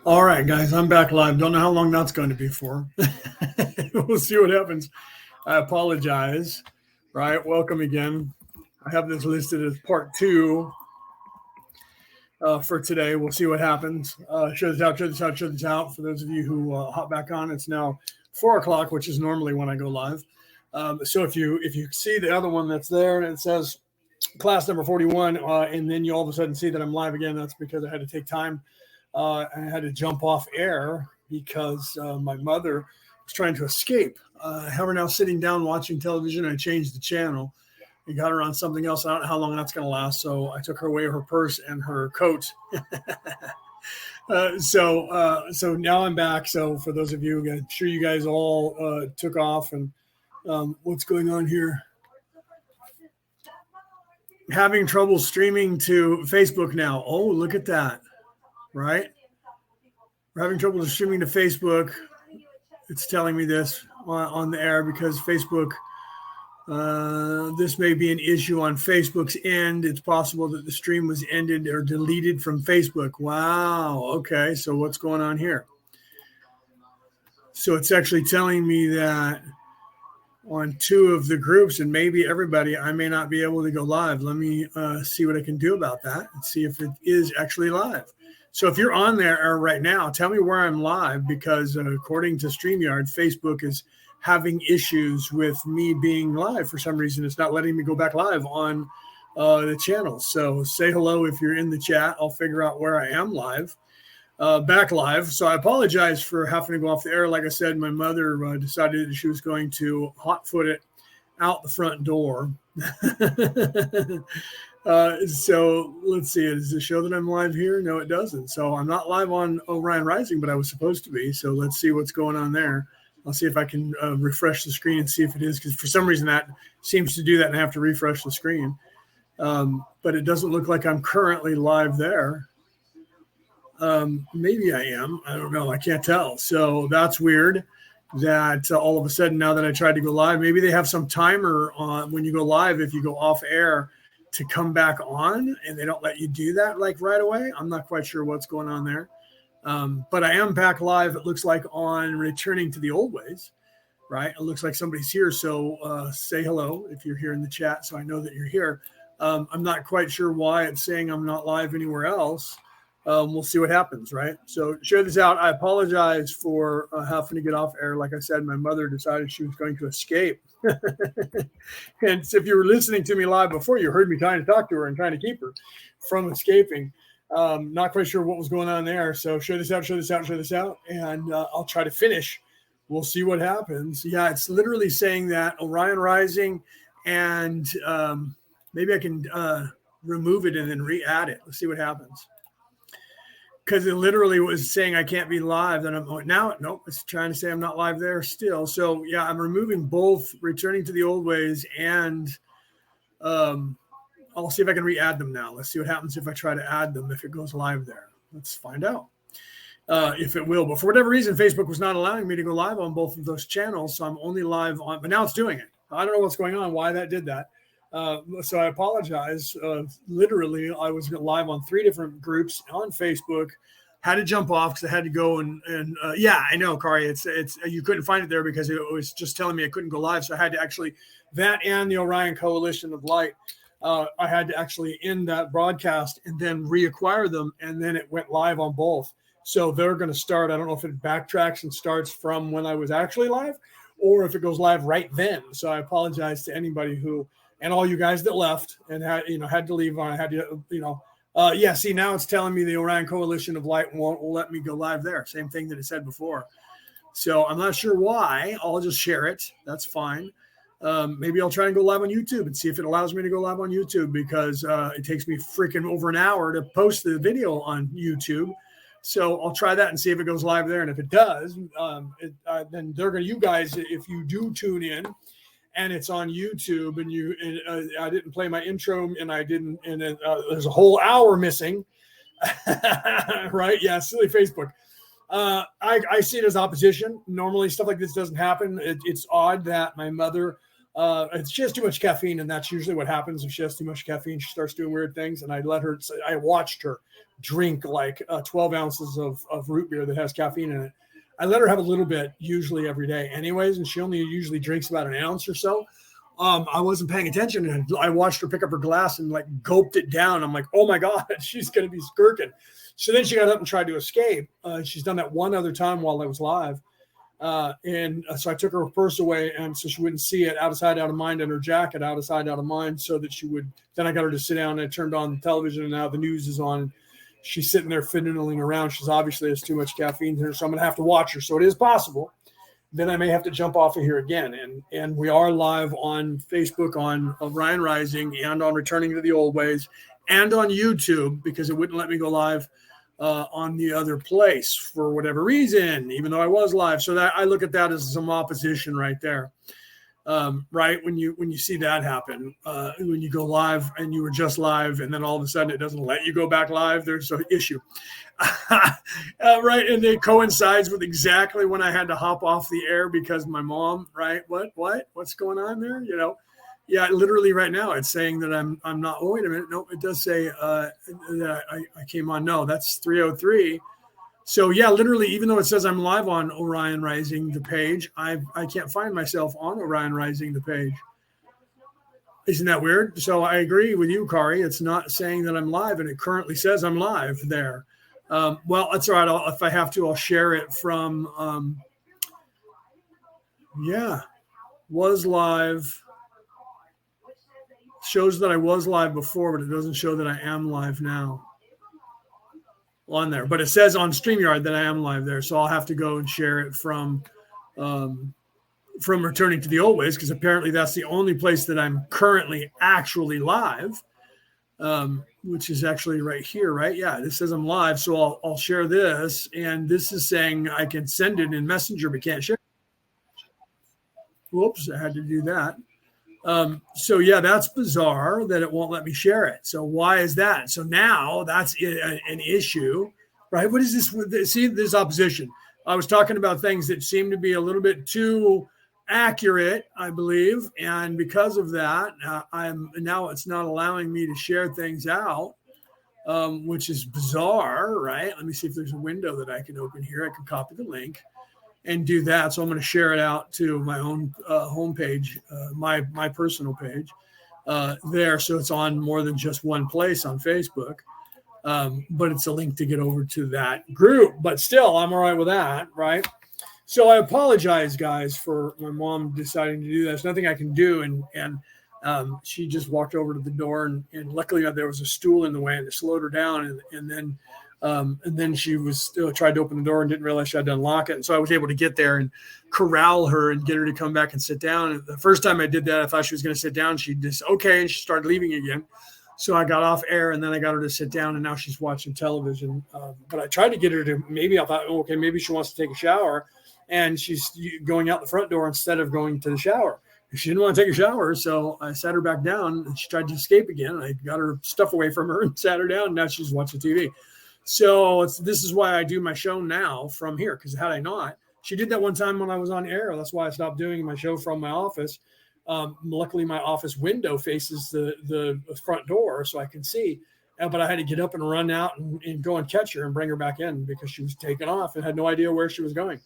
All right, guys, I'm back live. Don't know how long that's going to be for. We'll see what happens. I apologize. Right, welcome again. I have this listed as part two for today. We'll see what happens. Show this out, show this out, show this out. For those of you who hop back on, it's now 4 o'clock, which is normally when I go live. So if you see the other one that's there and it says class number 41, and then you all of a sudden see that I'm live again, that's because I had to take time. I had to jump off air because my mother was trying to escape. I have her now sitting down watching television. I changed the channel and got her on something else. I don't know how long that's going to last. So I took her away, her purse and her coat. So now I'm back. So for those of you, I'm sure you guys all took off. And what's going on here? Having trouble streaming to Facebook now. Oh, look at that. Right? We're having trouble streaming to Facebook. It's telling me this on the air because Facebook, this may be an issue on Facebook's end. It's possible that the stream was ended or deleted from Facebook. Wow. Okay. So what's going on here? So it's actually telling me that on two of the groups and maybe everybody, I may not be able to go live. Let me see what I can do about that and see if it is actually live. So if you're on there right now, tell me where I'm live because according to StreamYard, Facebook is having issues with me being live for some reason. It's not letting me go back live on the channel. So say hello if you're in the chat. I'll figure out where I am live, back live. So I apologize for having to go off the air. Like I said, my mother decided that she was going to hot foot it out the front door. So let's see. Does it show that I'm live here? No, it doesn't. So I'm not live on Orion Rising, but I was supposed to be. So let's see what's going on there. I'll see if I can refresh the screen and see if it is, because for some reason that seems to do that and I have to refresh the screen. But it doesn't look like I'm currently live there. Maybe I am. I don't know. I can't tell. So that's weird that all of a sudden now that I tried to go live, maybe they have some timer on when you go live, if you go off air, to come back on, and they don't let you do that like right away. I'm not quite sure what's going on there. But I am back live, it looks like, on Returning to the Old Ways, right? It looks like somebody's here. So say hello if you're here in the chat so I know that you're here. I'm not quite sure why it's saying I'm not live anywhere else. We'll see what happens, right? So share this out. I apologize for having to get off air. Like I said, my mother decided she was going to escape. And so if you were listening to me live before, you heard me trying to talk to her and trying to keep her from escaping. Not quite sure what was going on there. So share this out, share this out, share this out, and I'll try to finish. We'll see what happens. Yeah, it's literally saying that Orion Rising, and maybe I can remove it and then re-add it. Let's see what happens. Because it literally was saying I can't be live. Then I'm going, now, nope, it's trying to say I'm not live there still. So, yeah, I'm removing both Returning to the Old Ways and I'll see if I can re-add them now. Let's see what happens if I try to add them, if it goes live there. Let's find out if it will. But for whatever reason, Facebook was not allowing me to go live on both of those channels. So I'm only live on, but now it's doing it. I don't know what's going on, why that did that. So I apologize. Literally, I was live on 3 different groups on Facebook. Had to jump off because I had to go and yeah, I know, Kari. It's you couldn't find it there because it was just telling me I couldn't go live. So I had to actually, that and the Orion Coalition of Light, I had to actually end that broadcast and then reacquire them, and then it went live on both. So they're going to start. I don't know if it backtracks and starts from when I was actually live, or if it goes live right then. So I apologize to anybody who. And all you guys that left and had to leave on, had to, yeah, see, now it's telling me the Orion Coalition of Light won't let me go live there. Same thing that it said before. So I'm not sure why. I'll just share it. That's fine. Maybe I'll try and go live on YouTube and see if it allows me to go live on YouTube, because it takes me freaking over an hour to post the video on YouTube. So I'll try that and see if it goes live there. And if it does, then they're going to, you guys, if you do tune in, and it's on YouTube, and I didn't play my intro, and I didn't, and there's a whole hour missing, right? Yeah, silly Facebook. I see it as opposition. Normally, stuff like this doesn't happen. It's odd that my mother She has too much caffeine, and that's usually what happens. If she has too much caffeine, she starts doing weird things. And I watched her drink like 12 ounces of root beer that has caffeine in it. I let her have a little bit, usually every day anyways, and she only usually drinks about an ounce or so. I wasn't paying attention, and I watched her pick up her glass and like gulped it down. I'm like, oh my God, she's going to be skirking. So then she got up and tried to escape. She's done that one other time while I was live. And so I took her purse away, and so she wouldn't see it, out of sight, out of mind, and her jacket out of sight, out of mind, so that she would. Then I got her to sit down, and I turned on the television, and now the news is on. She's sitting there fiddling around. She's obviously has too much caffeine in her, so I'm going to have to watch her. So it is possible. Then I may have to jump off of here again. And we are live on Facebook, on Orion Rising, and on Returning to the Old Ways, and on YouTube, because it wouldn't let me go live on the other place for whatever reason, even though I was live. So that I look at that as some opposition right there. Right. When you see that happen, when you go live and you were just live, and then all of a sudden it doesn't let you go back live, there's an issue. Right. And it coincides with exactly when I had to hop off the air because my mom, right. What's going on there? Yeah, literally right now it's saying that I'm not. Oh, wait a minute. No, it does say that I came on. No, that's 303. So yeah, literally, even though it says I'm live on Orion Rising, the page, I can't find myself on Orion Rising, the page. Isn't that weird? So I agree with you, Kari. It's not saying that I'm live, and it currently says I'm live there. Well, that's all right. If I have to, I'll share it from. Was live. Shows that I was live before, but it doesn't show that I am live now on there. But it says on StreamYard that I am live there, so I'll have to go and share it from Returning to the Old Ways, because apparently that's the only place that I'm currently actually live, which is actually right here, right? Yeah, this says I'm live, so I'll share this, and this is saying I can send it in Messenger, but can't share. Whoops, I had to do that. So yeah, that's bizarre that it won't let me share it. So why is that? So now that's an issue, right? What is this? See, this opposition. I was talking about things that seem to be a little bit too accurate, I believe. And because of that, now it's not allowing me to share things out, which is bizarre, right? Let me see if there's a window that I can open here. I can copy the link and do that. So I'm going to share it out to my own homepage, my personal page there. So it's on more than just one place on Facebook, but it's a link to get over to that group. But still, I'm all right with that, right? So I apologize, guys, for my mom deciding to do that. There's nothing I can do. And she just walked over to the door, and luckily there was a stool in the way, and it slowed her down. And then she was still tried to open the door and didn't realize she had to unlock it. And so I was able to get there and corral her and get her to come back and sit down. And the first time I did that, I thought she was going to sit down. She just, okay. And she started leaving again. So I got off air, and then I got her to sit down, and now she's watching television. But I tried to get her to, I thought, okay, maybe she wants to take a shower, and she's going out the front door instead of going to the shower. She didn't want to take a shower, so I sat her back down, and she tried to escape again. I got her stuff away from her and sat her down, and now she's watching TV. So this is why I do my show now from here, because had I not, she did that one time when I was on air. That's why I stopped doing my show from my office. Luckily, my office window faces the front door, so I can see. But I had to get up and run out and go and catch her and bring her back in, because she was taken off and had no idea where she was going.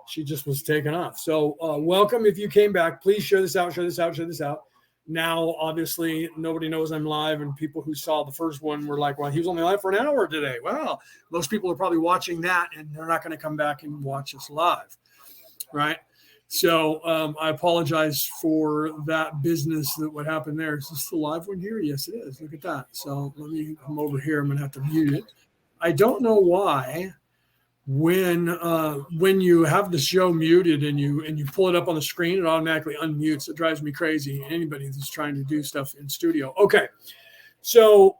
She just was taken off. So welcome if you came back. Please share this out, share this out, share this out. Now, obviously, nobody knows I'm live, and people who saw the first one were like, well, he was only live for an hour today. Well, most people are probably watching that, and they're not going to come back and watch us live, right? So I apologize for that business, that what happened there. Is this the live one here? Yes, it is. Look at that. So let me come over here. I'm going to have to mute it. I don't know why when you have the show muted and you pull it up on the screen, it automatically unmutes. It drives me crazy. Anybody that's trying to do stuff in studio. Okay. So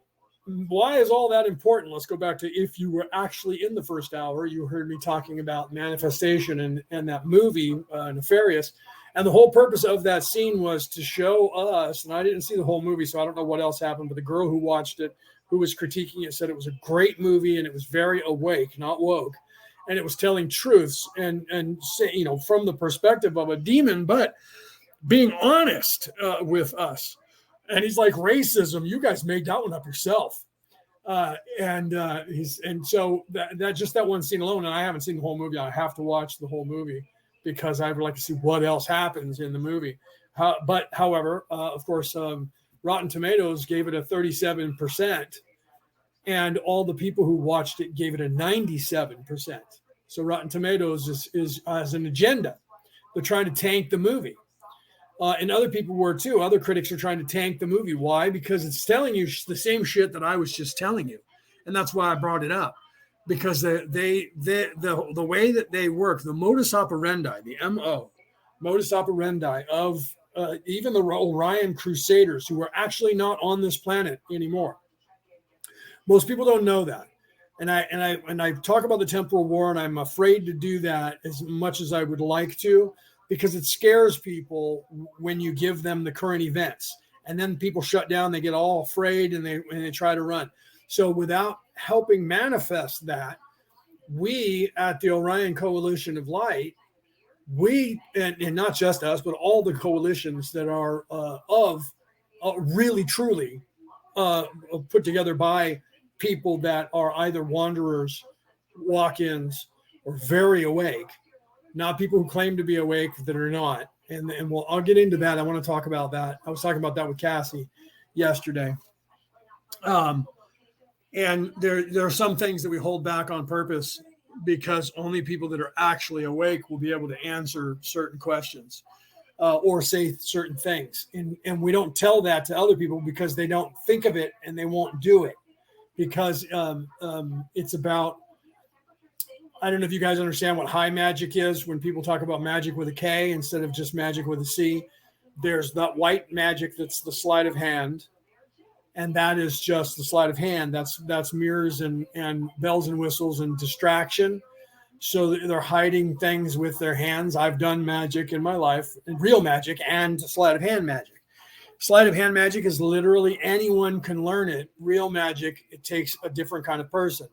why is all that important? Let's go back to, if you were actually in the first hour, you heard me talking about manifestation and that movie, Nefarious. And the whole purpose of that scene was to show us, and I didn't see the whole movie, so I don't know what else happened, but the girl who watched it, who was critiquing it, said it was a great movie, and it was very awake, not woke. And it was telling truths and say, from the perspective of a demon. But being honest with us. And he's like, racism, you guys made that one up yourself. So that just that one scene alone, and I haven't seen the whole movie. I have to watch the whole movie because I would like to see what else happens in the movie. However, of course, Rotten Tomatoes gave it a 37%, and all the people who watched it gave it a 97%. So Rotten Tomatoes is as an agenda. They're trying to tank the movie. And other people were too. Other critics are trying to tank the movie. Why? Because it's telling you the same shit that I was just telling you. And that's why I brought it up. Because the way that they work, the modus operandi, the modus operandi of even the Orion Crusaders, who are actually not on this planet anymore. Most people don't know that. And I talk about the temporal war, and I'm afraid to do that as much as I would like to, because it scares people when you give them the current events. And then people shut down, they get all afraid, and they try to run. So without helping manifest that, we at the Orion Coalition of Light, and not just us, but all the coalitions that are really, truly put together by people that are either wanderers, walk-ins, or very awake, not people who claim to be awake that are not. And I'll get into that. I want to talk about that. I was talking about that with Cassie yesterday. And there are some things that we hold back on purpose because only people that are actually awake will be able to answer certain questions or say certain things. And we don't tell that to other people because they don't think of it and they won't do it, because it's about, I don't know if you guys understand what high magic is. When people talk about magic with a K instead of just magic with a C, there's that white magic that's the sleight of hand. And that is just the sleight of hand. That's mirrors and bells and whistles and distraction. So they're hiding things with their hands. I've done magic in my life, real magic and sleight of hand magic. Sleight of hand magic is literally anyone can learn it. Real magic, it takes a different kind of person.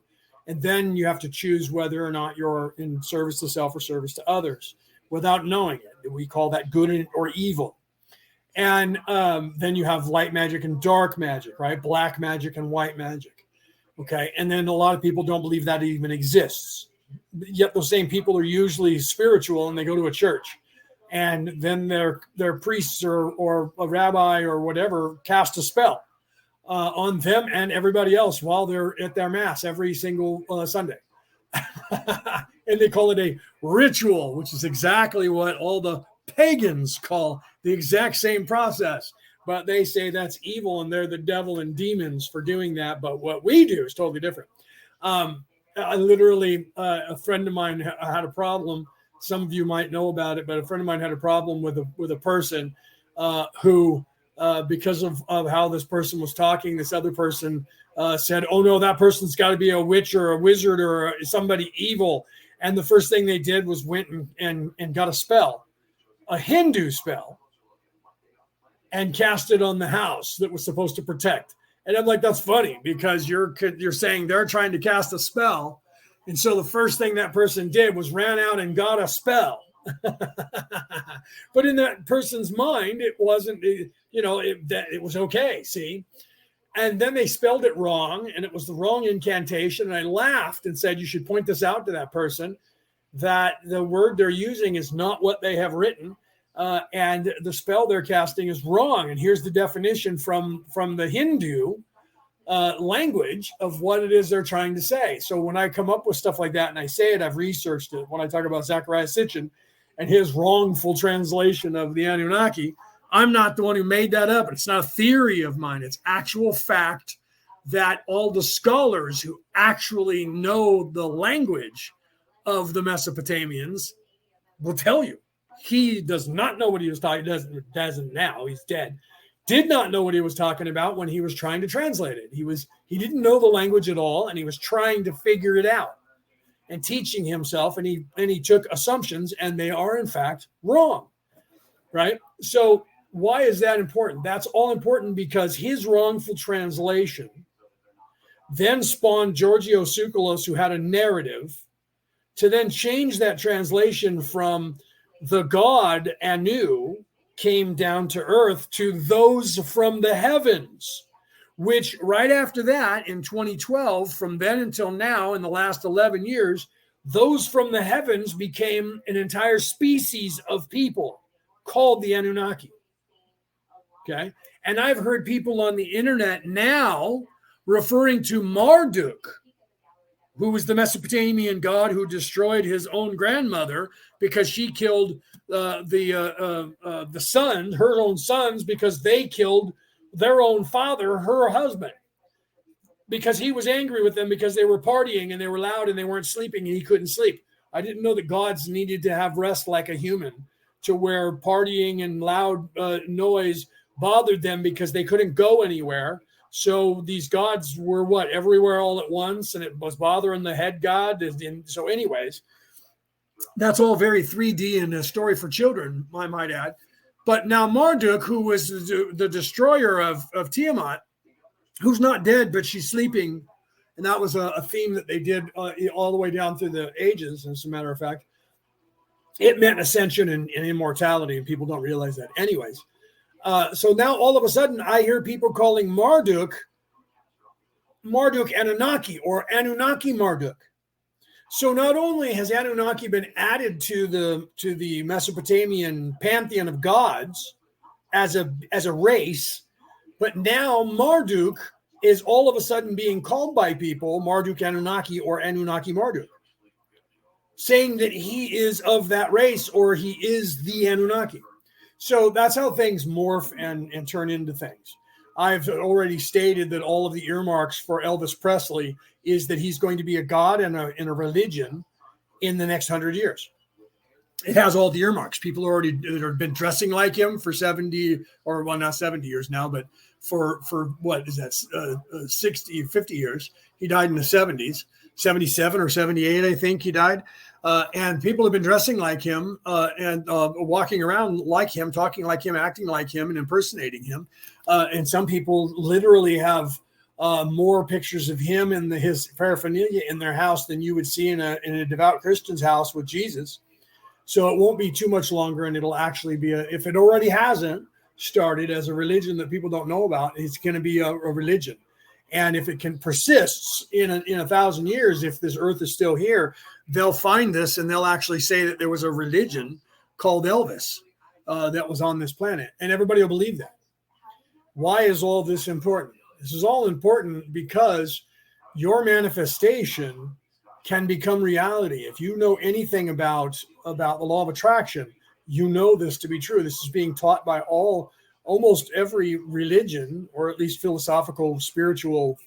And then you have to choose whether or not you're in service to self or service to others without knowing it. We call that good or evil. And then you have light magic and dark magic, right? Black magic and white magic. Okay. And then a lot of people don't believe that even exists. Yet those same people are usually spiritual and they go to a church. And then their priests or a rabbi or whatever cast a spell on them and everybody else while they're at their mass every single Sunday. And they call it a ritual, which is exactly what all the pagans call the exact same process. But they say that's evil and they're the devil and demons for doing that. But what we do is totally different. I literally, a friend of mine had a problem. Some of you might know about it, but a friend of mine had a problem with a person who, because of how this person was talking, this other person said, oh no, that person's got to be a witch or a wizard or somebody evil. And the first thing they did was went and got a spell, a Hindu spell, and cast it on the house that was supposed to protect. And I'm like, that's funny because you're saying they're trying to cast a spell. And so the first thing that person did was ran out and got a spell. But in that person's mind, it wasn't, it was okay, see? And then they spelled it wrong, and it was the wrong incantation. And I laughed and said, you should point this out to that person, that the word they're using is not what they have written. And the spell they're casting is wrong. And here's the definition from the Hindu language of what it is they're trying to say. So when I come up with stuff like that and I say it, I've researched it. When I talk about Zachariah Sitchin and his wrongful translation of the Anunnaki, I'm not the one who made that up. It's not a theory of mine. It's actual fact that all the scholars who actually know the language of the Mesopotamians will tell you. He does not know what he was talking. Doesn't now. He's dead. Did not know what he was talking about when he was trying to translate it. He didn't know the language at all, and he was trying to figure it out and teaching himself. And he took assumptions, and they are in fact wrong, right? So why is that important? That's all important because his wrongful translation then spawned Giorgio Tsoukalos, who had a narrative, to then change that translation from the god Anu came down to earth to those from the heavens, which right after that in 2012, from then until now, in the last 11 years, those from the heavens became an entire species of people called the Anunnaki. Okay. And I've heard people on the internet now referring to Marduk, who was the Mesopotamian god who destroyed his own grandmother because she killed the sons, her own sons, because they killed their own father, her husband, because he was angry with them because they were partying and they were loud and they weren't sleeping and he couldn't sleep. I didn't know that gods needed to have rest like a human, to where partying and loud noise bothered them because they couldn't go anywhere. So these gods were everywhere all at once, and it was bothering the head god. And so anyways, that's all very 3D and a story for children, I might add. But now Marduk, who was the destroyer of Tiamat, who's not dead, but she's sleeping. And that was a theme that they did all the way down through the ages, as a matter of fact. It meant ascension and immortality, and people don't realize that. Anyways, so now all of a sudden I hear people calling Marduk Anunnaki, or Anunnaki Marduk. So not only has Anunnaki been added to the Mesopotamian pantheon of gods as a race, but now Marduk is all of a sudden being called by people Marduk Anunnaki or Anunnaki Marduk, saying that he is of that race or he is the Anunnaki. So that's how things morph and turn into things. I've already stated that all of the earmarks for Elvis Presley is that he's going to be a god and a religion in the next 100 years. It has all the earmarks. People already that have been dressing like him for 70, or well, not 70 years now, but for what is that, 60, 50 years. He died in the 70s, 77 or 78, I think he died. And people have been dressing like him and walking around like him, talking like him, acting like him, and impersonating him. And some people literally have more pictures of him and his paraphernalia in their house than you would see in a devout Christian's house with Jesus. So it won't be too much longer, and it'll actually be if it already hasn't started as a religion that people don't know about, it's going to be a religion. And if it can persist in 1,000 years, if this earth is still here, they'll find this and they'll actually say that there was a religion called Elvis that was on this planet, and everybody will believe that. Why is all this important? This is all important because your manifestation can become reality. If you know anything about the law of attraction, you know this to be true. This is being taught by almost every religion, or at least philosophical, spiritual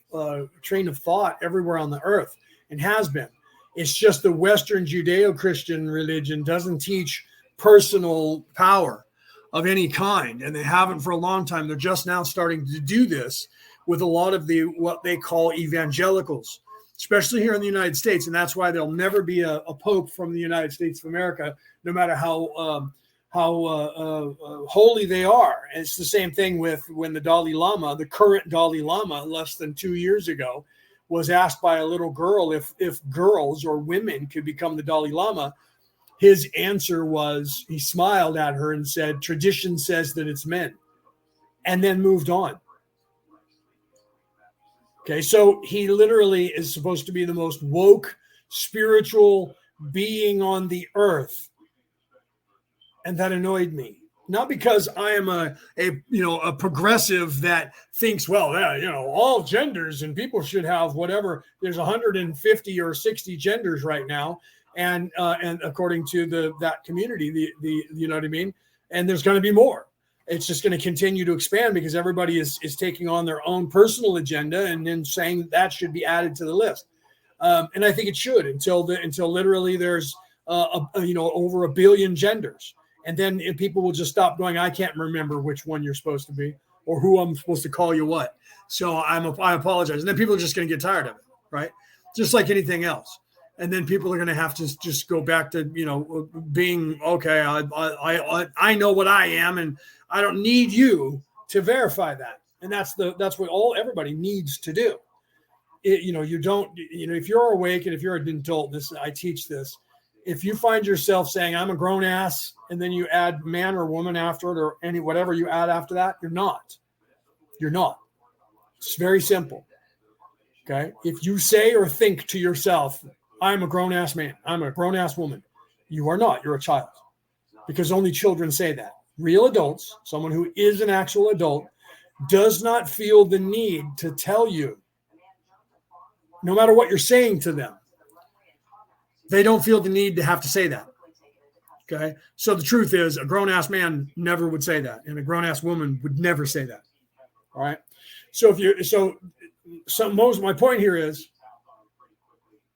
train of thought everywhere on the earth, and has been. It's just the Western Judeo-Christian religion doesn't teach personal power of any kind, and they haven't for a long time. They're just now starting to do this with a lot of what they call evangelicals, especially here in the United States. And that's why there'll never be a pope from the United States of America, no matter how holy they are. And it's the same thing with when the Dalai Lama, the current Dalai Lama, less than 2 years ago, was asked by a little girl if girls or women could become the Dalai Lama. His answer was, he smiled at her and said, "Tradition says that it's men," and then moved on. Okay, so he literally is supposed to be the most woke spiritual being on the earth. And that annoyed me. Not because I am a progressive that thinks, well, all genders and people should have whatever. There's 150 or 60 genders right now, and according to that community, the you know what I mean. And there's going to be more. It's just going to continue to expand because everybody is taking on their own personal agenda and then saying that should be added to the list. And I think it should until literally there's over 1 billion genders. And then people will just stop going, I can't remember which one you're supposed to be or who I'm supposed to call you what. So I apologize. And then people are just going to get tired of it, right? Just like anything else. And then people are going to have to just go back to, being, okay, I know what I am and I don't need you to verify that. And that's what everybody needs to do. You don't, if you're awake and if you're an adult, I teach this, If you find yourself saying, I'm a grown ass, and then you add man or woman after it or any whatever you add after that, you're not. You're not. It's very simple. Okay. If you say or think to yourself, I'm a grown ass man, I'm a grown ass woman, you are not. You're a child, because only children say that. Real adults, someone who is an actual adult, does not feel the need to tell you, no matter what you're saying to them, they don't feel the need to have to say that. Okay. So the truth is, a grown ass man never would say that, and a grown ass woman would never say that. All right. So my point here is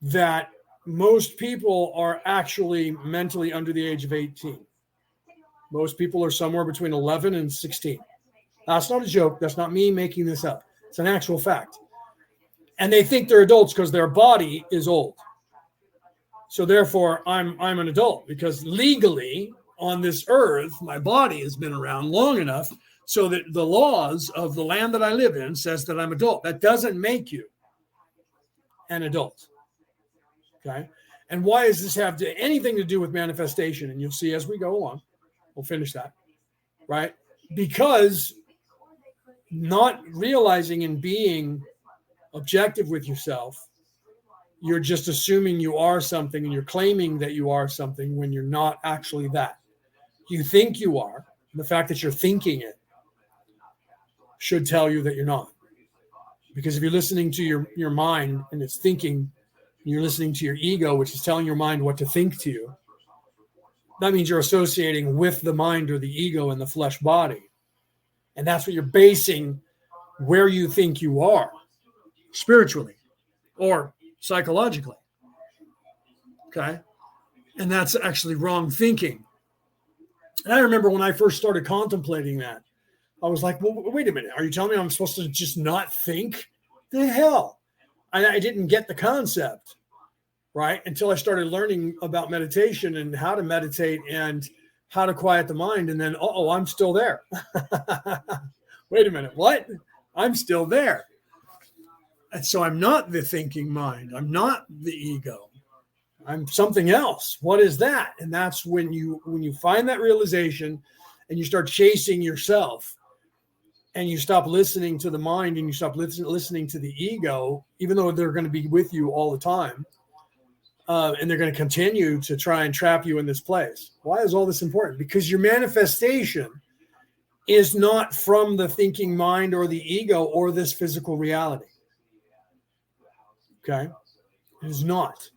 that most people are actually mentally under the age of 18. Most people are somewhere between 11 and 16. That's not a joke. That's not me making this up. It's an actual fact. And they think they're adults because their body is old. So therefore, I'm an adult, because legally on this earth, my body has been around long enough so that the laws of the land that I live in says that I'm adult. That doesn't make you an adult. Okay. And why does this have anything to do with manifestation? And you'll see as we go along, we'll finish that, right? Because not realizing and being objective with yourself, you're just assuming you are something, and you're claiming that you are something when you're not actually that. You think you are. The fact that you're thinking it should tell you that you're not. Because if you're listening to your mind and it's thinking, you're listening to your ego, which is telling your mind what to think to you, that means you're associating with the mind or the ego in the flesh body. And that's what you're basing where you think you are spiritually or psychologically. Okay. And that's actually wrong thinking. And I remember when I first started contemplating that, I was like, well, wait a minute. Are you telling me I'm supposed to just not think? The hell? I didn't get the concept, right? Until I started learning about meditation and how to meditate and how to quiet the mind. And then, I'm still there. Wait a minute. What? I'm still there. And so I'm not the thinking mind. I'm not the ego. I'm something else. What is that? And that's when you find that realization and you start chasing yourself, and you stop listening to the mind and you stop listening to the ego, even though they're going to be with you all the time. And they're going to continue to try and trap you in this place. Why is all this important? Because your manifestation is not from the thinking mind or the ego or this physical reality. Okay? It is not.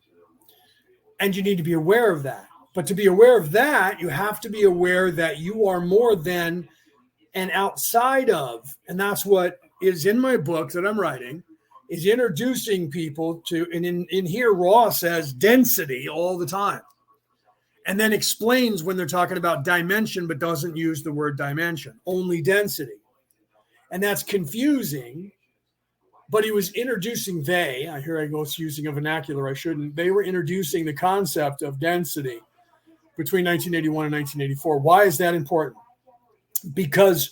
And you need to be aware of that. But to be aware of that, you have to be aware that you are more than and outside of, and that's what is in my book that I'm writing, is introducing people to, and in here, Raw says density all the time, and then explains when they're talking about dimension, but doesn't use the word dimension, only density. And that's confusing, but he was introducing I go using a vernacular I shouldn't. They were introducing the concept of density between 1981 and 1984. Why is that important? Because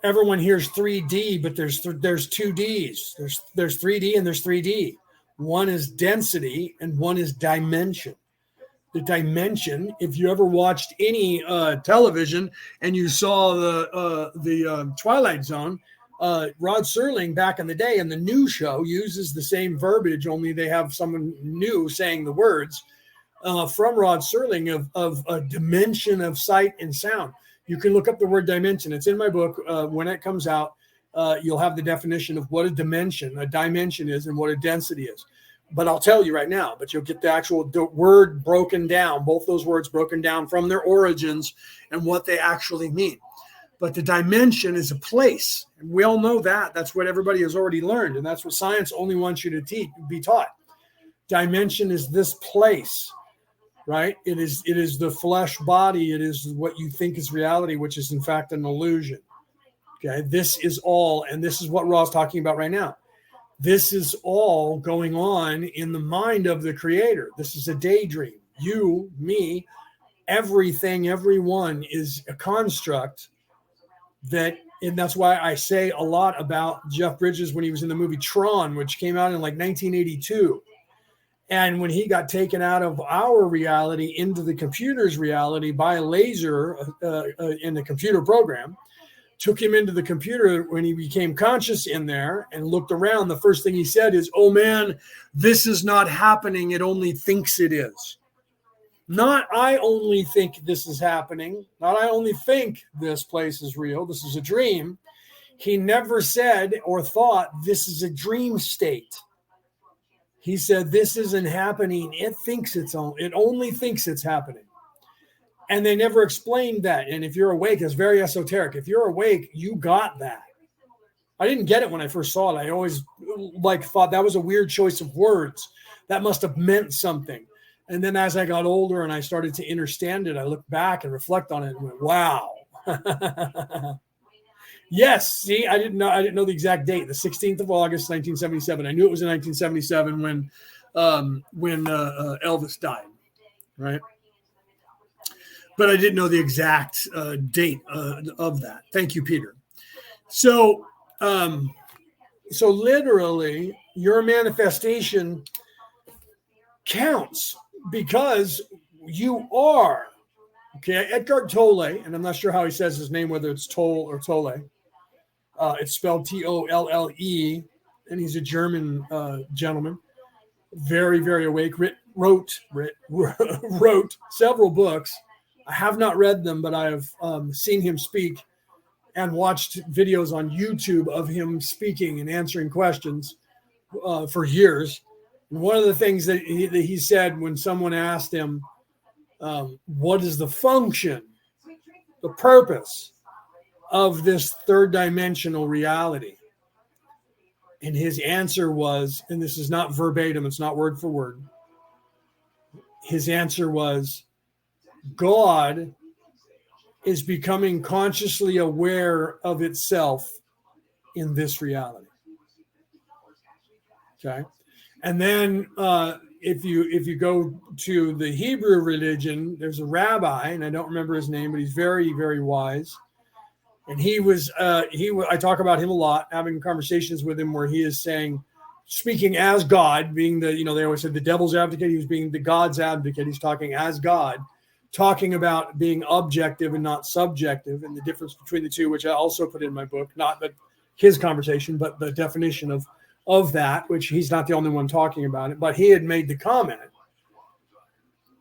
everyone hears 3D, but there's 2Ds. There's 3D and there's 3D. One is density and one is dimension. The dimension, if you ever watched any television and you saw the Twilight Zone, Rod Serling back in the day in the new show uses the same verbiage, only they have someone new saying the words from Rod Serling of a dimension of sight and sound. You can look up the word dimension. It's in my book. When it comes out, you'll have the definition of what a dimension is and what a density is. But I'll tell you right now, but you'll get the actual word broken down, both those words broken down from their origins and what they actually mean. But the dimension is a place. And we all know that. That's what everybody has already learned. And that's what science only wants you to be taught. Dimension is this place. Right? It is the flesh body. It is what you think is reality, which is in fact an illusion. Okay. This is all, and this is what Ra's talking about right now. This is all going on in the mind of the creator. This is a daydream. You, me, everything, everyone is a construct and that's why I say a lot about Jeff Bridges when he was in the movie Tron, which came out in like 1982. And when he got taken out of our reality into the computer's reality by a laser in the computer program, took him into the computer, when he became conscious in there and looked around, the first thing he said is, "Oh man, this is not happening. It only thinks it is." Not, "I only think this is happening." Not, "I only think this place is real. This is a dream." He never said or thought, "This is a dream state." He said, "This isn't happening. It only thinks it's happening." And they never explained that. And if you're awake, it's very esoteric. If you're awake, you got that. I didn't get it when I first saw it. I always thought that was a weird choice of words. That must have meant something. And then as I got older and I started to understand it, I looked back and reflect on it and went, wow. Yes, see, I didn't know the exact date, the 16th of August, 1977. I knew it was in 1977 when Elvis died, right? But I didn't know the exact date of that. Thank you, Peter. So literally, your manifestation counts because you are. Okay, Eckhart Tolle, and I'm not sure how he says his name, whether it's Tolle or Tolle. It's spelled Tolle, and he's a German gentleman, very, very awake. Wrote several books. I have not read them, but I have seen him speak and watched videos on YouTube of him speaking and answering questions for years. And one of the things that he said when someone asked him, what is the function, the purpose of this third dimensional reality? And his answer was, and this is not verbatim, it's not word for word. His answer was, God is becoming consciously aware of itself in this reality. Okay. And then if you go to the Hebrew religion, there's a rabbi, and I don't remember his name, but he's very, very wise. And I talk about him a lot, having conversations with him where he is saying, speaking as God, being they always said the devil's advocate, he was being the God's advocate. He's talking as God, talking about being objective and not subjective, and the difference between the two, which I also put in my book, not his conversation, but the definition of that, which he's not the only one talking about it. But he had made the comment,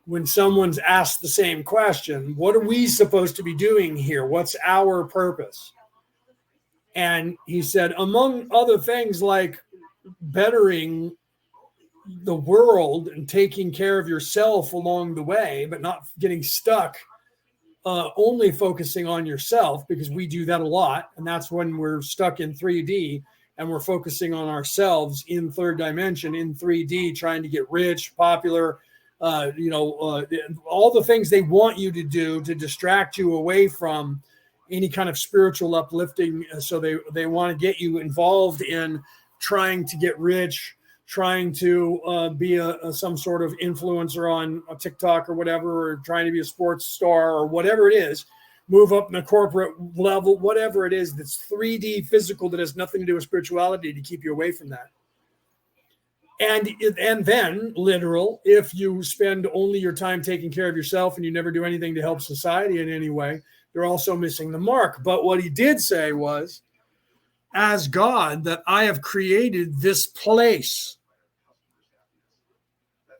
when someone's asked the same question, what are we supposed to be doing here? What's our purpose? And he said, among other things like bettering the world and taking care of yourself along the way, but not getting stuck only focusing on yourself, because we do that a lot. And that's when we're stuck in 3D and we're focusing on ourselves in third dimension, in 3D, trying to get rich, popular, all the things they want you to do to distract you away from any kind of spiritual uplifting. So they want to get you involved in trying to get rich, trying to be some sort of influencer on a TikTok or whatever, or trying to be a sports star or whatever it is, move up in the corporate level, whatever it is that's 3D physical that has nothing to do with spirituality, to keep you away from that. And then literal, if you spend only your time taking care of yourself and you never do anything to help society in any way, you're also missing the mark. But what he did say was, as God, that I have created this place.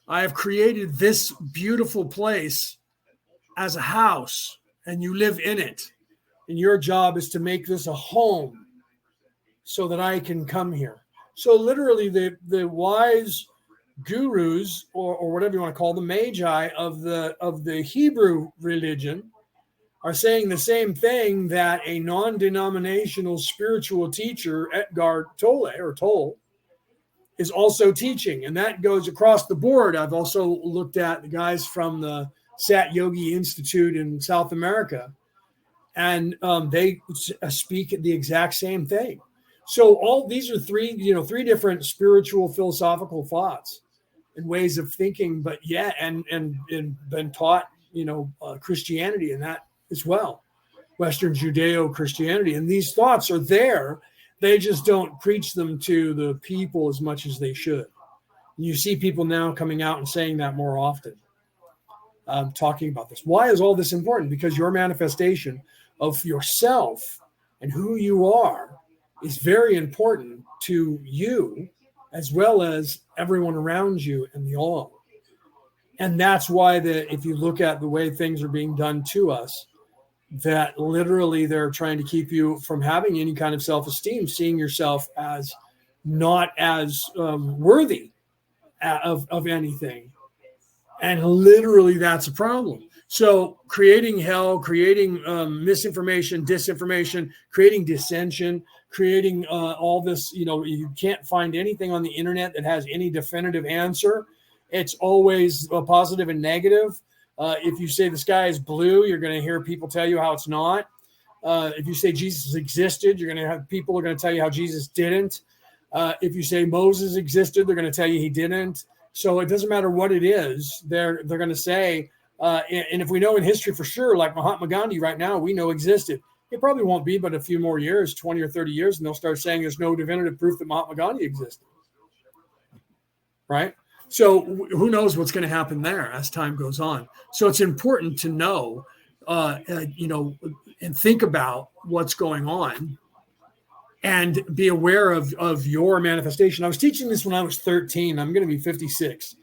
I have created this beautiful place as a house, and you live in it. And your job is to make this a home so that I can come here. So literally the wise gurus, or whatever you want to call them, magi of the Hebrew religion, are saying the same thing that a non-denominational spiritual teacher, Eckhart Tolle, is also teaching. And that goes across the board. I've also looked at the guys from the Sat Yogi Institute in South America, and they speak the exact same thing. So all these are three different spiritual philosophical thoughts and ways of thinking, but yeah, and been taught, Christianity and that as well, Western Judeo-Christianity. And these thoughts are there. They just don't preach them to the people as much as they should. You see people now coming out and saying that more often, talking about this. Why is all this important? Because your manifestation of yourself and who you are is very important to you as well as everyone around you and the all. And that's why if you look at the way things are being done to us, that literally they're trying to keep you from having any kind of self-esteem, seeing yourself as not as worthy of anything. And literally that's a problem. So creating hell, creating misinformation, disinformation, creating dissension, creating all this, you can't find anything on the internet that has any definitive answer. It's always positive and negative. If you say the sky is blue, you're going to hear people tell you how it's not. If you say Jesus existed, you're going to have people are going to tell you how Jesus didn't. If you say Moses existed, they're going to tell you he didn't. So it doesn't matter what it is. They're going to say, and if we know in history for sure, like Mahatma Gandhi right now, we know existed. It probably won't be but a few more years, 20 or 30 years, and they'll start saying there's no definitive proof that Mahatma Gandhi existed. Right? So who knows what's going to happen there as time goes on. So it's important to know, and think about what's going on and be aware of your manifestation. I was teaching this when I was 13. I'm going to be 56.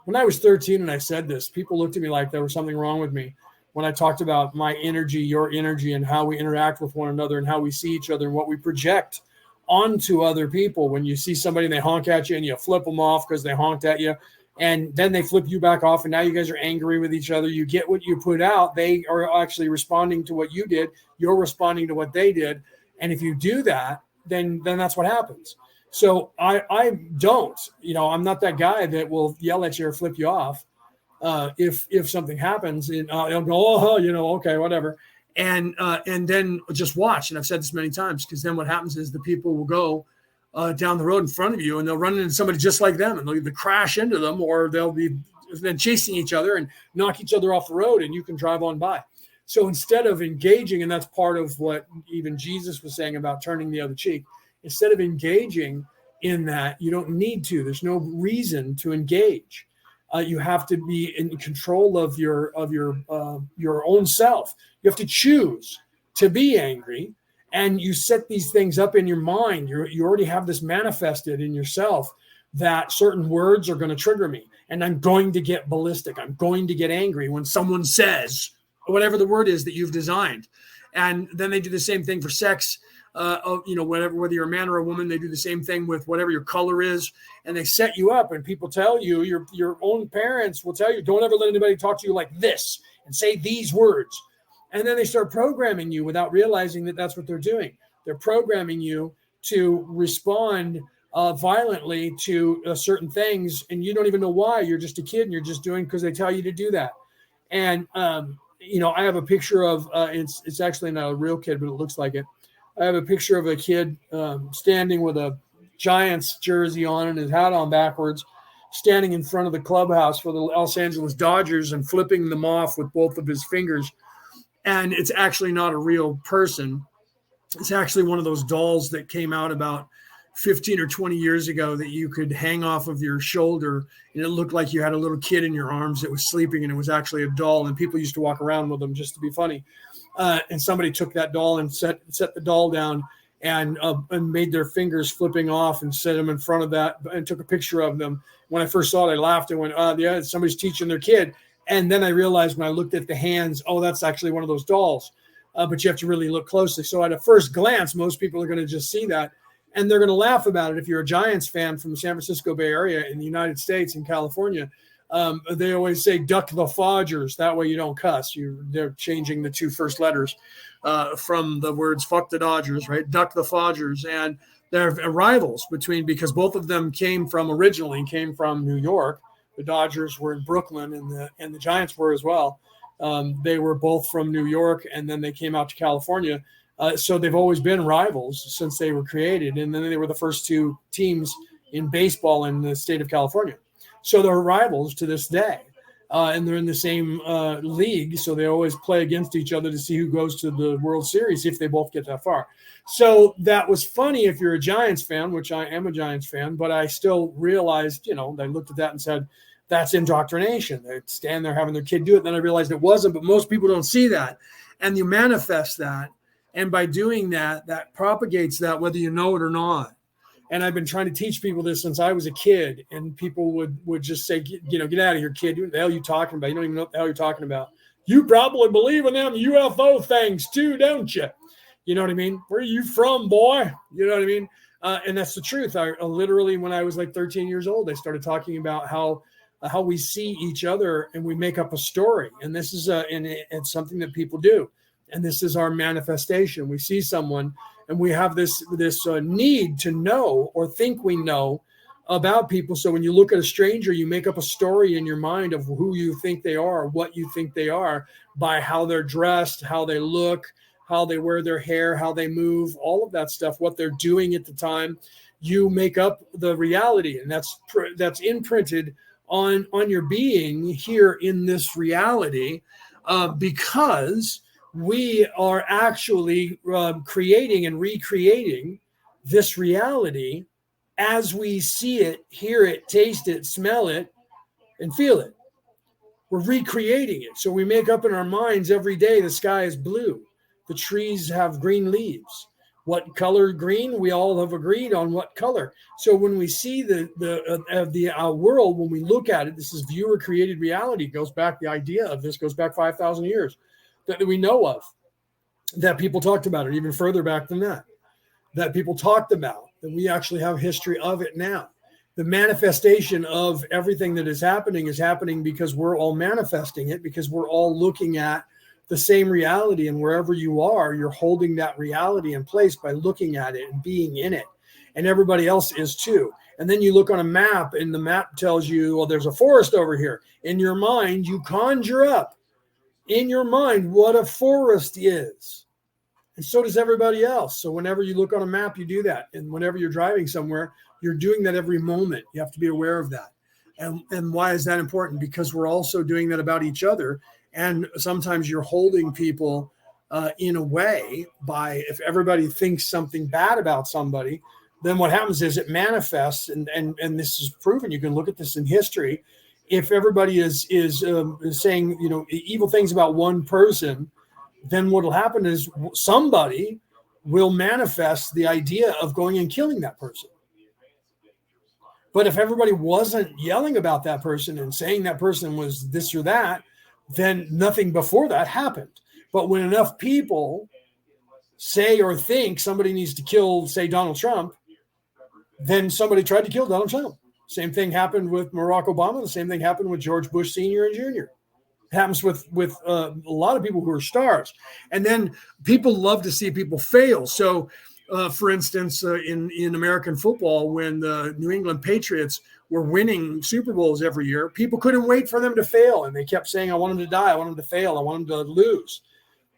When I was 13 and I said this, people looked at me like there was something wrong with me when I talked about my energy, your energy, and how we interact with one another and how we see each other and what we project onto other people. When you see somebody and they honk at you and you flip them off because they honked at you, and then they flip you back off and now you guys are angry with each other. You get what you put out. They are actually responding to what you did. You're responding to what they did. And if you do that, then that's what happens. So I don't, I'm not that guy that will yell at you or flip you off. If something happens, and I'll go, okay, whatever. And then just watch. And I've said this many times, because then what happens is the people will go down the road in front of you and they'll run into somebody just like them and they'll either crash into them or they'll be then chasing each other and knock each other off the road and you can drive on by. So instead of engaging, and that's part of what even Jesus was saying about turning the other cheek, instead of engaging in that, you don't need to. There's no reason to engage. You have to be in control of your own self. You have to choose to be angry, and you set these things up in your mind. You already have this manifested in yourself that certain words are going to trigger me, and I'm going to get ballistic. I'm going to get angry when someone says whatever the word is that you've designed. And then they do the same thing for sex. Whether you're a man or a woman, they do the same thing with whatever your color is, and they set you up. And people tell you, your own parents will tell you, don't ever let anybody talk to you like this and say these words. And then they start programming you without realizing that that's what they're doing. They're programming you to respond violently to certain things, and you don't even know why. You're just a kid, and you're just doing because they tell you to do that. And I have a picture of it's actually not a real kid, but it looks like it. I have a picture of a kid standing with a Giants jersey on and his hat on backwards, standing in front of the clubhouse for the Los Angeles Dodgers and flipping them off with both of his fingers. And it's actually not a real person. It's actually one of those dolls that came out about 15 or 20 years ago that you could hang off of your shoulder, and it looked like you had a little kid in your arms that was sleeping, and it was actually a doll, and people used to walk around with them just to be funny. And somebody took that doll and set the doll down and made their fingers flipping off and set them in front of that and took a picture of them. When I first saw it, I laughed and went, yeah, somebody's teaching their kid. And then I realized when I looked at the hands, that's actually one of those dolls. But you have to really look closely. So at a first glance, most people are going to just see that, and they're going to laugh about it. If you're a Giants fan from the San Francisco Bay Area in the United States, in California, they always say duck the Fodgers. That way you don't cuss. They're changing the two first letters from the words fuck the Dodgers, right? Duck the Fodgers. And they're rivals because both of them originally came from New York. The Dodgers were in Brooklyn, and the Giants were as well. They were both from New York, and then they came out to California. So they've always been rivals since they were created. And then they were the first two teams in baseball in the state of California. So they're rivals to this day. and they're in the same league. So they always play against each other to see who goes to the World Series if they both get that far. So that was funny if you're a Giants fan, which I am a Giants fan, but I still realized, they looked at that and said, that's indoctrination. They stand there having their kid do it. Then I realized it wasn't, but most people don't see that. And you manifest that. And by doing that, that propagates that whether you know it or not. And I've been trying to teach people this since I was a kid. And people would just say, get out of here, kid. What the hell are you talking about? You don't even know what the hell you're talking about. You probably believe in them UFO things too, don't you? You know what I mean? Where are you from, boy? You know what I mean? And that's the truth. I literally, when I was like 13 years old, I started talking about how we see each other and we make up a story. And this is it's something that people do. And this is our manifestation. We see someone and we have this need to know or think we know about people. So when you look at a stranger, you make up a story in your mind of who you think they are, what you think they are by how they're dressed, how they look, how they wear their hair, how they move, all of that stuff, what they're doing at the time. You make up the reality, and that's imprinted on your being here in this reality, because we are actually creating and recreating this reality as we see it, hear it, taste it, smell it, and feel it. We're recreating it. So we make up in our minds every day the sky is blue. The trees have green leaves. What color green? We all have agreed on what color. So when we see the world, when we look at it, this is viewer created reality. The idea of this goes back 5,000 years that we know of, that people talked about it even further back than that people talked about, that we actually have history of it now. The manifestation of everything that is happening because we're all manifesting it, because we're all looking at the same reality, and wherever you are, you're holding that reality in place by looking at it and being in it, and everybody else is too. And then you look on a map and the map tells you, well, there's a forest over here. In your mind, you conjure up in your mind what a forest is, and so does everybody else. So whenever you look on a map, you do that, and whenever you're driving somewhere, you're doing that every moment. You have to be aware of that. And why is that important? Because we're also doing that about each other. And sometimes you're holding people in a way by, if everybody thinks something bad about somebody, then what happens is it manifests. And this is proven. You can look at this in history. If everybody is saying, evil things about one person, then what will happen is somebody will manifest the idea of going and killing that person. But if everybody wasn't yelling about that person and saying that person was this or that, then nothing before that happened. But when enough people say or think somebody needs to kill, say, Donald Trump, then somebody tried to kill Donald Trump. Same thing happened with Barack Obama. The same thing happened with George Bush Sr. and Jr. It happens with a lot of people who are stars. And then people love to see people fail. So, for instance, in American football, when the New England Patriots were winning Super Bowls every year, people couldn't wait for them to fail. And they kept saying, I want them to die. I want them to fail. I want them to lose,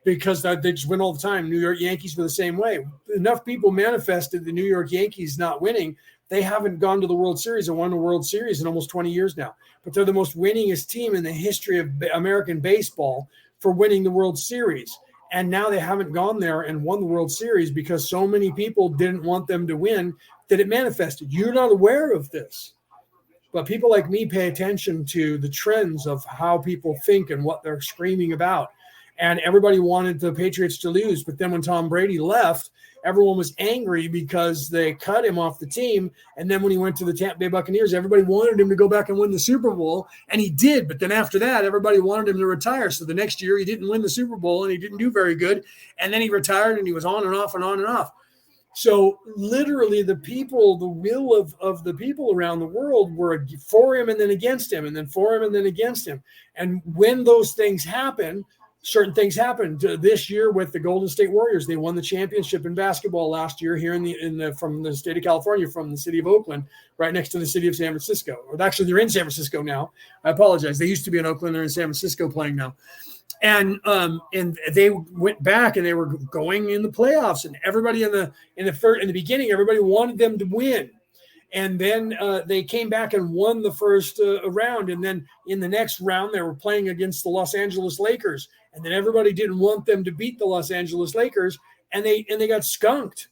because they just win all the time. New York Yankees were the same way. Enough people manifested the New York Yankees not winning. They haven't gone to the World Series and won the World Series in almost 20 years now. But they're the most winningest team in the history of American baseball for winning the World Series. And now they haven't gone there and won the World Series because so many people didn't want them to win that it manifested. You're not aware of this. But people like me pay attention to the trends of how people think and what they're screaming about. And everybody wanted the Patriots to lose. But then when Tom Brady left, everyone was angry because they cut him off the team. And then when he went to the Tampa Bay Buccaneers, everybody wanted him to go back and win the Super Bowl. And he did. But then after that, everybody wanted him to retire. So the next year, he didn't win the Super Bowl and he didn't do very good. And then he retired and he was on and off and on and off. So literally the people, the will of the people around the world were for him and then against him, and then for him and then against him. And when those things happen, certain things happened this year with the Golden State Warriors. They won the championship in basketball last year here from the state of California, from the city of Oakland, right next to the city of San Francisco. Or actually, they're in San Francisco now. I apologize. They used to be in Oakland. They're in San Francisco playing now. And they went back and they were going in the playoffs, and everybody in the beginning, everybody wanted them to win. And then they came back and won the first round. And then in the next round, they were playing against the Los Angeles Lakers. And then everybody didn't want them to beat the Los Angeles Lakers. And they got skunked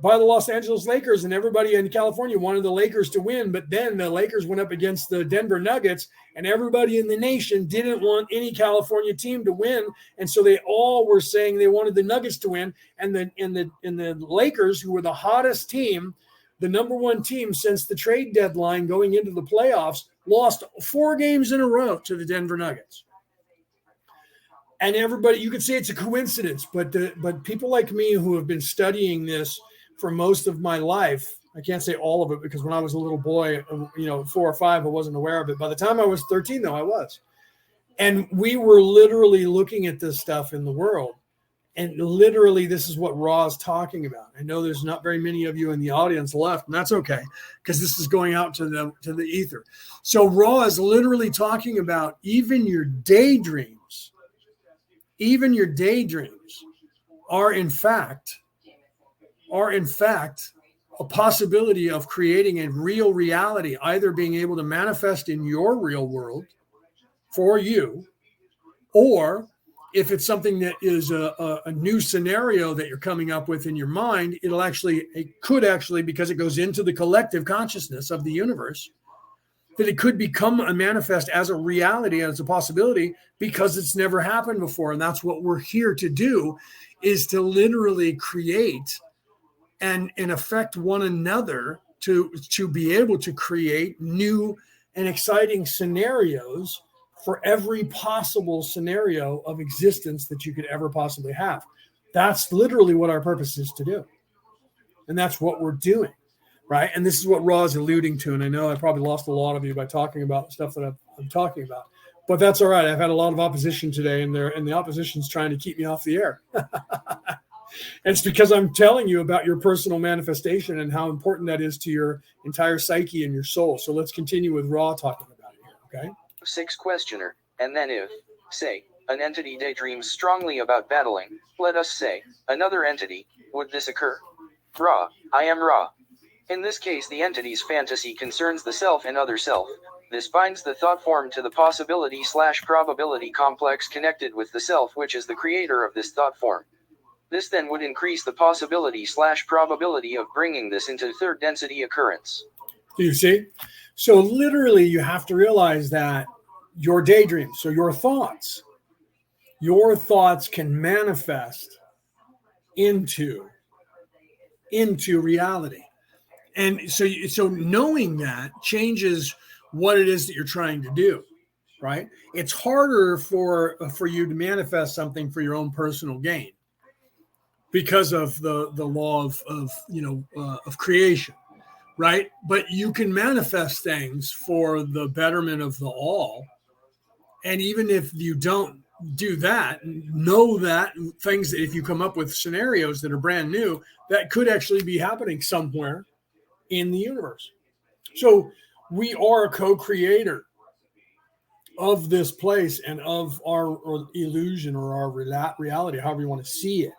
by the Los Angeles Lakers. And everybody in California wanted the Lakers to win. But then the Lakers went up against the Denver Nuggets. And everybody in the nation didn't want any California team to win. And so they all were saying they wanted the Nuggets to win. And the Lakers, who were the hottest team, the number one team since the trade deadline going into the playoffs, lost 4 games in a row to the Denver Nuggets. And everybody, you could say it's a coincidence, but people like me who have been studying this for most of my life, I can't say all of it because when I was a little boy, 4 or 5, I wasn't aware of it. By the time I was 13, though, I was. And we were literally looking at this stuff in the world. And literally, this is what Ra is talking about. I know there's not very many of you in the audience left, and that's okay, because this is going out to the ether. So Ra is literally talking about even your daydreams. Even your daydreams are in fact a possibility of creating a real reality, either being able to manifest in your real world for you, or if it's something that is a new scenario that you're coming up with in your mind, it could actually, because it goes into the collective consciousness of the universe, that it could become a manifest as a reality, as a possibility, because it's never happened before. And that's what we're here to do, is to literally create and affect one another to be able to create new and exciting scenarios for every possible scenario of existence that you could ever possibly have. That's literally what our purpose is to do. And that's what we're doing, right? And this is what Ra is alluding to. And I know I probably lost a lot of you by talking about stuff that I'm talking about, but that's all right. I've had a lot of opposition today, and the opposition's trying to keep me off the air. And it's because I'm telling you about your personal manifestation and how important that is to your entire psyche and your soul. So let's continue with Ra talking about it here, okay? 6 questioner, and then if, say, an entity daydreams strongly about battling, let us say, another entity, would this occur? Ra, I am Ra. In this case, the entity's fantasy concerns the self and other self. This binds the thought form to the possibility/probability complex connected with the self, which is the creator of this thought form. This then would increase the possibility/probability of bringing this into third density occurrence. Do you see? So literally, you have to realize that your daydreams, so your thoughts can manifest into reality. And so knowing that changes what it is that you're trying to do, right? It's harder for you to manifest something for your own personal gain because of the law of creation. Right. But you can manifest things for the betterment of the all. And even if you don't do that, know that things that if you come up with scenarios that are brand new, that could actually be happening somewhere in the universe. So we are a co-creator of this place and of our illusion or our reality, however you want to see it.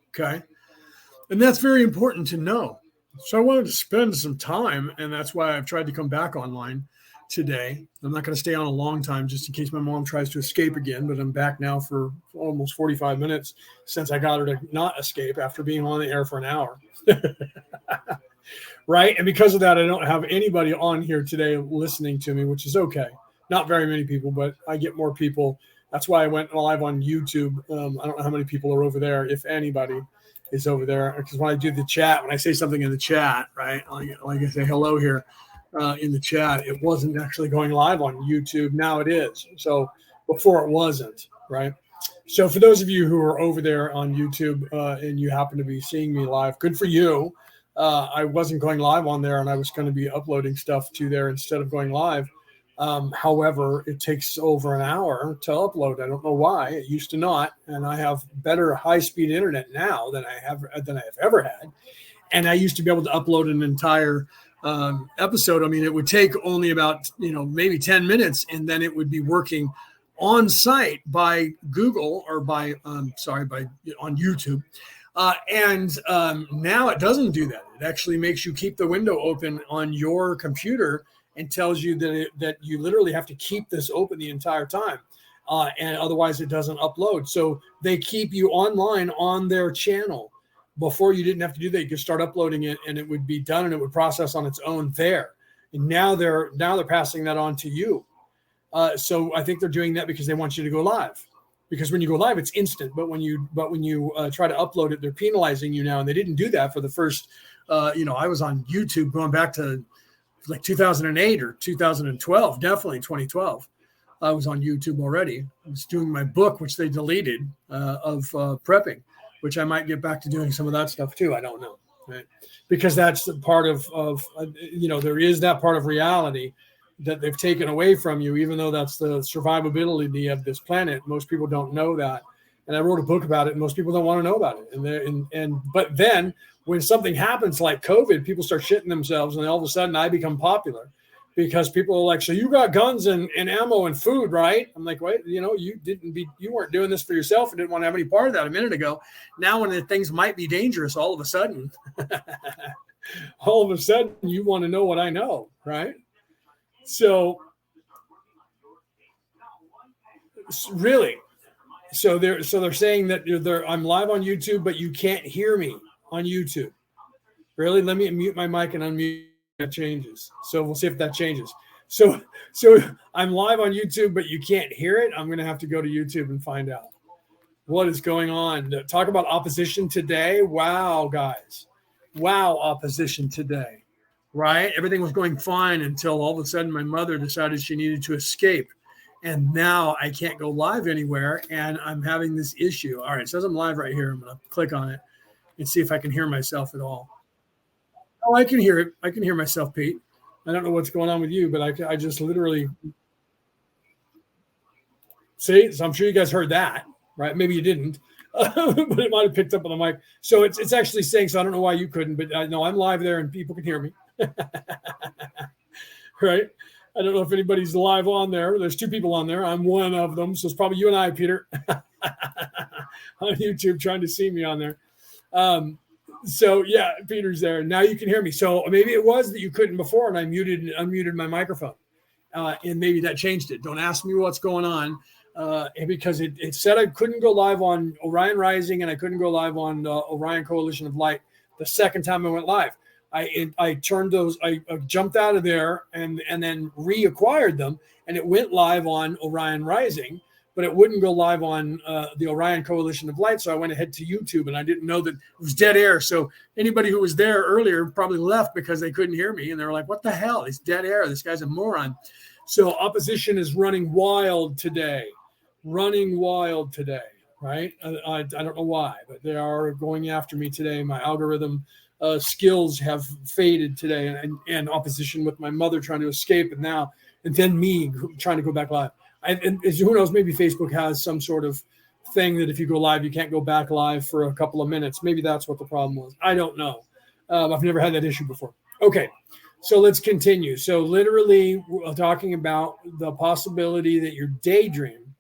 Okay. And that's very important to know. So I wanted to spend some time, and that's why I've tried to come back online today. I'm not going to stay on a long time just in case my mom tries to escape again, but I'm back now for almost 45 minutes since I got her to not escape after being on the air for an hour. Right? And because of that, I don't have anybody on here today listening to me, which is okay. Not very many people, but I get more people. That's why I went live on YouTube. I don't know how many people are over there, if anybody is over there, because when I do the chat, when I say something in the chat, right, like I say hello here in the chat, it wasn't actually going live on YouTube. Now it is. So before it wasn't, right? So for those of you who are over there on YouTube and you happen to be seeing me live, good for you. I wasn't going live on there, and I was going to be uploading stuff to there instead of going live. However, it takes over an hour to upload. I don't know why. It used to not, and I have better high-speed internet now than I have ever had. And I used to be able to upload an entire episode. I mean, it would take only about maybe 10 minutes, and then it would be working on site by Google or on YouTube. And now it doesn't do that. It actually makes you keep the window open on your computer and tells you that you literally have to keep this open the entire time. And otherwise it doesn't upload. So they keep you online on their channel. Before you didn't have to do that. You could start uploading it and it would be done and it would process on its own there. And now they're passing that on to you. So I think they're doing that because they want you to go live. Because when you go live, it's instant. But when you try to upload it, they're penalizing you now. And they didn't do that for the first, I was on YouTube going back to like 2008 or 2012, definitely 2012. I was on YouTube already. I was doing my book, which they deleted of prepping, which I might get back to doing some of that stuff too. I don't know, right? Because that's the part of there is that part of reality that they've taken away from you, even though that's the survivability of this planet. Most people don't know that. And I wrote a book about it, and most people don't want to know about it. But then when something happens like COVID, people start shitting themselves, and all of a sudden I become popular because people are like, so you got guns and ammo and food, right? I'm like, wait, you weren't doing this for yourself and didn't want to have any part of that a minute ago. Now when the things might be dangerous, all of a sudden you want to know what I know, right? So really, so they're saying that I'm live on YouTube, but you can't hear me on YouTube. Really? Let me mute my mic and unmute. That changes. So we'll see if that changes. So I'm live on YouTube, but you can't hear it. I'm going to have to go to YouTube and find out what is going on. Talk about opposition today. Wow, guys. Wow, opposition today. Right? Everything was going fine until all of a sudden my mother decided she needed to escape. And now I can't go live anywhere, and I'm having this issue. All right, it says I'm live right here. I'm going to click on it and see if I can hear myself at all. Oh, I can hear it. I can hear myself, Pete. I don't know what's going on with you, but I just literally see. So I'm sure you guys heard that, right? Maybe you didn't, but it might have picked up on the mic. So it's actually saying. So I don't know why you couldn't, but I know I'm live there and people can hear me. Right? I don't know if anybody's live on there. There's 2 people on there. I'm one of them. So it's probably you and I, Peter, on YouTube trying to see me on there. So yeah, Peter's there. Now you can hear me. So maybe it was that you couldn't before, and I unmuted my microphone, and maybe that changed it. Don't ask me what's going on, because it said I couldn't go live on Orion Rising and I couldn't go live on Orion Coalition of Light the second time I went live. I turned those. I jumped out of there and then reacquired them, and it went live on Orion Rising. But it wouldn't go live on the Orion Coalition of Light. So I went ahead to YouTube, and I didn't know that it was dead air. So anybody who was there earlier probably left because they couldn't hear me. And they were like, what the hell? It's dead air. This guy's a moron. So opposition is running wild today, right? I don't know why, but they are going after me today. My algorithm skills have faded today, and opposition with my mother trying to escape, and then me trying to go back live. And who knows, maybe Facebook has some sort of thing that if you go live, you can't go back live for a couple of minutes. Maybe that's what the problem was. I don't know. I've never had that issue before. Okay, so let's continue. So literally we're talking about the possibility that your daydream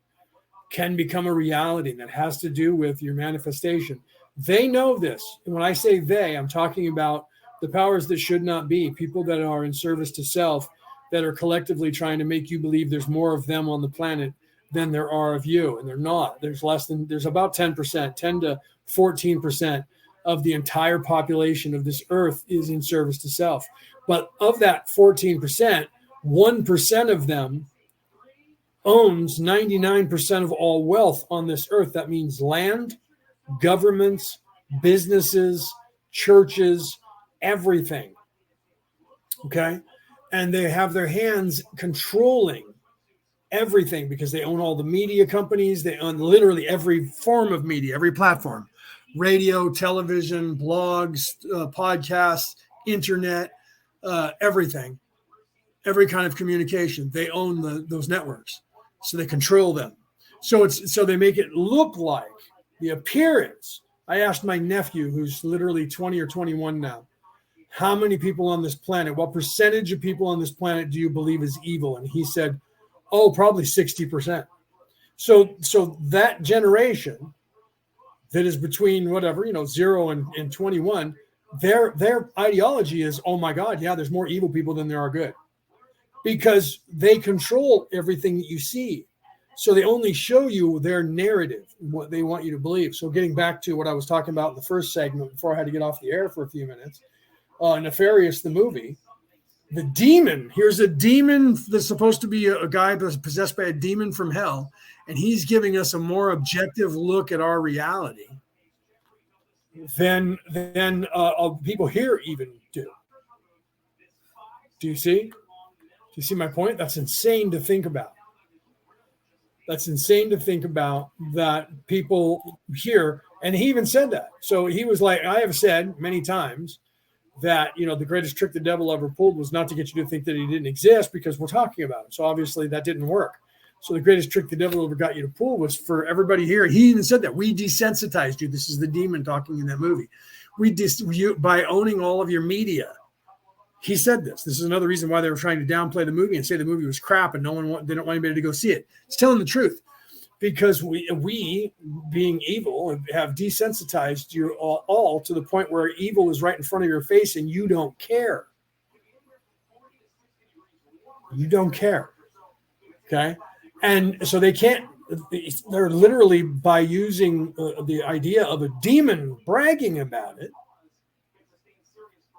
can become a reality, and that has to do with your manifestation. They know this. And when I say they, I'm talking about the powers that should not be, people that are in service to self, that are collectively trying to make you believe there's more of them on the planet than there are of you. And they're not. There's about 10%, 10 to 14% of the entire population of this earth is in service to self. But of that 14%, 1% of them owns 99% of all wealth on this earth. That means land, governments, businesses, churches, everything. Okay? And they have their hands controlling everything because they own all the media companies. They own literally every form of media, every platform, radio, television, blogs, podcasts, internet, everything, every kind of communication. They own those networks, so they control them. So they make it look like the appearance. I asked my nephew, who's literally 20 or 21 now, how many people on this planet, what percentage of people on this planet do you believe is evil? And he said, oh, probably 60%. So that generation that is between whatever, 0 and 21, their ideology is, oh my God, yeah, there's more evil people than there are good, because they control everything that you see. So they only show you their narrative, what they want you to believe. So getting back to what I was talking about in the first segment before I had to get off the air for a few minutes, Nefarious, the movie, the demon, here's a demon that's supposed to be a guy that's possessed by a demon from hell, and he's giving us a more objective look at our reality than people here even do. Do you see? Do you see my point? That's insane to think about. That's insane to think about, that people here, and he even said that. So he was like, I have said many times that, the greatest trick the devil ever pulled was not to get you to think that he didn't exist, because we're talking about him. So obviously that didn't work. So the greatest trick the devil ever got you to pull was for everybody here. He even said that we desensitized you. This is the demon talking in that movie. By owning all of your media. He said this. This is another reason why they were trying to downplay the movie and say the movie was crap and they don't want anybody to go see it. It's telling the truth, because we being evil have desensitized you all to the point where evil is right in front of your face and you don't care. You don't care. Okay. And so they're literally, by using the idea of a demon bragging about it,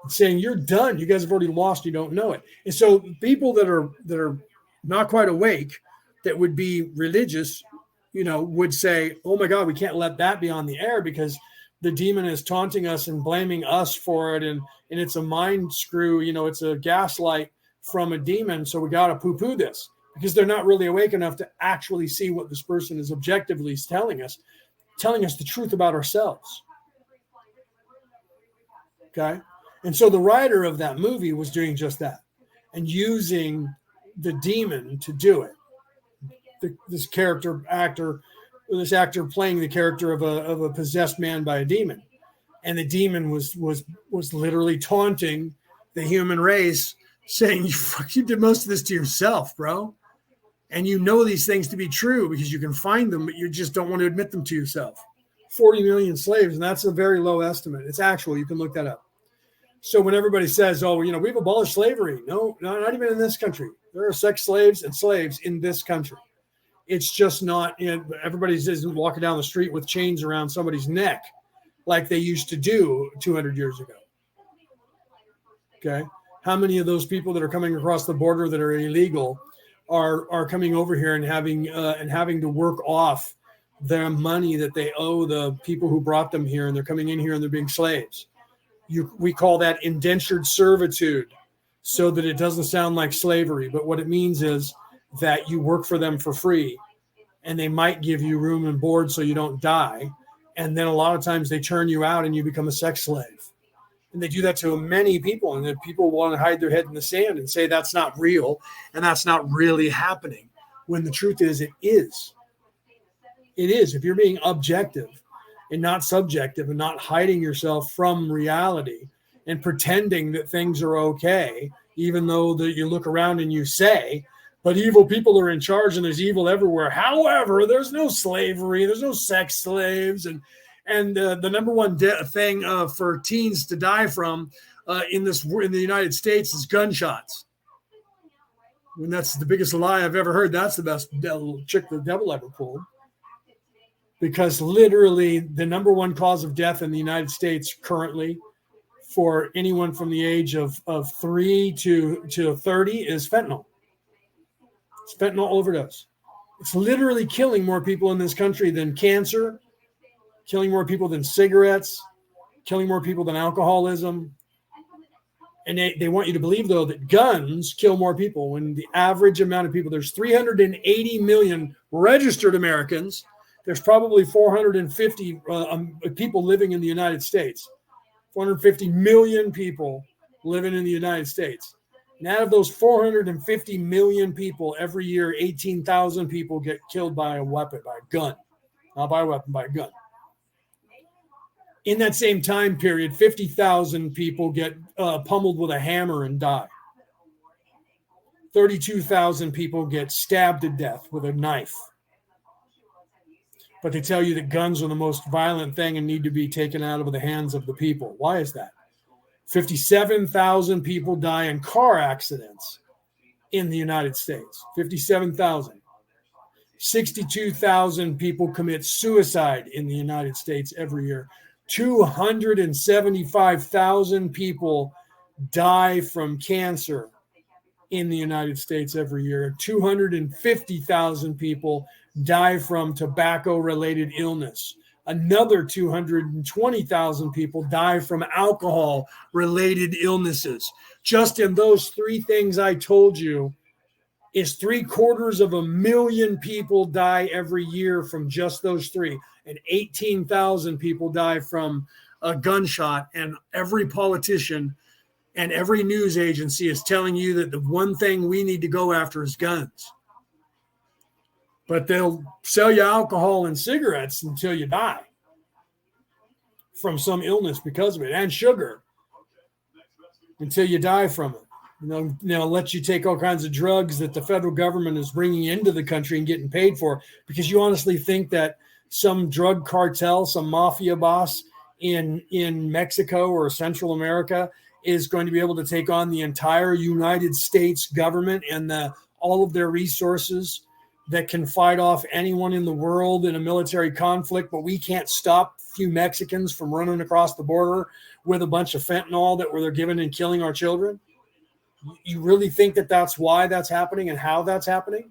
saying you're done. You guys have already lost. You don't know it. And so people that are not quite awake, that would be religious, would say, oh my God, we can't let that be on the air because the demon is taunting us and blaming us for it. And it's a mind screw, it's a gaslight from a demon. So we got to poo-poo this, because they're not really awake enough to actually see what this person is objectively telling us the truth about ourselves. Okay. And so the writer of that movie was doing just that, and using the demon to do it. This actor playing the character of a possessed man by a demon, and the demon was literally taunting the human race, saying, "You did most of this to yourself, bro, and you know these things to be true because you can find them, but you just don't want to admit them to yourself." 40 million slaves, and that's a very low estimate. It's actual. You can look that up. So when everybody says, oh, we've abolished slavery. No, not even in this country. There are sex slaves and slaves in this country. It's just not, everybody isn't walking down the street with chains around somebody's neck like they used to do 200 years ago. Okay. How many of those people that are coming across the border that are illegal are coming over here and having to work off their money that they owe the people who brought them here, and they're coming in here and they're being slaves? We call that indentured servitude, so that it doesn't sound like slavery. But what it means is that you work for them for free, and they might give you room and board so you don't die. And then a lot of times they turn you out and you become a sex slave. And they do that to many people. And then people want to hide their head in the sand and say that's not real and that's not really happening. When the truth is, it is. It is. If you're being objective and not subjective, and not hiding yourself from reality and pretending that things are okay, even though that you look around and you say, but evil people are in charge and there's evil everywhere. However, there's no slavery, there's no sex slaves, and the number one thing for teens to die from in the United States is gunshots. And that's the biggest lie I've ever heard. That's the best trick the devil ever pulled. Because literally the number one cause of death in the United States currently for anyone from the age of 3 to 30 is fentanyl. It's fentanyl overdose. It's literally killing more people in this country than cancer, killing more people than cigarettes, killing more people than alcoholism. And they want you to believe, though, that guns kill more people, when the average amount of people, there's 380 million registered Americans. There's probably 450 people living in the United States. 450 million people living in the United States. And out of those 450 million people, every year, 18,000 people get killed by a weapon, by a gun. Not by a weapon, by a gun. In that same time period, 50,000 people get pummeled with a hammer and die. 32,000 people get stabbed to death with a knife. But they tell you that guns are the most violent thing and need to be taken out of the hands of the people. Why is that? 57,000 people die in car accidents in the United States. 57,000. 62,000 people commit suicide in the United States every year. 275,000 people die from cancer in the United States every year. 250,000 people die from tobacco-related illness. Another 220,000 people die from alcohol-related illnesses. Just in those three things I told you, is 750,000 people die every year from just those three. And 18,000 people die from a gunshot. And every politician and every news agency is telling you that the one thing we need to go after is guns. But they'll sell you alcohol and cigarettes until you die from some illness because of it, and sugar until you die from it. They'll let you take all kinds of drugs that the federal government is bringing into the country and getting paid for, because you honestly think that some drug cartel, some mafia boss in Mexico or Central America is going to be able to take on the entire United States government and all of their resources that can fight off anyone in the world in a military conflict, but we can't stop a few Mexicans from running across the border with a bunch of fentanyl that they're giving and killing our children? You really think that that's why that's happening and how that's happening?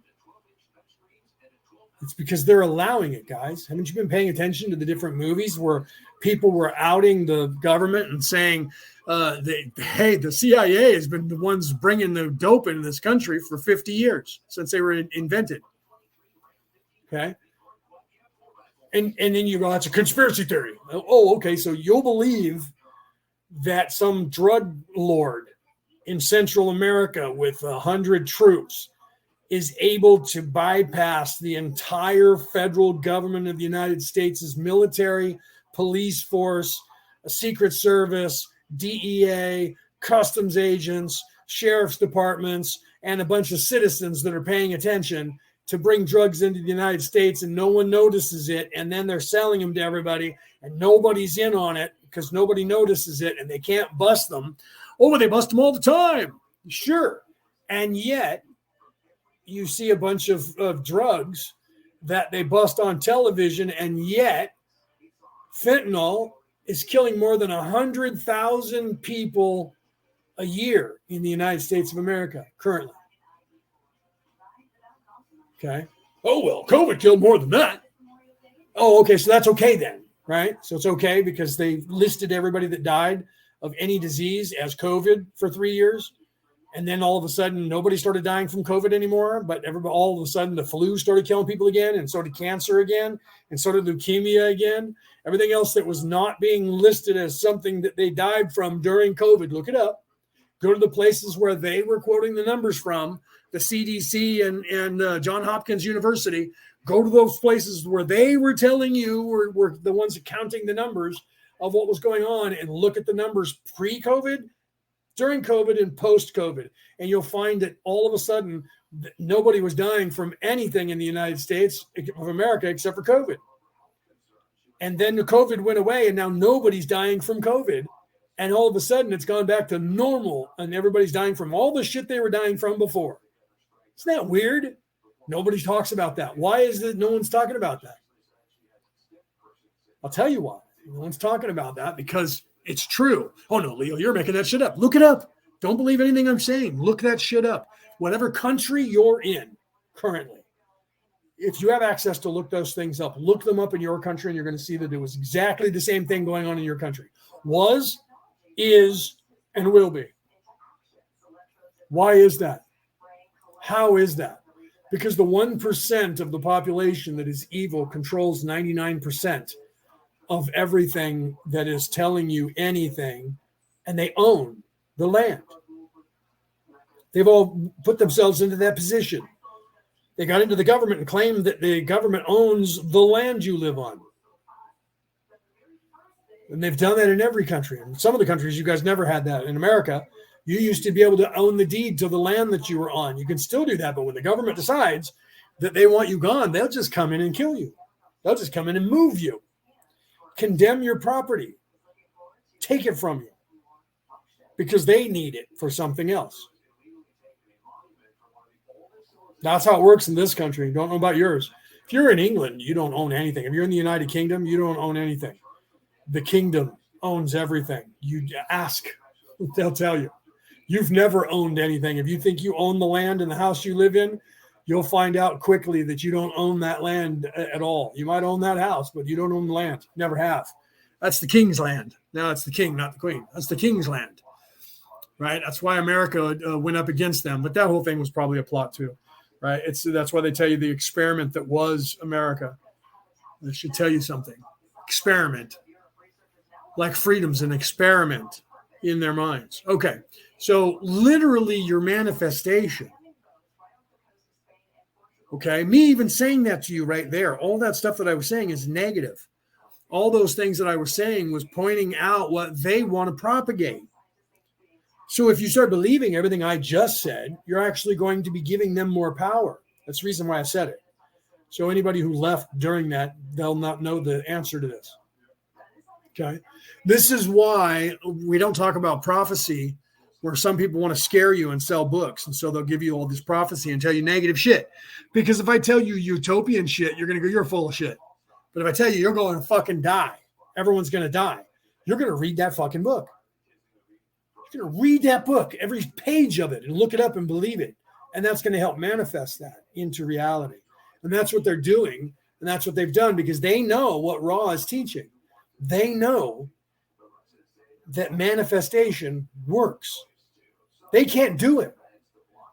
It's because they're allowing it, guys. Haven't you been paying attention to the different movies where people were outing the government and saying, hey, the CIA has been the ones bringing the dope into this country for 50 years since they were invented. Okay. And then you go, that's a conspiracy theory. Oh, okay. So you'll believe that some drug lord in Central America with 100 troops is able to bypass the entire federal government of the United States' military, police force, a Secret Service, DEA, customs agents, sheriff's departments, and a bunch of citizens that are paying attention to bring drugs into the United States, and no one notices it, and then they're selling them to everybody, and nobody's in on it because nobody notices it, and they can't bust them. Oh, they bust them all the time. Sure. And yet, you see a bunch of drugs that they bust on television, and yet fentanyl is killing more than 100,000 people a year in the United States of America currently. Okay. Oh, well, COVID killed more than that. Oh, okay. So that's okay then, right? So it's okay because they listed everybody that died of any disease as COVID for 3 years. And then all of a sudden, nobody started dying from COVID anymore. But everybody, all of a sudden, the flu started killing people again, and so did cancer again, and so did leukemia again. Everything else that was not being listed as something that they died from during COVID, look it up. Go to the places where they were quoting the numbers from, the CDC and Johns Hopkins University. Go to those places where they were telling you were the ones counting the numbers of what was going on, and look at the numbers pre-COVID, during COVID, and post-COVID. And you'll find that all of a sudden, nobody was dying from anything in the United States of America except for COVID. And then the COVID went away, and now nobody's dying from COVID. And all of a sudden, it's gone back to normal, and everybody's dying from all the shit they were dying from before. Isn't that weird? Nobody talks about that. Why is it no one's talking about that? I'll tell you why. No one's talking about that because it's true. Oh, no, Leo, you're making that shit up. Look it up. Don't believe anything I'm saying. Look that shit up. Whatever country you're in currently, if you have access to look those things up, look them up in your country, and you're going to see that it was exactly the same thing going on in your country. Was, is, and will be. Why is that? How is that? Because the 1% of the population that is evil controls 99% of everything that is telling you anything, and they own the land. They've all put themselves into that position. They got into the government and claimed that the government owns the land you live on. And they've done that in every country. In some of the countries, you guys never had that. In America, you used to be able to own the deed to the land that you were on. You can still do that, but when the government decides that they want you gone, they'll just come in and kill you. They'll just come in and move you, condemn your property, take it from you because they need it for something else. That's how it works in this country. Don't know about yours. If you're in England, you don't own anything. If you're in the United Kingdom, you don't own anything. The kingdom owns everything. You ask, they'll tell you. You've never owned anything. If you think you own the land and the house you live in, you'll find out quickly that you don't own that land at all. You might own that house, but you don't own the land. Never have. That's the king's land. Now it's the king, not the queen. That's the king's land, right? That's why America went up against them. But that whole thing was probably a plot too, right? That's why they tell you the experiment that was America. They should tell you something. Experiment. Like freedom's an experiment in their minds. Okay, so literally your manifestation. Okay, me even saying that to you right there, all that stuff that I was saying is negative. All those things that I was saying was pointing out what they want to propagate. So if you start believing everything I just said, you're actually going to be giving them more power. That's the reason why I said it. So anybody who left during that, they'll not know the answer to this. Okay, this is why we don't talk about prophecy, where some people want to scare you and sell books. And so they'll give you all this prophecy and tell you negative shit. Because if I tell you utopian shit, you're going to go, you're full of shit. But if I tell you you're going to fucking die, everyone's going to die, you're going to read that fucking book. You're going to read that book, every page of it, and look it up and believe it. And that's going to help manifest that into reality. And that's what they're doing. And that's what they've done because they know what Ra is teaching. They know that manifestation works. They can't do it.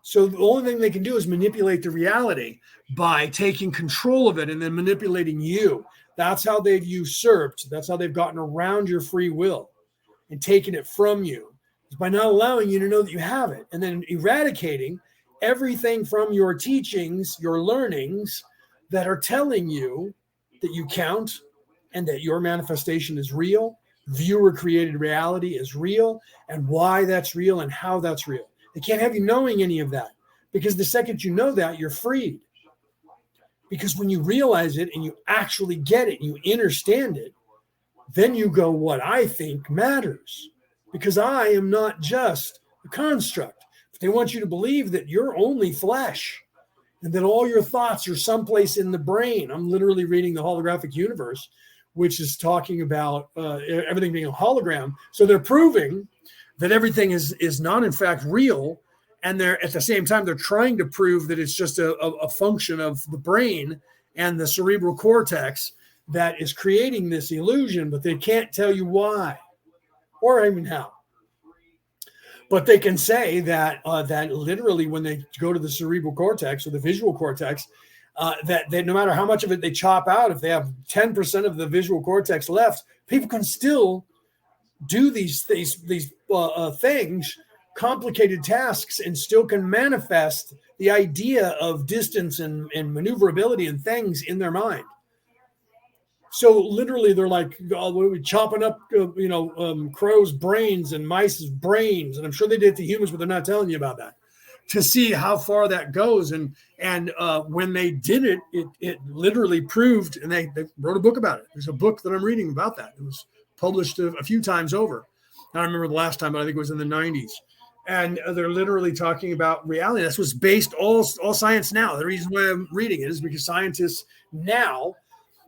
So the only thing they can do is manipulate the reality by taking control of it and then manipulating you. That's how they've usurped. That's how they've gotten around your free will and taken it from you. It's by not allowing you to know that you have it and then eradicating everything from your teachings, your learnings that are telling you that you count and that your manifestation is real. Viewer created reality is real and why that's real and how that's real. They can't have you knowing any of that because the second you know that, you're freed. Because when you realize it and you actually get it, you understand it, then you go, what I think matters because I am not just a construct. But they want you to believe that you're only flesh and that all your thoughts are someplace in the brain. I'm literally reading The Holographic Universe, which is talking about everything being a hologram. So they're proving that everything is not in fact real. And they're at the same time, they're trying to prove that it's just a function of the brain and the cerebral cortex that is creating this illusion, but they can't tell you why or even how. But they can say that that literally when they go to the cerebral cortex or the visual cortex, that no matter how much of it they chop out, if they have 10% of the visual cortex left, people can still do these things, complicated tasks, and still can manifest the idea of distance and maneuverability and things in their mind. So literally, they're like chopping up, crows' brains and mice's brains, and I'm sure they did it to humans, but they're not telling you about that. To see how far that goes, and when they did it, it literally proved, and they wrote a book about it. There's a book that I'm reading about that. It was published a few times over. I don't remember the last time, but I think it was in the 90s. And they're literally talking about reality. That's what's based all science now. The reason why I'm reading it is because scientists now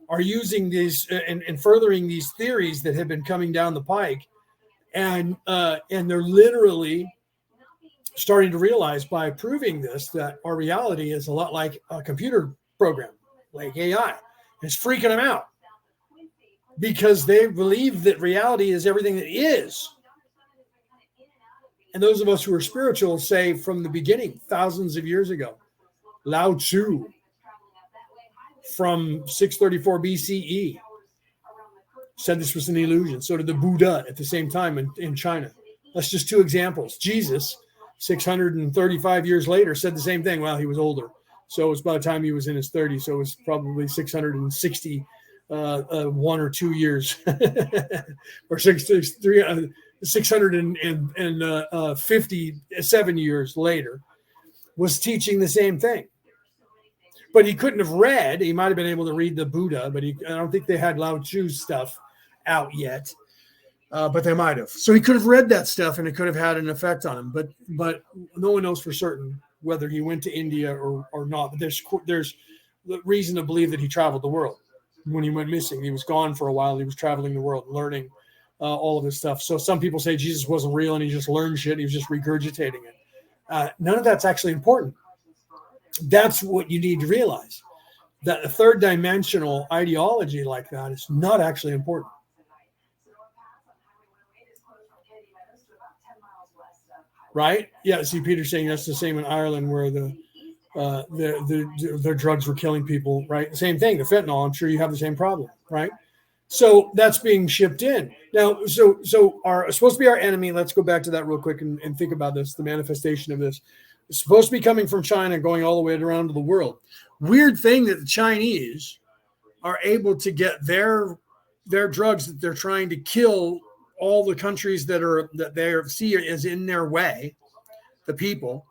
are using these and furthering these theories that have been coming down the pike, and they're literally starting to realize by proving this that our reality is a lot like a computer program, like AI. It's freaking them out because they believe that reality is everything that is. And those of us who are spiritual say from the beginning, thousands of years ago, Lao Tzu from 634 BCE said this was an illusion. So did the Buddha at the same time in China. That's just two examples. Jesus, 635 years later, said the same thing. Well, he was older. So it was by the time he was in his 30s. So it was probably 660 1 or 2 years or 657 years later was teaching the same thing. but he couldn't have read. He might have been able to read the Buddha, but I don't think they had Lao Tzu's stuff out yet. But they might have. So he could have read that stuff, and it could have had an effect on him. But no one knows for certain whether he went to India or not. But there's reason to believe that he traveled the world. When he went missing, he was gone for a while. He was traveling the world, learning all of this stuff. So some people say Jesus wasn't real and he just learned shit. He was just regurgitating it. None of that's actually important. That's what you need to realize. That a third dimensional ideology like that is not actually important. Right? Yeah. See, Peter's saying that's the same in Ireland where their drugs were killing people. Right? Same thing. The fentanyl. I'm sure you have the same problem. Right? So that's being shipped in now. So supposed to be our enemy. Let's go back to that real quick and think about this. The manifestation of this is supposed to be coming from China, going all the way around to the world. Weird thing that the Chinese are able to get their drugs that they're trying to kill all the countries that they see as in their way, the people,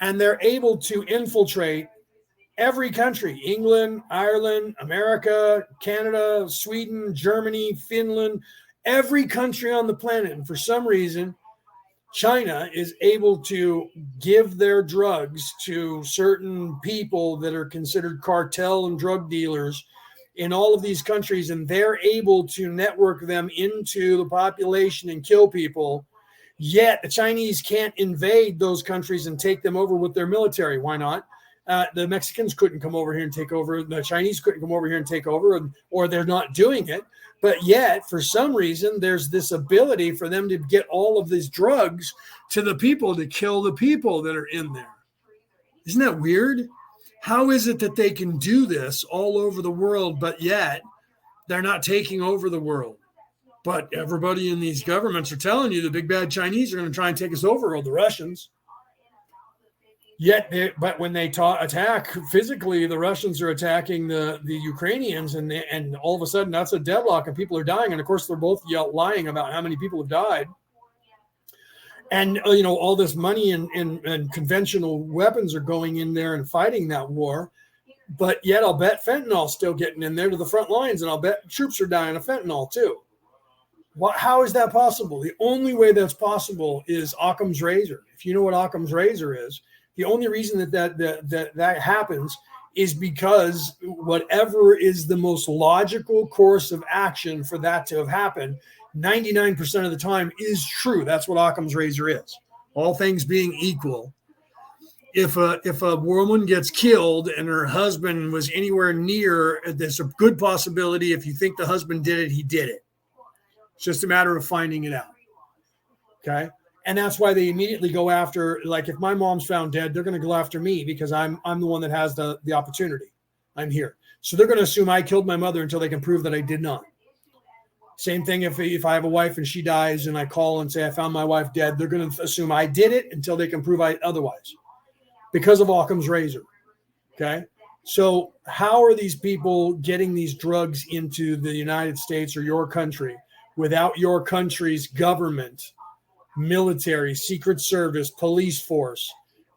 and they're able to infiltrate every country: England, Ireland, America, Canada, Sweden, Germany, Finland, every country on the planet. And for some reason, China is able to give their drugs to certain people that are considered cartel and drug dealers in all of these countries, and they're able to network them into the population and kill people. Yet the Chinese can't invade those countries and take them over with their military. Why not? The Mexicans couldn't come over here and take over. The Chinese couldn't come over here and take over, or they're not doing it. But yet, for some reason, there's this ability for them to get all of these drugs to the people to kill the people that are in there. Isn't that weird? How is it that they can do this all over the world, but yet they're not taking over the world? But everybody in these governments are telling you the big bad Chinese are going to try and take us over, or the Russians. But when they attack physically, the Russians are attacking the Ukrainians, and all of a sudden that's a deadlock, and people are dying. And of course, they're both lying about how many people have died. And all this money and conventional weapons are going in there and fighting that war. But yet, I'll bet fentanyl's still getting in there to the front lines, and I'll bet troops are dying of fentanyl too. How is that possible? The only way that's possible is Occam's razor. If you know what Occam's razor is, the only reason that happens is because whatever is the most logical course of action for that to have happened, 99% of the time is true. That's what Occam's razor is. All things being equal, if a woman gets killed and her husband was anywhere near, there's a good possibility if you think the husband did it, he did it. It's just a matter of finding it out. Okay. And that's why they immediately go after, like, if my mom's found dead, they're going to go after me because I'm the one that has the opportunity. I'm here. So they're going to assume I killed my mother until they can prove that I did not. Same thing if I have a wife and she dies and I call and say I found my wife dead, they're going to assume I did it until they can prove I otherwise, because of Occam's razor. Okay. So how are these people getting these drugs into the United States or your country without your country's government, military, secret service, police force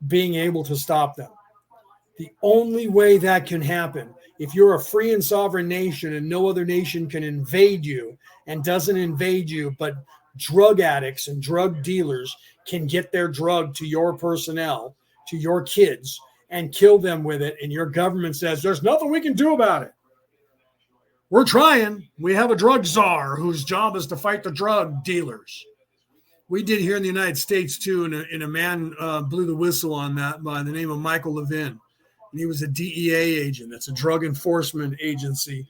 being able to stop them? The only way that can happen, if you're a free and sovereign nation and no other nation can invade you and doesn't invade you, but drug addicts and drug dealers can get their drug to your personnel, to your kids, and kill them with it, and your government says, there's nothing we can do about it. We're trying. We have a drug czar whose job is to fight the drug dealers. We did here in the United States, too, and a man blew the whistle on that by the name of Michael Levin. And he was a DEA agent. That's a drug enforcement agency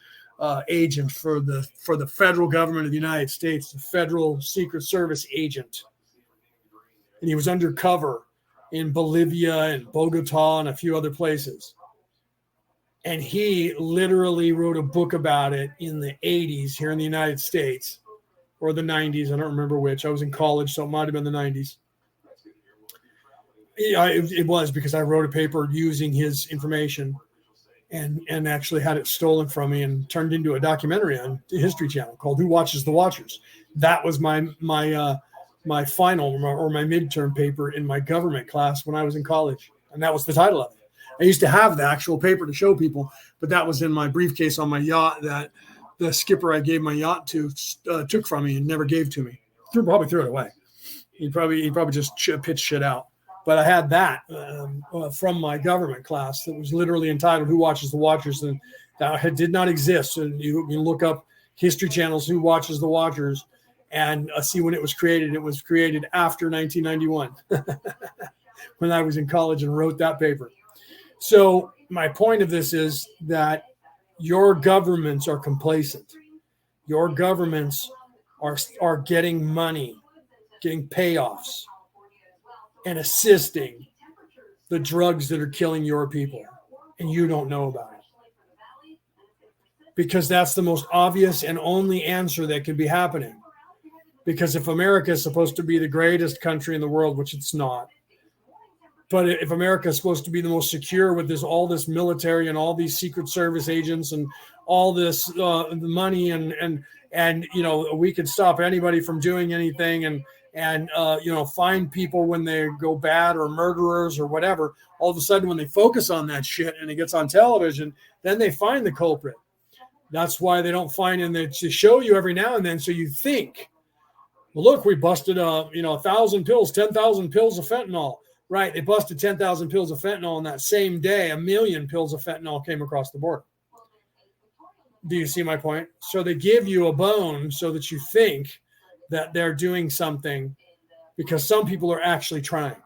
agent for the federal government of the United States, the Federal Secret Service agent. And he was undercover in Bolivia and Bogota and a few other places. And he literally wrote a book about it in the 80s here in the United States, or the 90s. I don't remember which. I was in college, so it might have been the 90s. Yeah, it was, because I wrote a paper using his information and actually had it stolen from me and turned into a documentary on the History Channel called Who Watches the Watchers. That was my final or my midterm paper in my government class when I was in college. And that was the title of it. I used to have the actual paper to show people, but that was in my briefcase on my yacht that the skipper I gave my yacht to took from me and never gave to me. Probably threw it away. He probably just pitched shit out. But I had that from my government class that was literally entitled "Who Watches the Watchers," and that did not exist. And you look up History Channel's "Who Watches the Watchers" and see when it was created. It was created after 1991, when I was in college and wrote that paper. So my point of this is that your governments are complacent. Your governments are getting money, getting payoffs, and assisting the drugs that are killing your people, and you don't know about it. Because that's the most obvious and only answer that can be happening. Because if America is supposed to be the greatest country in the world, which it's not, but if America is supposed to be the most secure with all this military and all these Secret Service agents and all this money and we could stop anybody from doing anything and find people when they go bad or murderers or whatever, all of a sudden when they focus on that shit and it gets on television, then they find the culprit. That's why they don't find it. They show you every now and then. So you think, well, look, we busted 1,000 pills, 10,000 pills of fentanyl. Right. They busted 10,000 pills of fentanyl on that same day. 1 million pills of fentanyl came across the border. Do you see my point? So they give you a bone so that you think that they're doing something, because some people are actually trying.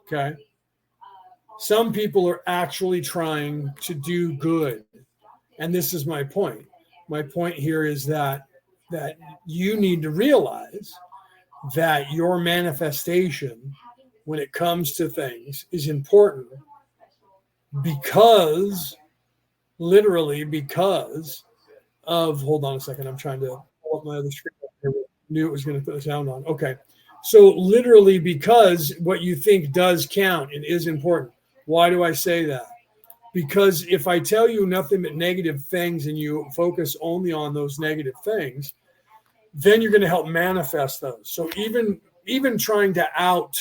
Okay. Some people are actually trying to do good. And this is my point. My point here is that you need to realize that your manifestation when it comes to things is important, literally because of, hold on a second, I'm trying to pull up my other screen. I knew it was going to put the sound on. Okay. So literally because what you think does count and is important. Why do I say that? Because if I tell you nothing but negative things and you focus only on those negative things, then you're going to help manifest those. So even trying to out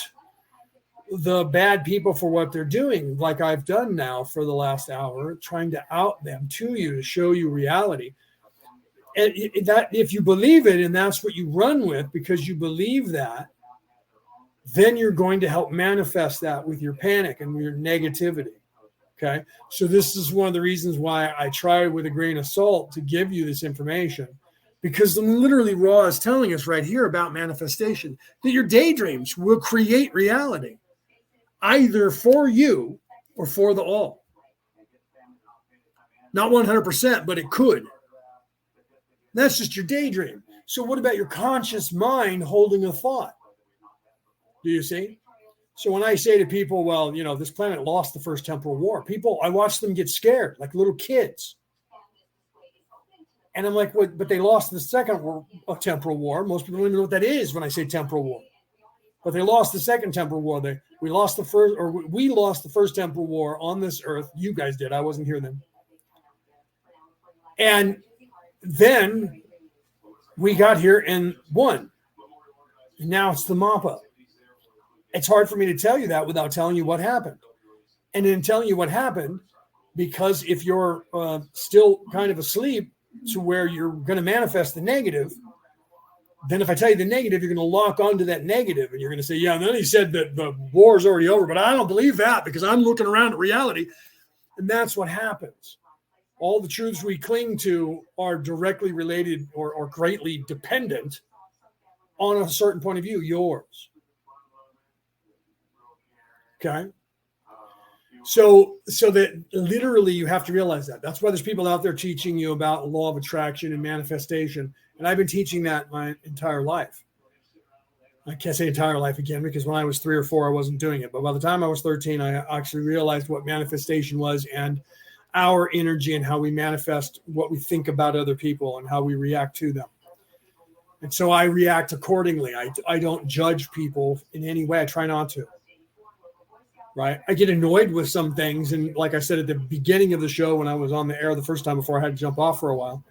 the bad people for what they're doing, like I've done now for the last hour, trying to out them to you to show you reality. And that if you believe it and that's what you run with because you believe that, then you're going to help manifest that with your panic and your negativity. Okay. So this is one of the reasons why I try with a grain of salt to give you this information, because literally Ra is telling us right here about manifestation, that your daydreams will create reality, either for you or for the all. Not 100%, but it could. That's just your daydream. So what about your conscious mind holding a thought? Do you see? So when I say to people, well, this planet lost the first temporal war, I watch them get scared like little kids. And I'm like, what? But they lost the second temporal war. Most people don't even know what that is when I say temporal war. But they lost the second temporal war. We lost the first temporal war on this earth. You guys did. I wasn't here then. And then we got here and won. And now it's the mop up. It's hard for me to tell you that without telling you what happened. And in telling you what happened, because if you're still kind of asleep to where you're going to manifest the negative, then if I tell you the negative, you're going to lock onto that negative and you're going to say, yeah, and then he said that the war is already over, but I don't believe that because I'm looking around at reality. And that's what happens. All the truths we cling to are directly related or greatly dependent on a certain point of view, yours. Okay. So that literally you have to realize that. That's why there's people out there teaching you about law of attraction and manifestation. And I've been teaching that my entire life. I can't say entire life again, because when I was 3 or 4, I wasn't doing it. But by the time I was 13, I actually realized what manifestation was and our energy and how we manifest what we think about other people and how we react to them. And so I react accordingly. I don't judge people in any way. I try not to. Right. I get annoyed with some things. And like I said at the beginning of the show, when I was on the air the first time before I had to jump off for a while,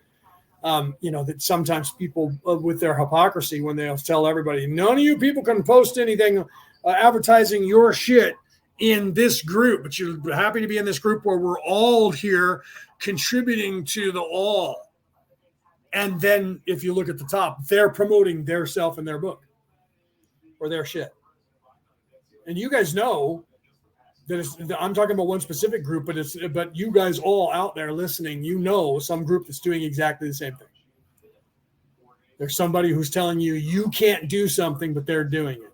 that sometimes people with their hypocrisy, when they'll tell everybody, none of you people can post anything advertising your shit in this group, but you're happy to be in this group where we're all here contributing to the all. And then if you look at the top, they're promoting their self and their book or their shit. And you guys know that I'm talking about one specific group, but you guys all out there listening, you know some group that's doing exactly the same thing. There's somebody who's telling you you can't do something, but they're doing it.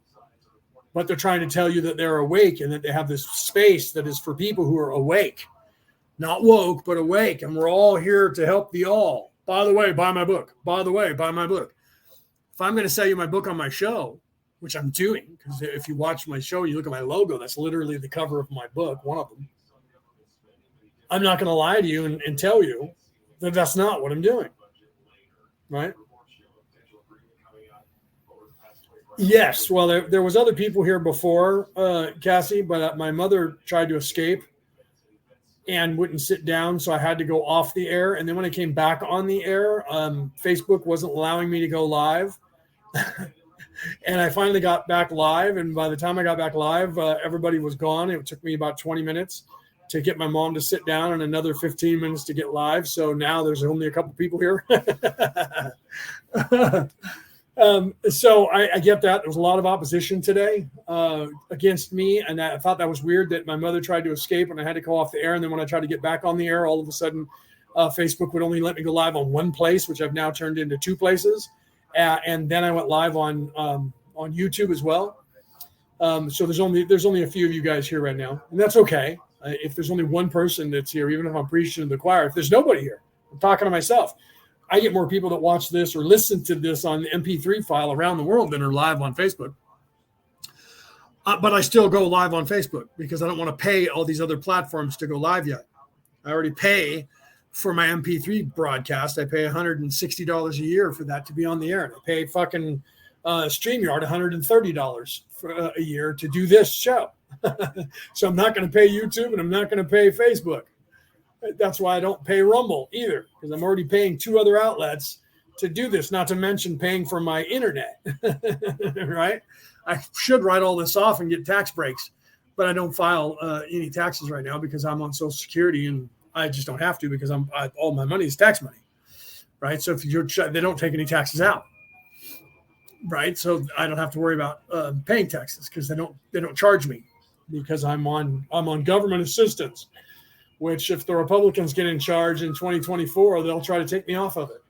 But they're trying to tell you that they're awake and that they have this space that is for people who are awake. Not woke, but awake. And we're all here to help the all. By the way, buy my book. By the way, buy my book. If I'm going to sell you my book on my show, which I'm doing, because if you watch my show, you look at my logo, that's literally the cover of my book, one of them. I'm not going to lie to you and tell you that that's not what I'm doing. Right? Yes. Well, there was other people here before, Cassie, but my mother tried to escape and wouldn't sit down, so I had to go off the air. And then when I came back on the air, Facebook wasn't allowing me to go live. And I finally got back live. And by the time I got back live, everybody was gone. It took me about 20 minutes to get my mom to sit down and another 15 minutes to get live. So now there's only a couple people here. So I get that. There was a lot of opposition today against me. And I thought that was weird that my mother tried to escape and I had to go off the air. And then when I tried to get back on the air, all of a sudden, Facebook would only let me go live on one place, which I've now turned into two places. And then I went live on YouTube as well. So there's only a few of you guys here right now, and that's okay. If there's only one person that's here, even if I'm preaching to the choir, if there's nobody here, I'm talking to myself. I get more people that watch this or listen to this on the MP3 file around the world than are live on Facebook. But I still go live on Facebook because I don't want to pay all these other platforms to go live yet. I already pay for my MP3 broadcast. I pay $160 a year for that to be on the air. And I pay fucking StreamYard $130 for a year to do this show. So I'm not going to pay YouTube and I'm not going to pay Facebook. That's why I don't pay Rumble either, because I'm already paying two other outlets to do this, not to mention paying for my internet, right? I should write all this off and get tax breaks, but I don't file any taxes right now because I'm on Social Security and I just don't have to because all my money is tax money, right? So if they don't take any taxes out, right? So I don't have to worry about paying taxes because they don't charge me because I'm on government assistance, which if the Republicans get in charge in 2024, they'll try to take me off of it.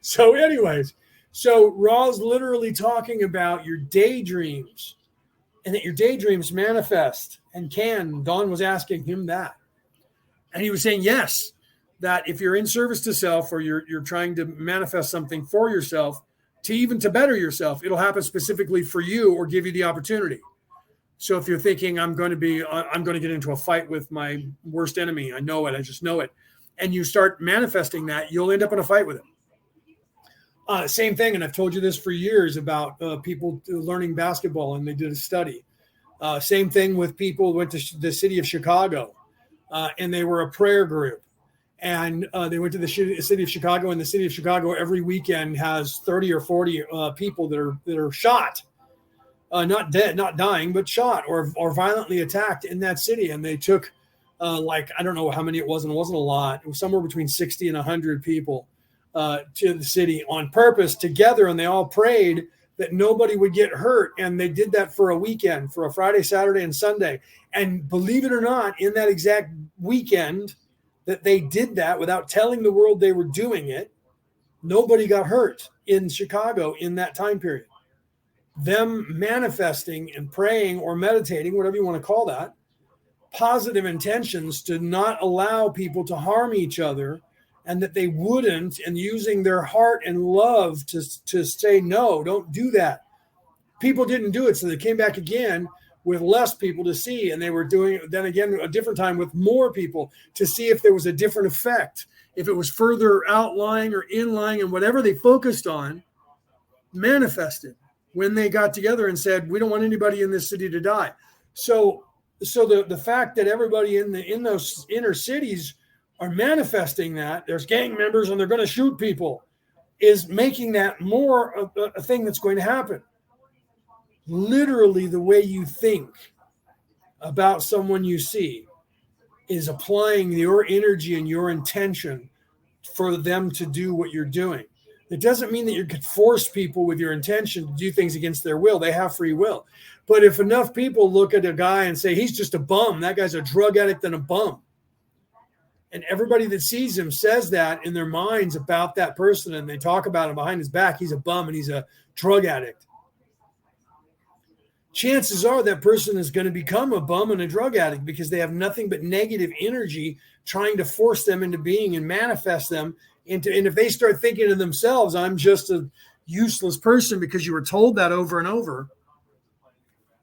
So anyways, so Ra's literally talking about your daydreams and that your daydreams manifest and can. Dawn was asking him that. And he was saying, yes, that if you're in service to self or you're trying to manifest something for yourself, to better yourself, it'll happen specifically for you or give you the opportunity. So if you're thinking, I'm going to get into a fight with my worst enemy, I know it, I just know it, and you start manifesting that, you'll end up in a fight with him. Same thing, and I've told you this for years about people learning basketball, and they did a study. Same thing with people who went to the city of Chicago, and they were a prayer group. And they went to the city of Chicago, and the city of Chicago every weekend has 30 or 40 people that are shot. Not dead, not dying, but shot or violently attacked in that city. And they took I don't know how many it was, and it wasn't a lot. It was somewhere between 60 and 100 people to the city on purpose together. And they all prayed that nobody would get hurt. And they did that for a weekend, for a Friday, Saturday, and Sunday. And believe it or not, in that exact weekend that they did that without telling the world they were doing it, nobody got hurt in Chicago in that time period. Them manifesting and praying or meditating, whatever you want to call that, positive intentions to not allow people to harm each other, and that they wouldn't, and using their heart and love to say, no, don't do that. People didn't do it. So they came back again with less people to see. And they were doing then again, a different time with more people to see if there was a different effect, if it was further outlying or inlying, and whatever they focused on manifested when they got together and said, we don't want anybody in this city to die. So the fact that everybody in those inner cities are manifesting that there's gang members and they're going to shoot people is making that more a thing that's going to happen. Literally, the way you think about someone you see is applying your energy and your intention for them to do what you're doing. It doesn't mean that you could force people with your intention to do things against their will. They have free will. But if enough people look at a guy and say, he's just a bum, that guy's a drug addict and a bum, and everybody that sees him says that in their minds about that person, and they talk about him behind his back, he's a bum and he's a drug addict, chances are that person is going to become a bum and a drug addict because they have nothing but negative energy trying to force them into being and manifest them into. And if they start thinking to themselves, I'm just a useless person because you were told that over and over,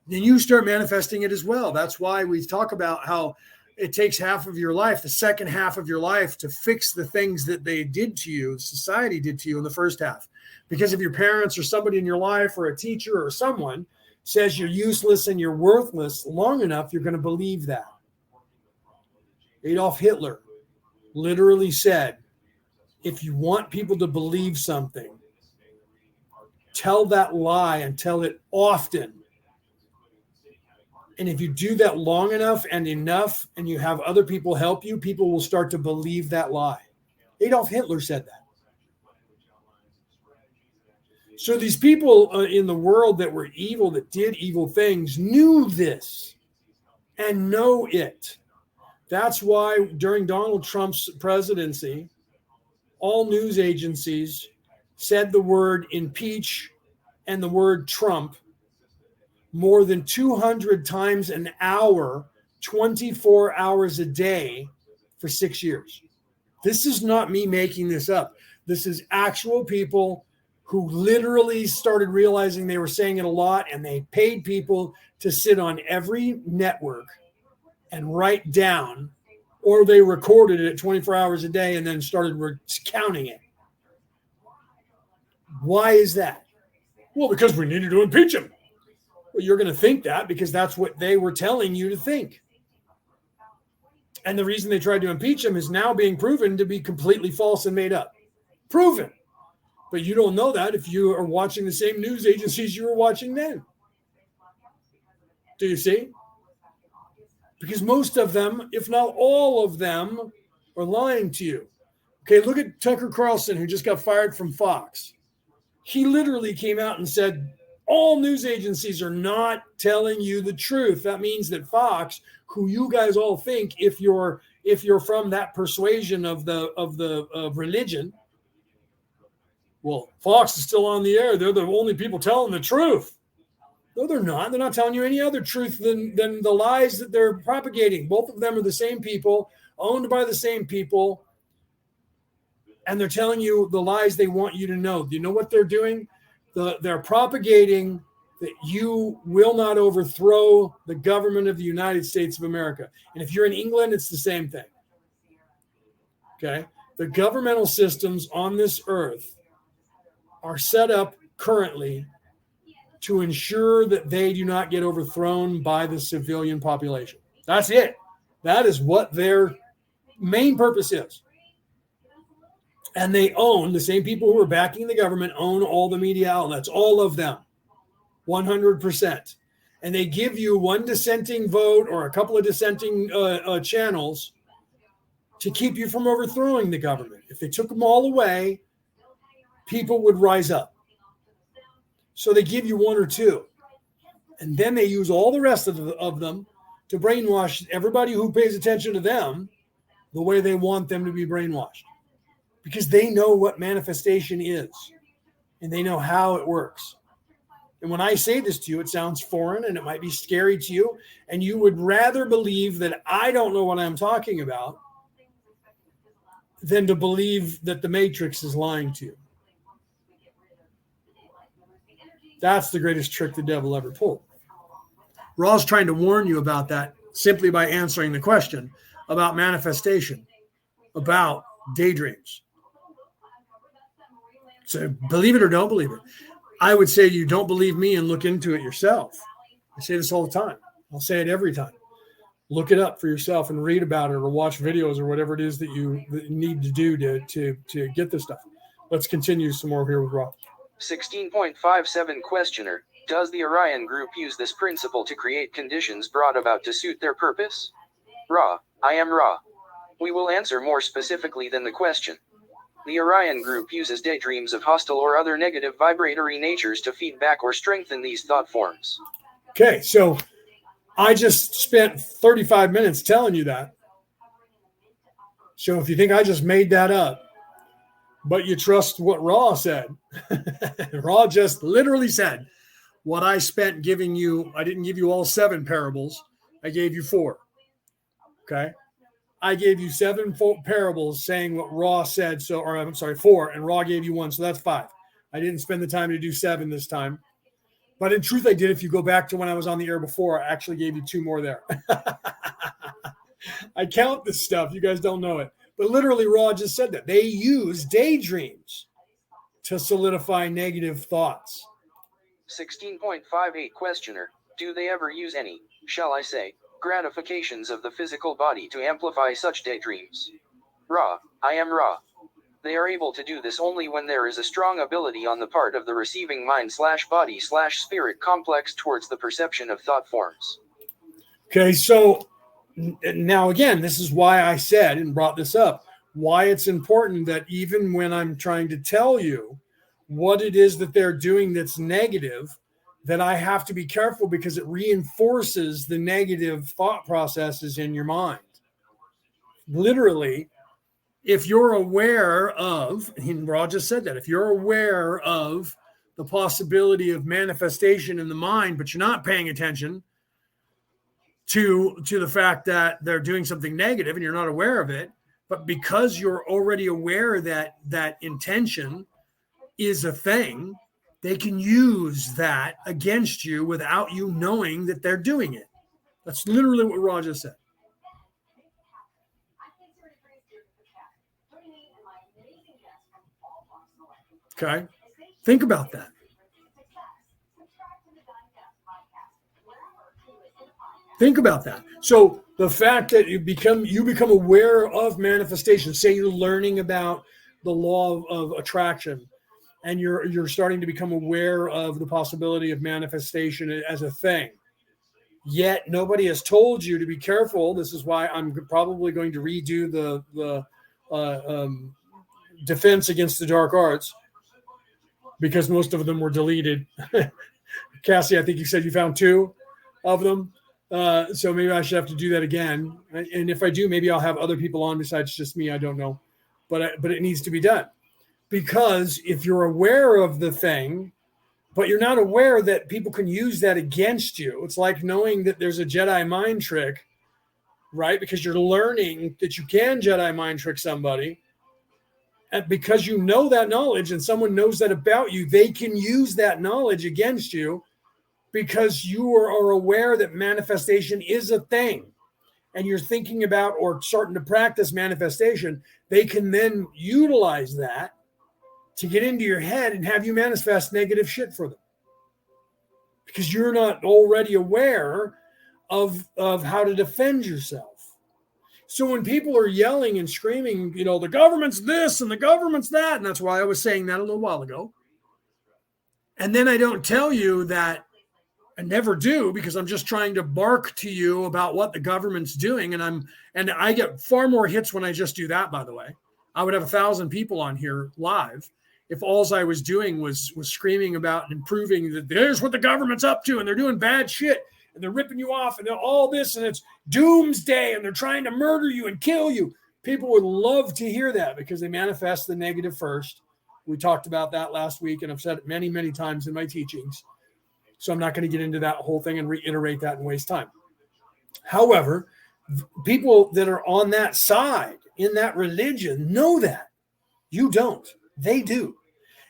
then you start manifesting it as well. That's why we talk about how it takes half of your life, the second half of your life, to fix the things that they did to you, society did to you in the first half. Because if your parents or somebody in your life or a teacher or someone says you're useless and you're worthless long enough, you're going to believe that. Adolf Hitler literally said, if you want people to believe something, tell that lie and tell it often. And if you do that long enough and you have other people help you, people will start to believe that lie. Adolf Hitler said that. So these people in the world that were evil, that did evil things, knew this and know it. That's why during Donald Trump's presidency, all news agencies said the word impeach and the word Trump more than 200 times an hour, 24 hours a day for 6 years. This is not me making this up. This is actual people who literally started realizing they were saying it a lot, and they paid people to sit on every network and write down, or they recorded it 24 hours a day and then started counting it. Why is that? Well, because we needed to impeach him. Well, you're going to think that because that's what they were telling you to think. And the reason they tried to impeach him is now being proven to be completely false and made up. Proven. But you don't know that if you are watching the same news agencies you were watching then. Do you see? Because most of them, if not all of them, are lying to you. Okay, look at Tucker Carlson, who just got fired from Fox. He literally came out and said, all news agencies are not telling you the truth. That means that Fox, who you guys all think, if you're from that persuasion of religion, well, Fox is still on the air. They're the only people telling the truth. No, they're not. They're not telling you any other truth than the lies that they're propagating. Both of them are the same people, owned by the same people, and they're telling you the lies they want you to know. Do you know what they're doing? They're propagating that you will not overthrow the government of the United States of America. And if you're in England, it's the same thing. Okay? The governmental systems on this earth are set up currently to ensure that they do not get overthrown by the civilian population. That's it. That is what their main purpose is. And they own, the same people who are backing the government own all the media outlets, all of them, 100%. And they give you one dissenting vote or a couple of dissenting channels to keep you from overthrowing the government. If they took them all away, people would rise up. So they give you one or two. And then they use all the rest of them to brainwash everybody who pays attention to them the way they want them to be brainwashed. Because they know what manifestation is. And they know how it works. And when I say this to you, it sounds foreign and it might be scary to you. And you would rather believe that I don't know what I'm talking about than to believe that the Matrix is lying to you. That's the greatest trick the devil ever pulled. Ra's trying to warn you about that simply by answering the question about manifestation, about daydreams. So believe it or don't believe it. I would say you don't believe me and look into it yourself. I say this all the time. I'll say it every time. Look it up for yourself and read about it or watch videos or whatever it is that you need to do to get this stuff. Let's continue some more here with Rob. 16.57 Questioner. Does the Orion group use this principle to create conditions brought about to suit their purpose? Ra, I am Ra. We will answer more specifically than the question. The Orion group uses daydreams of hostile or other negative vibratory natures to feed back or strengthen these thought forms. Okay, so I just spent 35 minutes telling you that. So if you think I just made that up, but you trust what Ra said, Ra just literally said, what I spent giving you, I didn't give you all 7 parables. I gave you 4. Okay. I gave you 7 parables saying what Ra said. So, or I'm sorry, 4, and Ra gave you 1. So that's 5. I didn't spend the time to do 7 this time. But in truth, I did. If you go back to when I was on the air before, I actually gave you 2 more there. I count this stuff. You guys don't know it. But literally, Ra just said that. They use daydreams to solidify negative thoughts. 16.58 Questioner. Do they ever use any, shall I say, gratifications of the physical body to amplify such daydreams? Ra, I am Ra. They are able to do this only when there is a strong ability on the part of the receiving mind/body/spirit complex towards the perception of thought forms. Okay, so now again, this is why I said and brought this up, why it's important that even when I'm trying to tell you what it is that they're doing that's negative, that I have to be careful because it reinforces the negative thought processes in your mind. Literally, if you're aware of, and Ra just said that, if you're aware of the possibility of manifestation in the mind, but you're not paying attention to the fact that they're doing something negative and you're not aware of it, but because you're already aware that that intention is a thing, they can use that against you without you knowing that they're doing it. That's literally what Ra just said. Okay. Think about that. Think about that. So the fact that you become aware of manifestation, say you're learning about the law of attraction, and you're starting to become aware of the possibility of manifestation as a thing. Yet nobody has told you to be careful. This is why I'm probably going to redo the defense against the dark arts, because most of them were deleted. Cassie, I think you said you found 2 of them. So maybe I should have to do that again. And if I do, maybe I'll have other people on besides just me. I don't know. But it needs to be done. Because if you're aware of the thing, but you're not aware that people can use that against you, it's like knowing that there's a Jedi mind trick, right? Because you're learning that you can Jedi mind trick somebody. And because you know that knowledge and someone knows that about you, they can use that knowledge against you because you are aware that manifestation is a thing and you're thinking about or starting to practice manifestation. They can then utilize that to get into your head and have you manifest negative shit for them because you're not already aware of how to defend yourself. So when people are yelling and screaming, the government's this and the government's that, and that's why I was saying that a little while ago. And then I don't tell you that, I never do, because I'm just trying to bark to you about what the government's doing. And I get far more hits when I just do that, by the way. I would have 1,000 people on here live if all I was doing was screaming about and proving that there's what the government's up to and they're doing bad shit and they're ripping you off and they're all this and it's doomsday and they're trying to murder you and kill you. People would love to hear that because they manifest the negative first. We talked about that last week, and I've said it many, many times in my teachings. So I'm not going to get into that whole thing and reiterate that and waste time. However, people that are on that side in that religion know that. You don't. They do.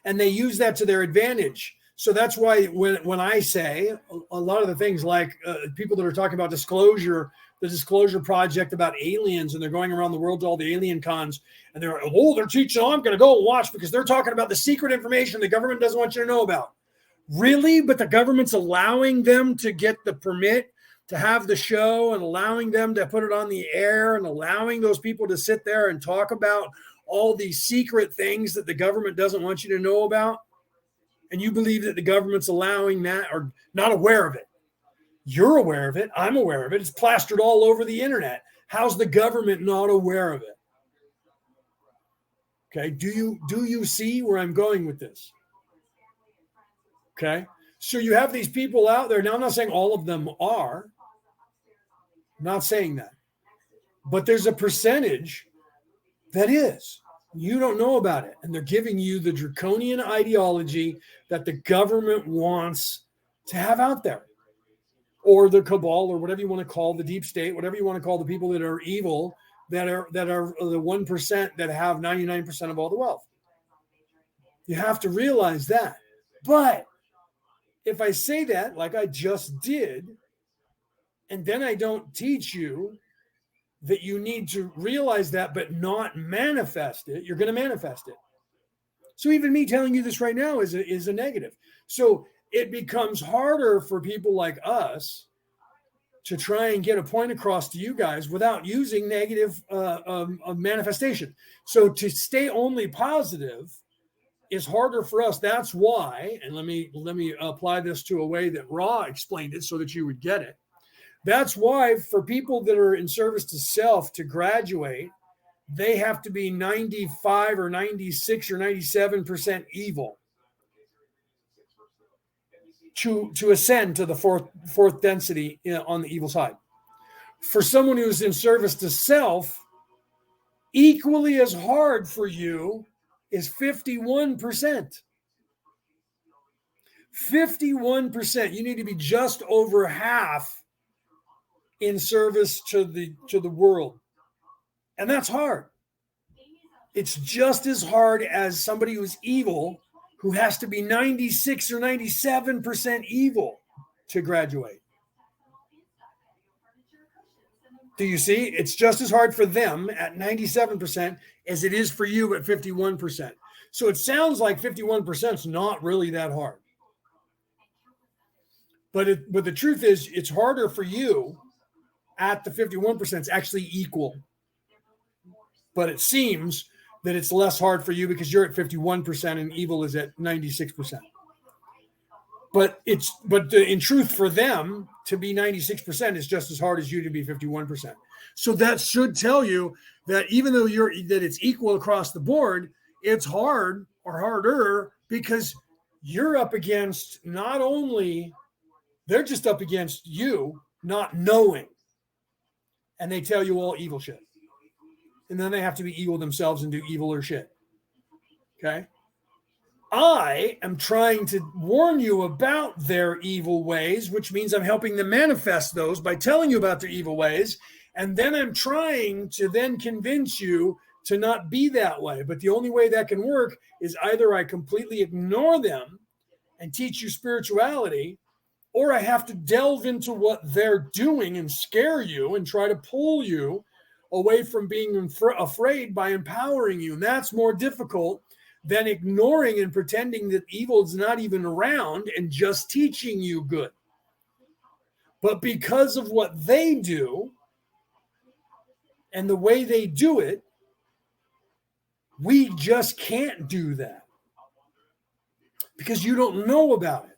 And they use that to their advantage. So that's why when I say a lot of the things like people that are talking about disclosure, the Disclosure Project about aliens, and they're going around the world to all the alien cons, and they're teaching, I'm going to go and watch because they're talking about the secret information the government doesn't want you to know about. Really? But the government's allowing them to get the permit to have the show and allowing them to put it on the air and allowing those people to sit there and talk about all these secret things that the government doesn't want you to know about. and you believe that the government's allowing that or not aware of it. You're aware of it. I'm aware of it. It's plastered all over the internet. How's the government not aware of it? Okay. Do you see where I'm going with this? Okay. So you have these people out there. Now, I'm not saying all of them are. I'm not saying that. But there's a percentage that is. You don't know about it. And they're giving you the draconian ideology that the government wants to have out there. Or the cabal, or whatever you want to call the deep state, whatever you want to call the people that are evil, that are the 1% that have 99% of all the wealth. You have to realize that. But if I say that, like I just did, and then I don't teach you that you need to realize that, but not manifest it, you're going to manifest it. So even me telling you this right now is a negative. So it becomes harder for people like us to try and get a point across to you guys without using negative manifestation. So to stay only positive is harder for us. That's why, and let me apply this to a way that Ra explained it so that you would get it. That's why for people that are in service to self to graduate, they have to be 95 or 96 or 97% evil to ascend to the fourth density on the evil side. For someone who's in service to self, equally as hard for you is 51%. 51%. You need to be just over half in service to the world. And that's hard. It's just as hard as somebody who's evil, who has to be 96 or 97% evil to graduate. Do you see? It's just as hard for them at 97% as it is for you at 51%. So it sounds like 51% is not really that hard. But the truth is, it's harder for you at the 51%. It's actually equal. But it seems that it's less hard for you because you're at 51% and evil is at 96%. But in truth, for them to be 96% is just as hard as you to be 51%. So that should tell you that even though that it's equal across the board, it's hard or harder because you're up against not only, they're just up against you not knowing. And they tell you all evil shit. And then they have to be evil themselves and do eviler shit. Okay? I am trying to warn you about their evil ways, which means I'm helping them manifest those by telling you about their evil ways. And then I'm trying to then convince you to not be that way. But the only way that can work is either I completely ignore them and teach you spirituality, or I have to delve into what they're doing and scare you and try to pull you away from being afraid by empowering you. And that's more difficult than ignoring and pretending that evil is not even around and just teaching you good. But because of what they do and the way they do it, we just can't do that because you don't know about it.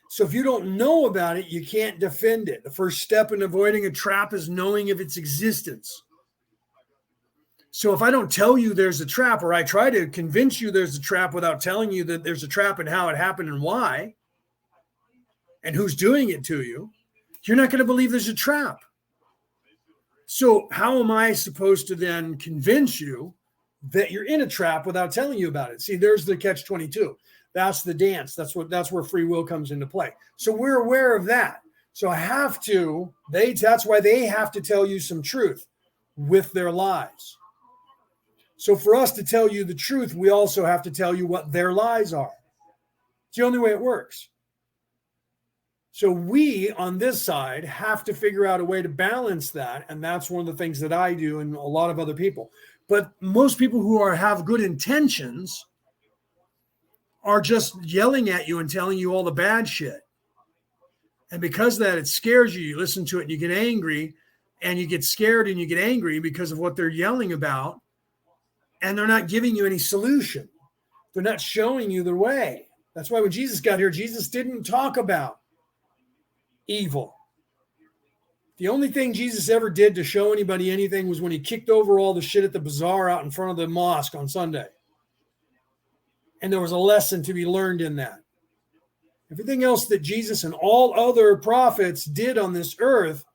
So if you don't know about it, you can't defend it. The first step in avoiding a trap is knowing of its existence. So if I don't tell you there's a trap, or I try to convince you there's a trap without telling you that there's a trap and how it happened and why, and who's doing it to you, you're not going to believe there's a trap. So how am I supposed to then convince you that you're in a trap without telling you about it? See, there's the catch-22. That's the dance. That's where free will comes into play. So we're aware of that. So that's why they have to tell you some truth with their lies. So for us to tell you the truth, we also have to tell you what their lies are. It's the only way it works. So we, on this side, have to figure out a way to balance that. And that's one of the things that I do and a lot of other people. But most people who have good intentions are just yelling at you and telling you all the bad shit. And because of that, it scares you. You listen to it and you get angry, and you get scared and you get angry because of what they're yelling about. And they're not giving you any solution. They're not showing you the way. That's why when Jesus got here, Jesus didn't talk about evil. The only thing Jesus ever did to show anybody anything was when he kicked over all the shit at the bazaar out in front of the mosque on Sunday. And there was a lesson to be learned in that. Everything else that Jesus and all other prophets did on this earth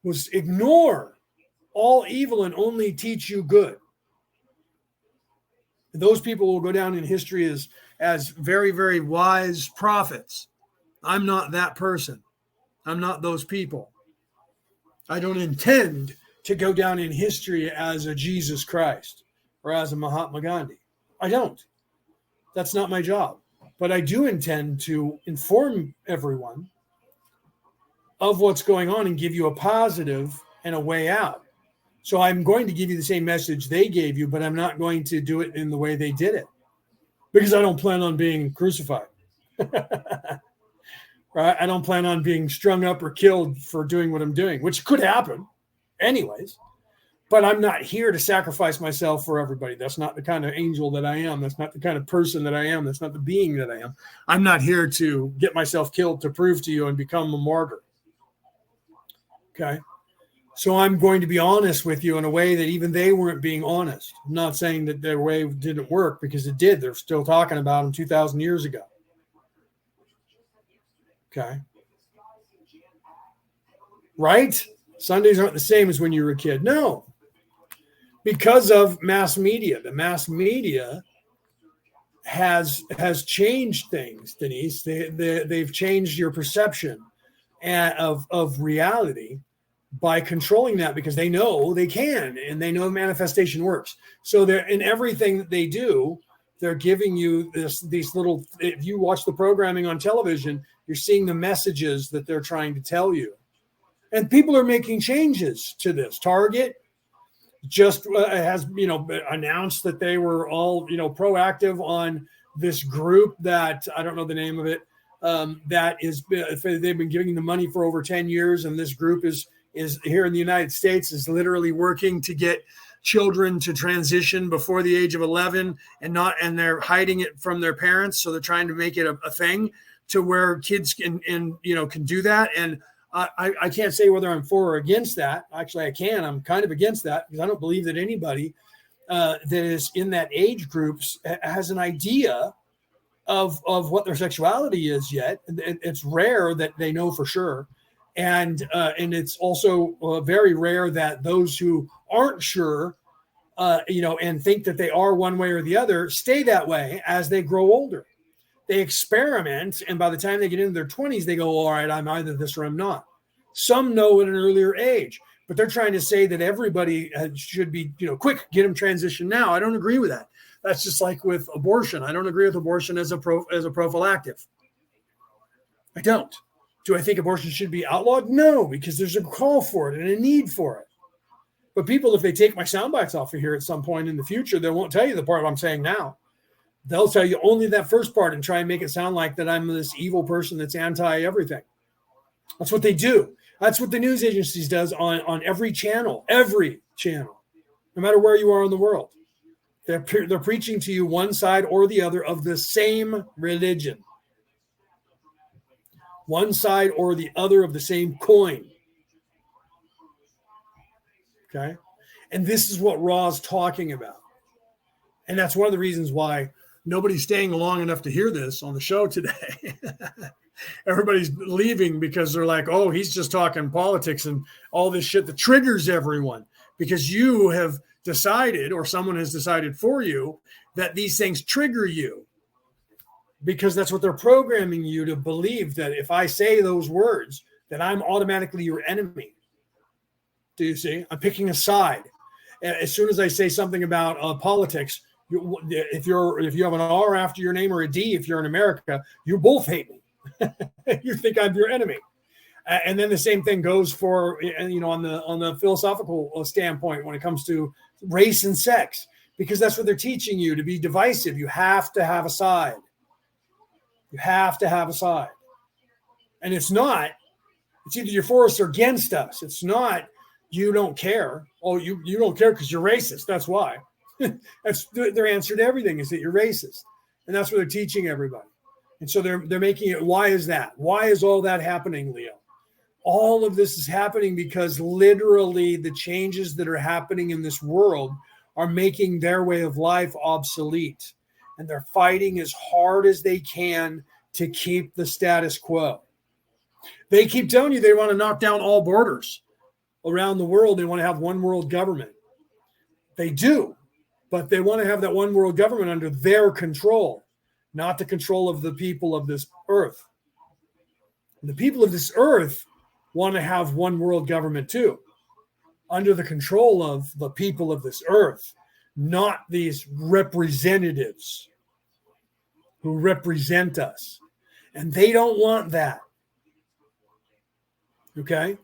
was ignore all evil and only teach you good. And those people will go down in history as very, very wise prophets. I'm not that person. I'm not those people. I don't intend to go down in history as a Jesus Christ or as a Mahatma Gandhi. I don't. That's not my job. But I do intend to inform everyone of what's going on and give you a positive and a way out. So I'm going to give you the same message they gave you, but I'm not going to do it in the way they did it because I don't plan on being crucified. Right? I don't plan on being strung up or killed for doing what I'm doing, which could happen anyways. But I'm not here to sacrifice myself for everybody. That's not the kind of angel that I am. That's not the kind of person that I am. That's not the being that I am. I'm not here to get myself killed to prove to you and become a martyr. Okay? So I'm going to be honest with you in a way that even they weren't being honest. I'm not saying that their way didn't work because it did. They're still talking about them 2,000 years ago. Okay. Right? Sundays aren't the same as when you were a kid. No. Because of mass media. The mass media has changed things, Denise. They've changed your perception of reality by controlling that because they know they can and they know manifestation works. So they're in everything that they do, they're giving you these little, if you watch the programming on television, you're seeing the messages that they're trying to tell you. And people are making changes to this. Target just has, announced that they were all, proactive on this group that, I don't know the name of it, that is, they've been giving the money for over 10 years. And this group is here in the United States is literally working to get children to transition before the age of 11 and they're hiding it from their parents. So they're trying to make it a thing to where kids can do that. And I can't say whether I'm for or against that. Actually, I can. I'm kind of against that because I don't believe that anybody that is in that age groups has an idea of what their sexuality is yet. It's rare that they know for sure. And it's also very rare that those who aren't sure, and think that they are one way or the other, stay that way as they grow older. They experiment, and by the time they get into their 20s, they go, all right, I'm either this or I'm not. Some know at an earlier age, but they're trying to say that everybody should be, quick, get them transition now. I don't agree with that. That's just like with abortion. I don't agree with abortion as a prophylactic. I don't. Do I think abortion should be outlawed? No, because there's a call for it and a need for it. But people, if they take my sound bites off of here at some point in the future, they won't tell you the part I'm saying now. They'll tell you only that first part and try and make it sound like that I'm this evil person that's anti-everything. That's what they do. That's what the news agencies does on every channel, no matter where you are in the world. They're preaching to you one side or the other of the same religion. One side or the other of the same coin. Okay? And this is what Ra's talking about. And that's one of the reasons why nobody's staying long enough to hear this on the show today. Everybody's leaving because they're like, oh, he's just talking politics and all this shit that triggers everyone because you have decided or someone has decided for you that these things trigger you because that's what they're programming you to believe, that if I say those words, that I'm automatically your enemy. Do you see? I'm picking a side. As soon as I say something about politics, if you have an R after your name or a D, if you're in America, you both hate me. You think I'm your enemy. And then the same thing goes for, on the philosophical standpoint when it comes to race and sex, because that's what they're teaching you, to be divisive. You have to have a side. You have to have a side. And it's either you're for us or against us. It's not, you don't care. Oh, you don't care because you're racist. That's why. That's their answer to everything, is that you're racist. And that's what they're teaching everybody. And so they're making it, why is that? Why is all that happening, Leo? All of this is happening because literally the changes that are happening in this world are making their way of life obsolete. And they're fighting as hard as they can to keep the status quo. They keep telling you they want to knock down all borders around the world. They want to have one world government. They do, but they want to have that one world government under their control, not the control of the people of this earth. And the people of this earth want to have one world government too, under the control of the people of this earth, not these representatives who represent us. And they don't want that. Okay?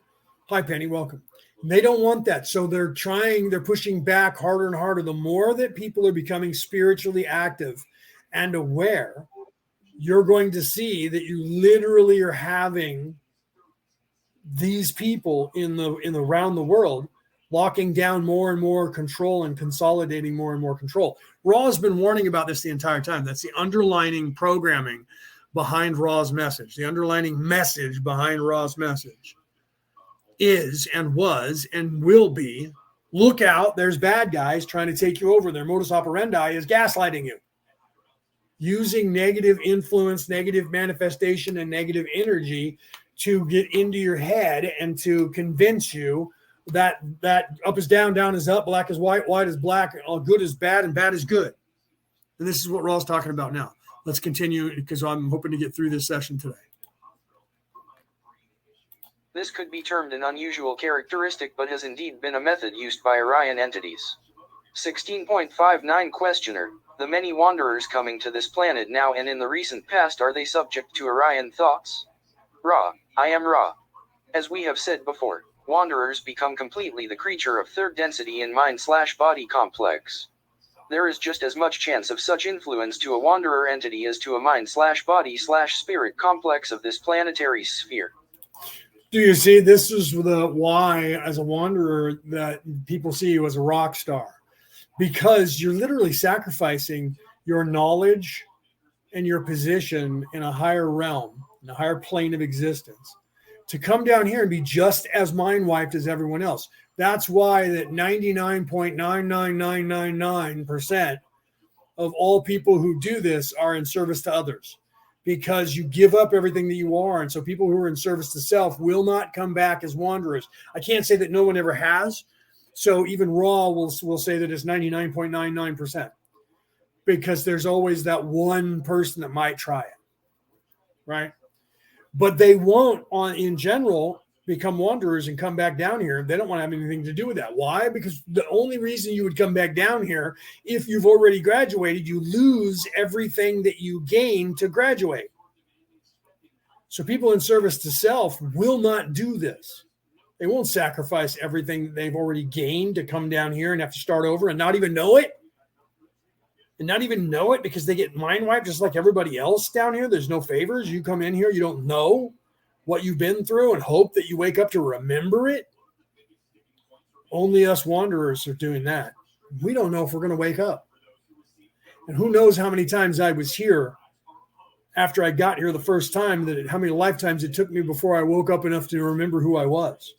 Hi, Penny. Welcome. They don't want that. So they're pushing back harder and harder. The more that people are becoming spiritually active and aware, you're going to see that you literally are having these people in the around the world locking down more and more control and consolidating more and more control. Ra has been warning about this the entire time. That's the underlining programming behind Ra's message. The underlining message behind Ra's message is and was and will be, look out, there's bad guys trying to take you over. Their modus operandi is gaslighting you, using negative influence, negative manifestation, and negative energy to get into your head and to convince you that up is down, down is up, black is white, white is black, all good is bad, and bad is good. And this is what Ra's talking about now. Let's continue because I'm hoping to get through this session today. This could be termed an unusual characteristic, but has indeed been a method used by Orion entities. 16.59 Questioner. The many wanderers coming to this planet now and in the recent past, are they subject to Orion thoughts? Ra. I am Ra. As we have said before, wanderers become completely the creature of third density in mind/body complex. There is just as much chance of such influence to a wanderer entity as to a mind/body/spirit complex of this planetary sphere. Do you see, this is the why as a wanderer that people see you as a rock star, because you're literally sacrificing your knowledge and your position in a higher realm, in a higher plane of existence, to come down here and be just as mind wiped as everyone else. That's why that 99.99999% of all people who do this are in service to others, because you give up everything that you are. And so people who are in service to self will not come back as wanderers. I can't say that no one ever has. So even Ra will say that it's 99.99%, because there's always that one person that might try it, right? But they won't, in general, become wanderers and come back down here. They don't want to have anything to do with that. Why? Because the only reason you would come back down here, if you've already graduated, you lose everything that you gain to graduate. So people in service to self will not do this. They won't sacrifice everything that they've already gained to come down here and have to start over and not even know it. And not even know it because they get mind wiped just like everybody else down here. There's no favors. You come in here, you don't know what you've been through and hope that you wake up to remember it. Only us wanderers are doing that. We don't know if we're going to wake up. And who knows how many times I was here after I got here the first time, how many lifetimes it took me before I woke up enough to remember who I was.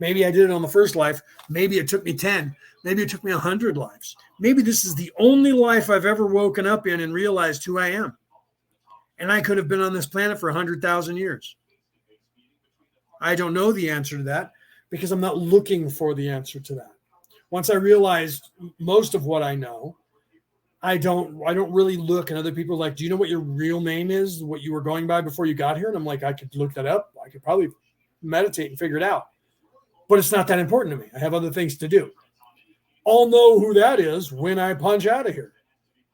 Maybe I did it on the first life. Maybe it took me 10. Maybe it took me 100 lives. Maybe this is the only life I've ever woken up in and realized who I am. And I could have been on this planet for 100,000 years. I don't know the answer to that because I'm not looking for the answer to that. Once I realized most of what I know, I don't really look, and other people are like, do you know what your real name is, what you were going by before you got here? And I'm like, I could look that up. I could probably meditate and figure it out. But it's not that important to me. I have other things to do. I'll know who that is when I punch out of here.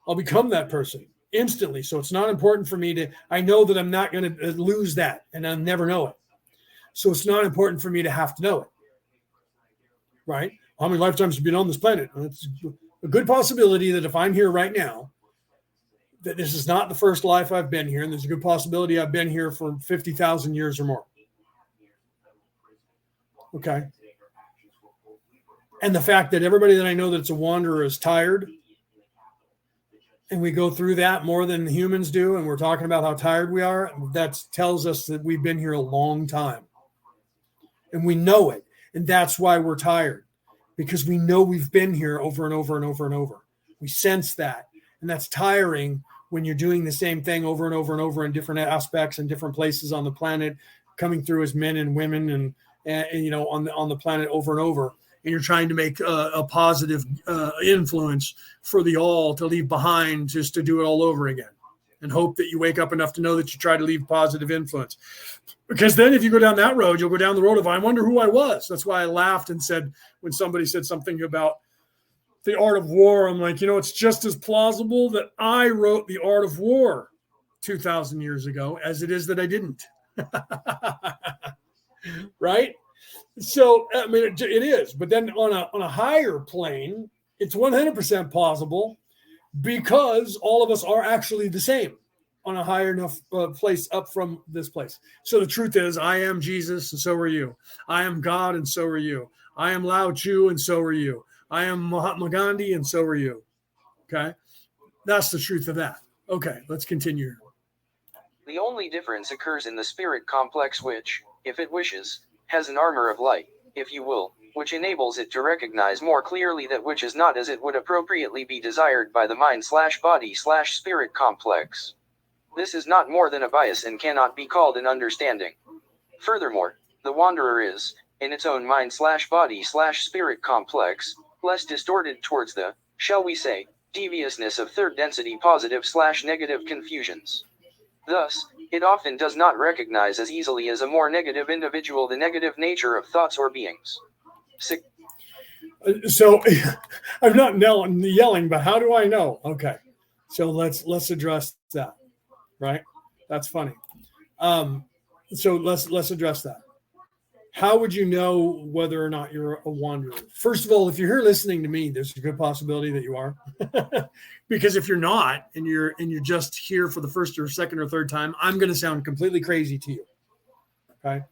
I'll become that person instantly. So it's not important for me I know that I'm not going to lose that, and I'll never know it. So it's not important for me to have to know it. Right? How many lifetimes have you been on this planet? It's a good possibility that if I'm here right now, that this is not the first life I've been here, and there's a good possibility I've been here for 50,000 years or more. Okay. And the fact that everybody that I know that's a wanderer is tired and we go through that more than humans do, and we're talking about how tired we are, that tells us that we've been here a long time. And we know it. And that's why we're tired, because we know we've been here over and over and over and over. We sense that. And that's tiring when you're doing the same thing over and over and over in different aspects and different places on the planet, coming through as men and women and on the planet over and over. And you're trying to make a positive influence for the all to leave behind, just to do it all over again, and hope that you wake up enough to know that you try to leave positive influence. Because then if you go down that road, you'll go down the road of, I wonder who I was. That's why I laughed and said, when somebody said something about the art of war, I'm like, it's just as plausible that I wrote the art of war 2,000 years ago as it is that I didn't. Right? So, I mean, it is. But then on a higher plane, it's 100% plausible, because all of us are actually the same on a higher enough place up from this place. So the truth is, I am Jesus, and so are you. I am God, and so are you. I am Lao Tzu, and so are you. I am Mahatma Gandhi, and so are you. Okay? That's the truth of that. Okay, let's continue. The only difference occurs in the spirit complex, which, if it wishes, has an armor of light, if you will, which enables it to recognize more clearly that which is not as it would appropriately be desired by the mind/body/spirit complex. This is not more than a bias and cannot be called an understanding. Furthermore, the wanderer is, in its own mind/body/spirit complex, less distorted towards the, shall we say, deviousness of third density positive/negative confusions. Thus, it often does not recognize as easily as a more negative individual the negative nature of thoughts or beings. So I'm not yelling, but how do I know? Okay, so let's address that. Right? That's funny. So let's address that. How would you know whether or not you're a wanderer? First of all, if you're here listening to me, there's a good possibility that you are. Because if you're not, and you're just here for the first or second or third time, I'm going to sound completely crazy to you. Okay.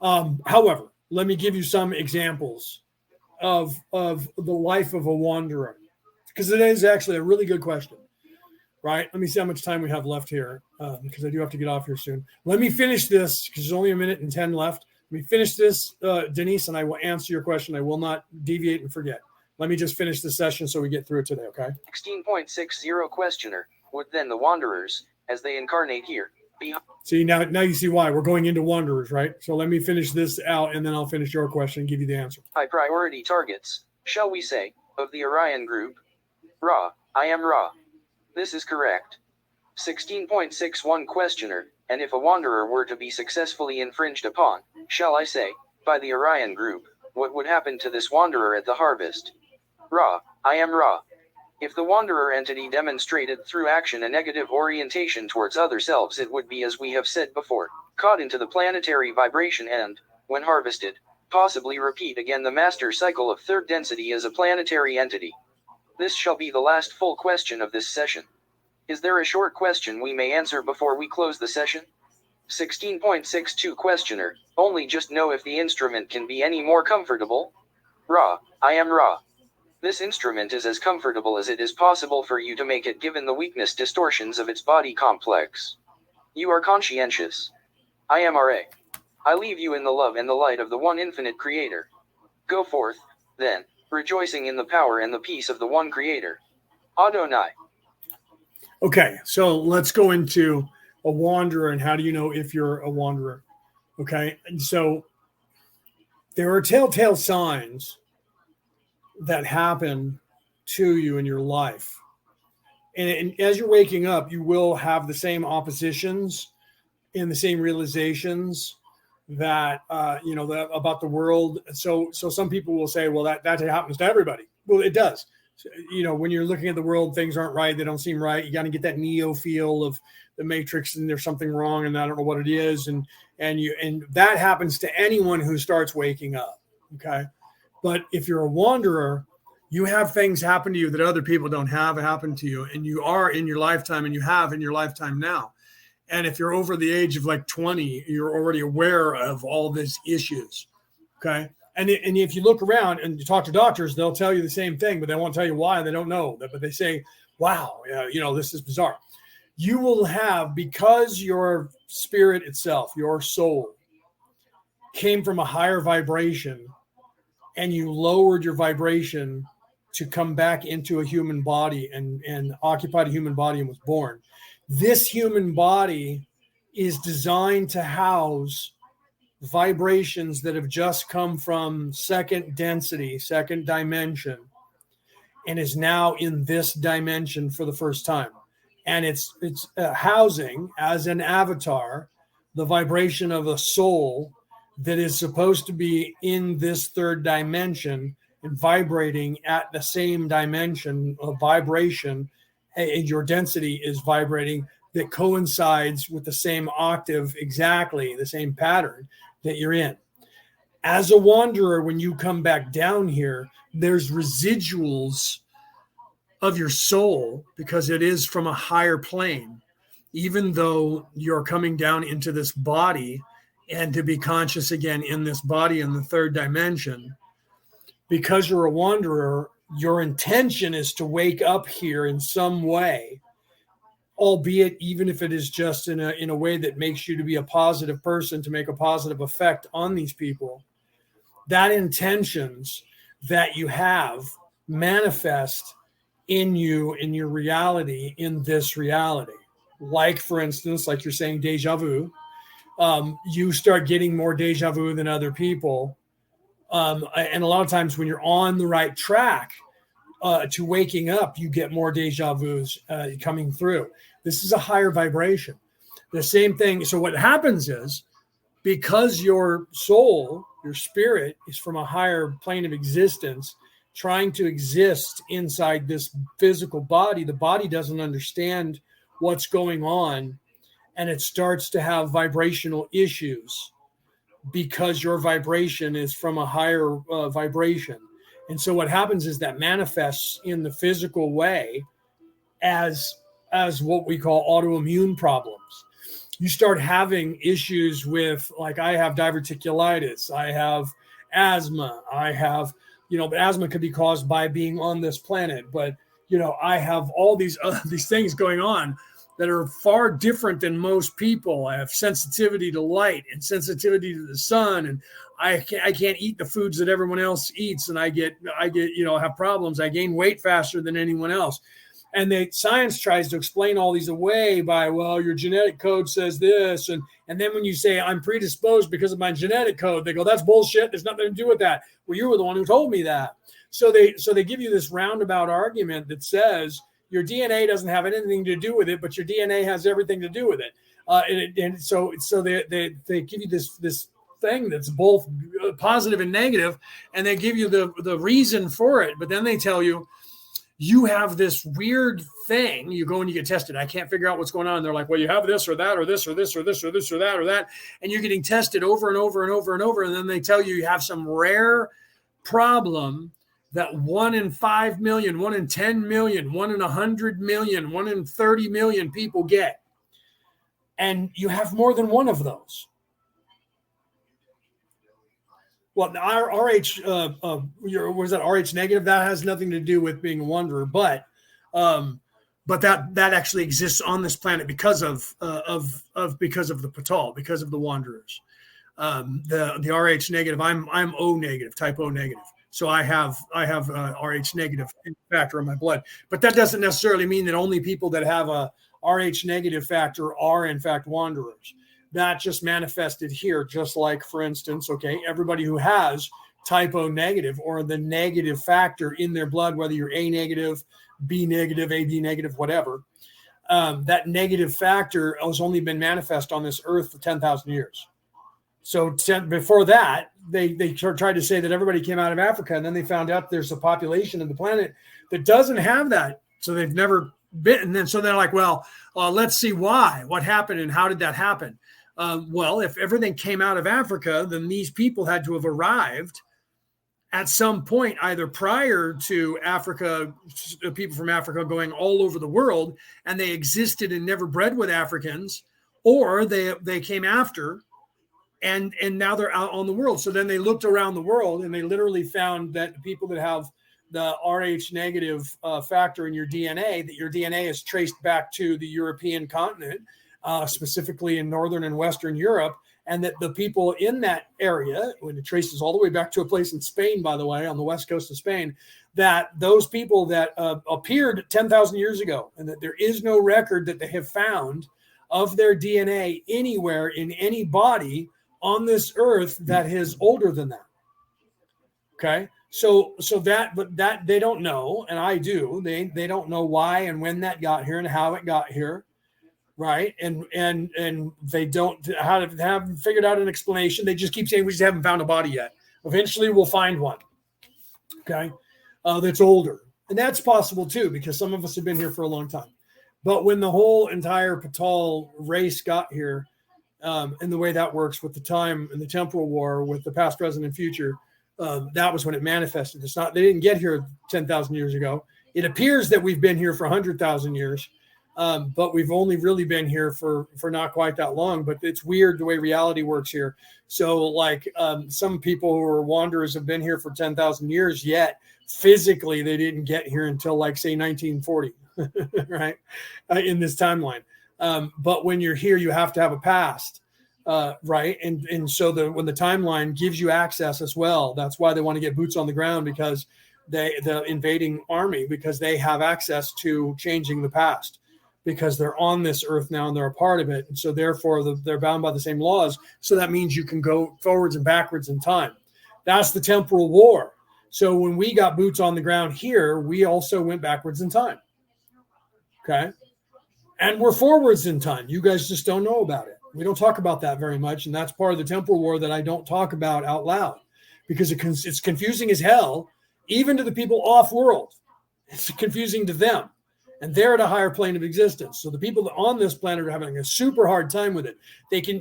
However, let me give you some examples of the life of a wanderer, because it is actually a really good question. Right? Let me see how much time we have left here, because I do have to get off here soon. Let me finish this, because there's only a minute and 10 left. Let me finish this, Denise, and I will answer your question. I will not deviate and forget. Let me just finish the session so we get through it today, okay? 16.60 questioner. Would then the wanderers, as they incarnate here, be... See, now you see why. We're going into wanderers, right? So let me finish this out, and then I'll finish your question and give you the answer. High priority targets, shall we say, of the Orion group. Ra, I am Ra. This is correct. 16.61 questioner. And if a wanderer were to be successfully infringed upon, shall I say, by the Orion group, what would happen to this wanderer at the harvest? Ra, I am Ra. If the wanderer entity demonstrated through action a negative orientation towards other selves, it would be, as we have said before, caught into the planetary vibration and, when harvested, possibly repeat again the master cycle of third density as a planetary entity. This shall be the last full question of this session. Is there a short question we may answer before we close the session? 16.62 questioner. Only just know if the instrument can be any more comfortable. Ra, I am Ra. This instrument is as comfortable as it is possible for you to make it, given the weakness distortions of its body complex. You are conscientious. I am Ra. I leave you in the love and the light of the one infinite creator. Go forth, then, rejoicing in the power and the peace of the one creator. Adonai. Okay, so let's go into a wanderer and how do you know if you're a wanderer? Okay, and so there are telltale signs that happen to you in your life. And as you're waking up, you will have the same oppositions and the same realizations that, about the world. So some people will say, well, that happens to everybody. Well, it does. So, when you're looking at the world, things aren't right. They don't seem right. You got to get that Neo feel of the Matrix, and there's something wrong, and I don't know what it is. And that happens to anyone who starts waking up. Okay. But if you're a wanderer, you have things happen to you that other people don't have happen to you. And you are in your lifetime, and you have in your lifetime now. And if you're over the age of like 20, you're already aware of all these issues. Okay. And if you look around and you talk to doctors, they'll tell you the same thing, but they won't tell you why. They don't know. But they say, wow, this is bizarre. You will have, because your spirit itself, your soul, came from a higher vibration, and you lowered your vibration to come back into a human body and occupied a human body and was born. This human body is designed to house vibrations that have just come from second density, second dimension, and is now in this dimension for the first time. And it's housing as an avatar the vibration of a soul that is supposed to be in this third dimension and vibrating at the same dimension of vibration, and your density is vibrating that coincides with the same octave, exactly the same pattern that you're in. As a wanderer, when you come back down here, there's residuals of your soul because it is from a higher plane, even though you're coming down into this body and to be conscious again in this body in the third dimension. Because you're a wanderer, your intention is to wake up here in some way, albeit even if it is just in a way that makes you to be a positive person, to make a positive effect on these people. That intentions that you have manifest in you, in your reality, in this reality. Like, for instance, like you're saying, deja vu. You start getting more deja vu than other people. And a lot of times when you're on the right track to waking up, you get more deja vus coming through. This is a higher vibration. The same thing. So what happens is, because your soul, your spirit, is from a higher plane of existence, trying to exist inside this physical body, the body doesn't understand what's going on, and it starts to have vibrational issues because your vibration is from a higher vibration. And so what happens is that manifests in the physical way as what we call autoimmune problems. You start having issues with, like, I have diverticulitis, I have asthma, I have, but asthma could be caused by being on this planet. But, I have all these things going on that are far different than most people. I have sensitivity to light and sensitivity to the sun, and I can't eat the foods that everyone else eats, and I get have problems. I gain weight faster than anyone else. And science tries to explain all these away by, well, your genetic code says this. And then when you say I'm predisposed because of my genetic code, they go, that's bullshit. There's nothing to do with that. Well, you were the one who told me that. So they give you this roundabout argument that says your DNA doesn't have anything to do with it, but your DNA has everything to do with it. And so they give you this thing that's both positive and negative, and they give you the reason for it. But then they tell you, you have this weird thing. You go and you get tested. I can't figure out what's going on. They're like, well, you have this or that or this or this or this or this or that or that. And you're getting tested over and over and over and over. And then they tell you have some rare problem that 1 in 5 million, 1 in 10 million, 1 in 100 million, 1 in 30 million people get. And you have more than one of those. Well, the RH, was that RH negative? That has nothing to do with being a wanderer, but that actually exists on this planet because of the Patal, because of the wanderers. The RH negative, I'm O negative, type O negative, so I have RH negative factor in my blood. But that doesn't necessarily mean that only people that have a RH negative factor are in fact wanderers. That just manifested here, just like, for instance, everybody who has type O negative or the negative factor in their blood, whether you're A negative, B negative, AB negative, whatever, that negative factor has only been manifest on this earth for 10,000 years. So before that, they tried to say that everybody came out of Africa, and then they found out there's a population of the planet that doesn't have that. So they've never been. And then so they're like, well, let's see what happened and how did that happen? Well, if everything came out of Africa, then these people had to have arrived at some point, either prior to Africa, people from Africa going all over the world, and they existed and never bred with Africans, or they came after, and now they're out on the world. So then they looked around the world, and they literally found that the people that have the Rh negative factor in your DNA, that your DNA is traced back to the European continent, specifically in Northern and Western Europe, and that the people in that area, when it traces all the way back to a place in Spain, by the way, on the west coast of Spain, that those people that appeared 10,000 years ago, and that there is no record that they have found of their DNA anywhere in any body on this earth that is older than that. Okay. So that, but that they don't know, and I do. They don't know why and when that got here and how it got here. Right. And they haven't figured out an explanation. They just keep saying we just haven't found a body yet. Eventually we'll find one. Okay. That's older. And that's possible too, because some of us have been here for a long time. But when the whole entire Patal race got here, and the way that works with the time and the temporal war with the past, present, and future, that was when it manifested. They didn't get here 10,000 years ago. It appears that we've been here for 100,000 years. But we've only really been here for not quite that long. But it's weird the way reality works here. So like some people who are wanderers have been here for 10,000 years, yet physically they didn't get here until like, say, 1940, right? In this timeline. But when you're here, you have to have a past, right? And so when the timeline gives you access as well, that's why they want to get boots on the ground, because the invading army, because they have access to changing the past. Because they're on this earth now and they're a part of it. And so therefore they're bound by the same laws. So that means you can go forwards and backwards in time. That's the temporal war. So when we got boots on the ground here, we also went backwards in time. Okay. And we're forwards in time. You guys just don't know about it. We don't talk about that very much. And that's part of the temporal war that I don't talk about out loud, because it's confusing as hell, even to the people off world. It's confusing to them. And they're at a higher plane of existence. So the people on this planet are having a super hard time with it.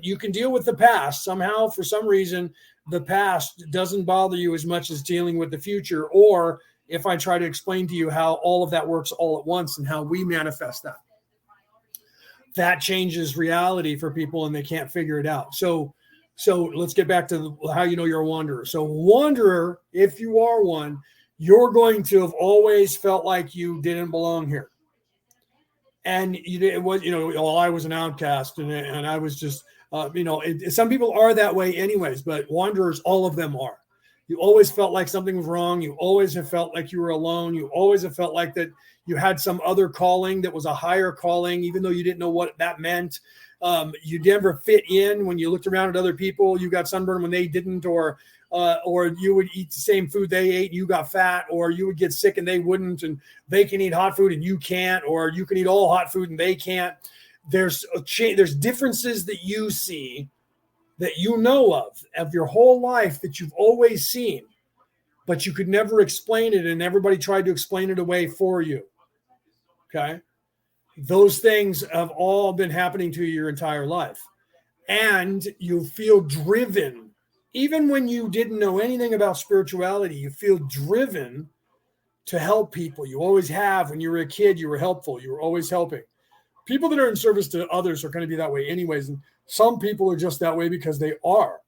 You can deal with the past somehow. For some reason, the past doesn't bother you as much as dealing with the future. Or if I try to explain to you how all of that works all at once and how we manifest that changes reality for people and they can't figure it out. So let's get back to how you know you're a wanderer. So wanderer, if you are one, you're going to have always felt like you didn't belong here. And I was an outcast, and I was just, some people are that way anyways, but wanderers, all of them are. You always felt like something was wrong. You always have felt like you were alone. You always have felt like that you had some other calling that was a higher calling, even though you didn't know what that meant. You never fit in when you looked around at other people. You got sunburned when they didn't, or you would eat the same food they ate and you got fat, or you would get sick and they wouldn't, and they can eat hot food and you can't, or you can eat all hot food and they can't. There's differences that you see, that you know of your whole life, that you've always seen, but you could never explain it, and everybody tried to explain it away for you. Okay? Those things have all been happening to you your entire life. And you feel driven. Even when you didn't know anything about spirituality, you feel driven to help people. You always have. When you were a kid, you were helpful. You were always helping. People that are in service to others are going to be that way anyways. And some people are just that way because they are.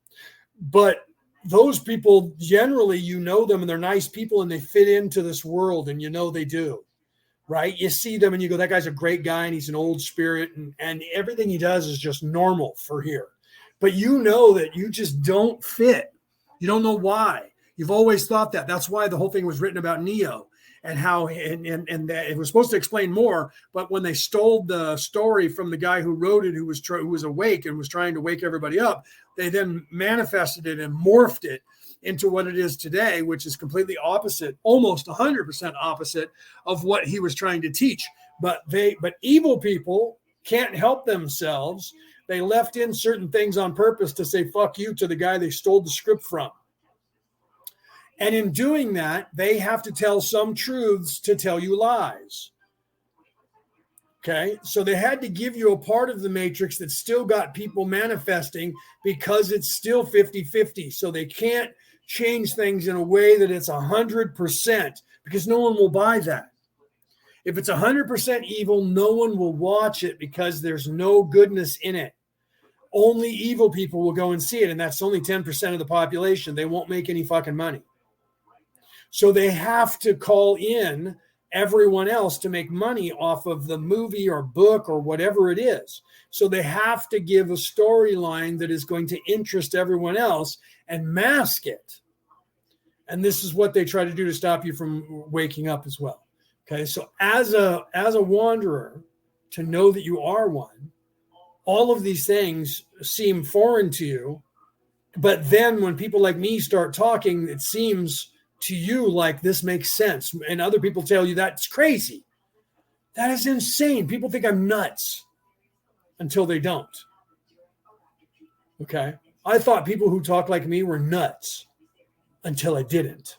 But those people, generally, you know them and they're nice people and they fit into this world, and you know they do. Right? You see them and you go, that guy's a great guy and he's an old spirit, and everything he does is just normal for here. But you know that you just don't fit. You don't know why. You've always thought that. That's why the whole thing was written about Neo and how, and it was supposed to explain more. But when they stole the story from the guy who wrote it, who was awake and was trying to wake everybody up, they then manifested it and morphed it into what it is today, which is completely opposite, almost 100% opposite of what he was trying to teach. But evil people can't help themselves. They left in certain things on purpose to say fuck you to the guy they stole the script from. And in doing that, they have to tell some truths to tell you lies. Okay, so they had to give you a part of the matrix that still got people manifesting, because it's still 50-50. So they can't change things in a way that it's 100%, because no one will buy that. If it's 100% evil, no one will watch it because there's no goodness in it. Only evil people will go and see it, and that's only 10% of the population. They won't make any fucking money. So they have to call in everyone else to make money off of the movie or book or whatever it is. So they have to give a storyline that is going to interest everyone else and mask it. And this is what they try to do to stop you from waking up as well. Okay, so as a wanderer, to know that you are one, all of these things seem foreign to you. But then when people like me start talking, it seems to you like this makes sense. And other people tell you that's crazy. That is insane. People think I'm nuts until they don't. Okay. I thought people who talk like me were nuts until I didn't.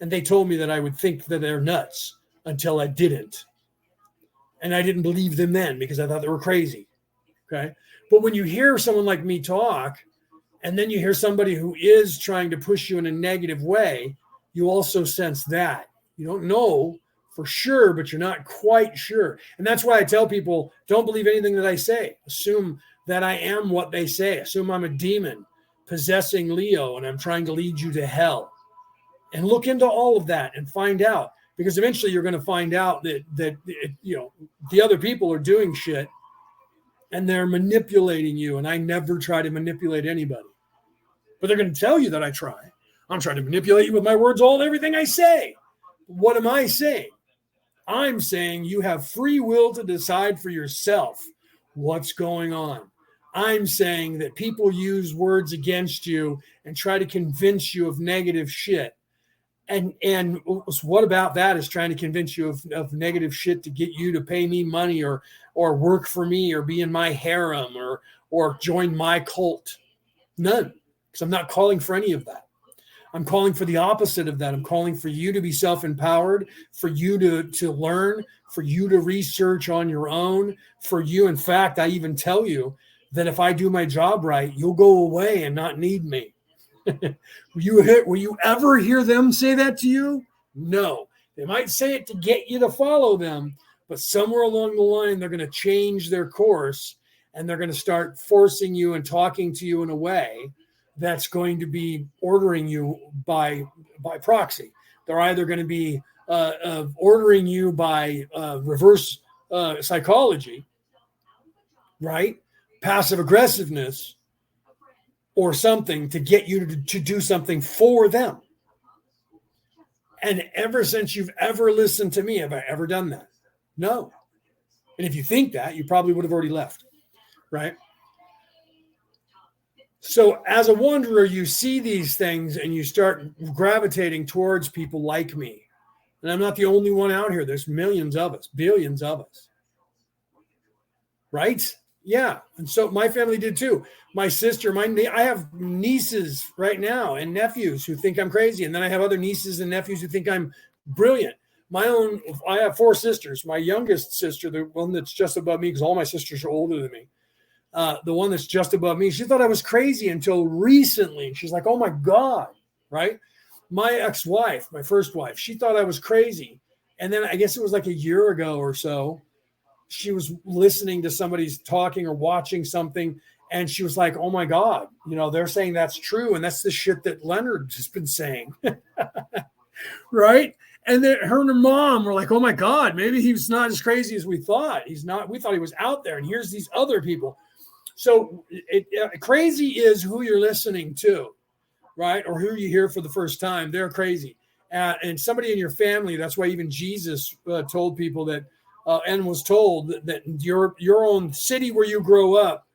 And they told me that I would think that they're nuts until I didn't. And I didn't believe them then because I thought they were crazy. Okay. But when you hear someone like me talk, and then you hear somebody who is trying to push you in a negative way, you also sense that. You don't know for sure, but you're not quite sure. And that's why I tell people, don't believe anything that I say. Assume that I am what they say. Assume I'm a demon possessing Leo and I'm trying to lead you to hell. And look into all of that and find out. Because eventually you're going to find out that the other people are doing shit and they're manipulating you. And I never try to manipulate anybody. But they're going to tell you that I try. I'm trying to manipulate you with my words, everything I say. What am I saying? I'm saying you have free will to decide for yourself what's going on. I'm saying that people use words against you and try to convince you of negative shit. And what about that is trying to convince you of negative shit to get you to pay me money or work for me or be in my harem or join my cult? None. Because I'm not calling for any of that. I'm calling for the opposite of that. I'm calling for you to be self-empowered, for you to learn, for you to research on your own, for you. In fact, I even tell you that if I do my job right, you'll go away and not need me. Will you ever hear them say that to you? No. They might say it to get you to follow them, but somewhere along the line, they're going to change their course and they're going to start forcing you and talking to you in a way that's going to be ordering you by proxy. They're either going to be ordering you by reverse psychology, right? Passive aggressiveness or something to get you to do something for them. And ever since you've ever listened to me, have I ever done that? No. And if you think that, you probably would have already left, right? So as a wanderer, you see these things and you start gravitating towards people like me. And I'm not the only one out here. There's millions of us, billions of us. Right? Yeah. And so my family did too. My sister, I have nieces right now and nephews who think I'm crazy. And then I have other nieces and nephews who think I'm brilliant. I have 4 sisters. My youngest sister, the one that's just above me, because all my sisters are older than me. The one that's just above me, she thought I was crazy until recently. She's like, oh my God, right? My ex-wife, my first wife, she thought I was crazy. And then I guess it was like a year ago or so, she was listening to somebody's talking or watching something. And she was like, oh my God, they're saying that's true. And that's the shit that Leonard has been saying. Right? And then her and her mom were like, oh my God, maybe he's not as crazy as we thought. He's not. We thought he was out there. And here's these other people. So crazy is who you're listening to, right? Or who you hear for the first time. They're crazy. And somebody in your family, that's why even Jesus told people that, and was told that your own city where you grew up,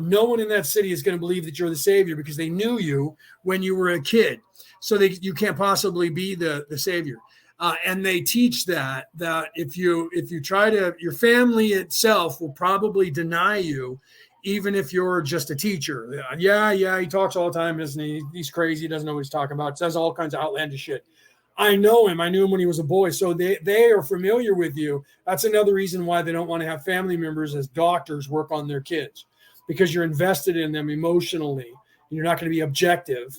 no one in that city is going to believe that you're the savior because they knew you when you were a kid. So you can't possibly be the savior. And they teach that if you try to, your family itself will probably deny you, even if you're just a teacher. Yeah, he talks all the time, isn't he? He's crazy. He doesn't know what he's talking about. Says all kinds of outlandish shit. I know him. I knew him when he was a boy. So they are familiar with you. That's another reason why they don't want to have family members as doctors work on their kids, because you're invested in them emotionally. You're not going to be objective,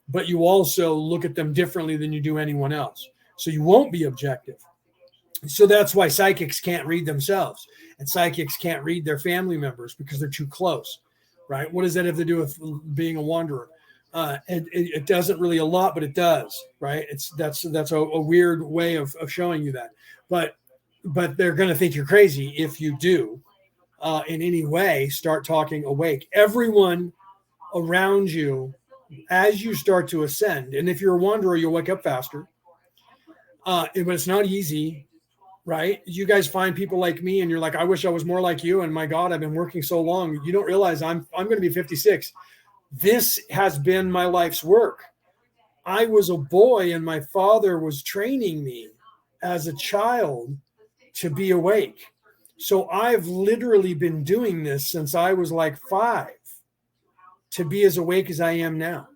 but you also look at them differently than you do anyone else. So you won't be objective. So that's why psychics can't read themselves and psychics can't read their family members because they're too close, right? What does that have to do with being a wanderer? It doesn't really a lot, but it does, right? That's a weird way of showing you that. But they're going to think you're crazy if you do in any way start talking awake. Everyone around you, as you start to ascend, and if you're a wanderer, you'll wake up faster. But it's not easy, right? You guys find people like me, and you're like, I wish I was more like you. And my God, I've been working so long. You don't realize I'm going to be 56. This has been my life's work. I was a boy, and my father was training me as a child to be awake. So I've literally been doing this since I was like 5 to be as awake as I am now.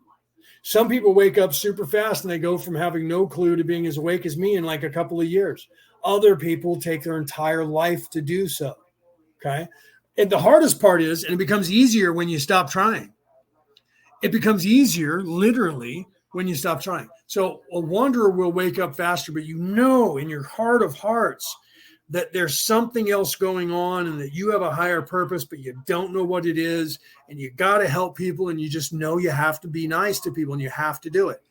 Some people wake up super fast and they go from having no clue to being as awake as me in like a couple of years. Other people take their entire life to do so. Okay. And the hardest part is, and it becomes easier when you stop trying. It becomes easier, literally, when you stop trying. So a wanderer will wake up faster, but you know in your heart of hearts that there's something else going on and that you have a higher purpose, but you don't know what it is. And you got to help people, and you just know you have to be nice to people, and you have to do it.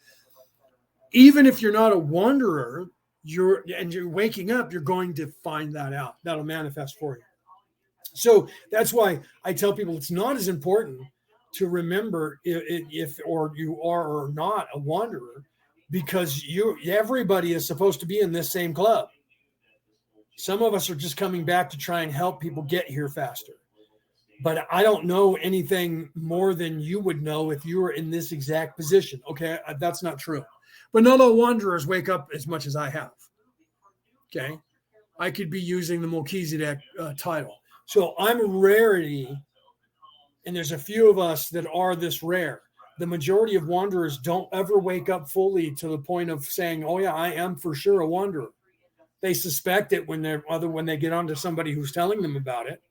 Even if you're not a wanderer, you're waking up, you're going to find that out. That'll manifest for you. So that's why I tell people it's not as important to remember if or you are or not a wanderer, because everybody is supposed to be in this same club. Some of us are just coming back to try and help people get here faster. But I don't know anything more than you would know if you were in this exact position. Okay, that's not true. But not all wanderers wake up as much as I have. Okay, I could be using the Melchizedek title. So I'm a rarity, and there's a few of us that are this rare. The majority of wanderers don't ever wake up fully to the point of saying, oh yeah, I am for sure a wanderer. They suspect it when they get onto somebody who's telling them about it.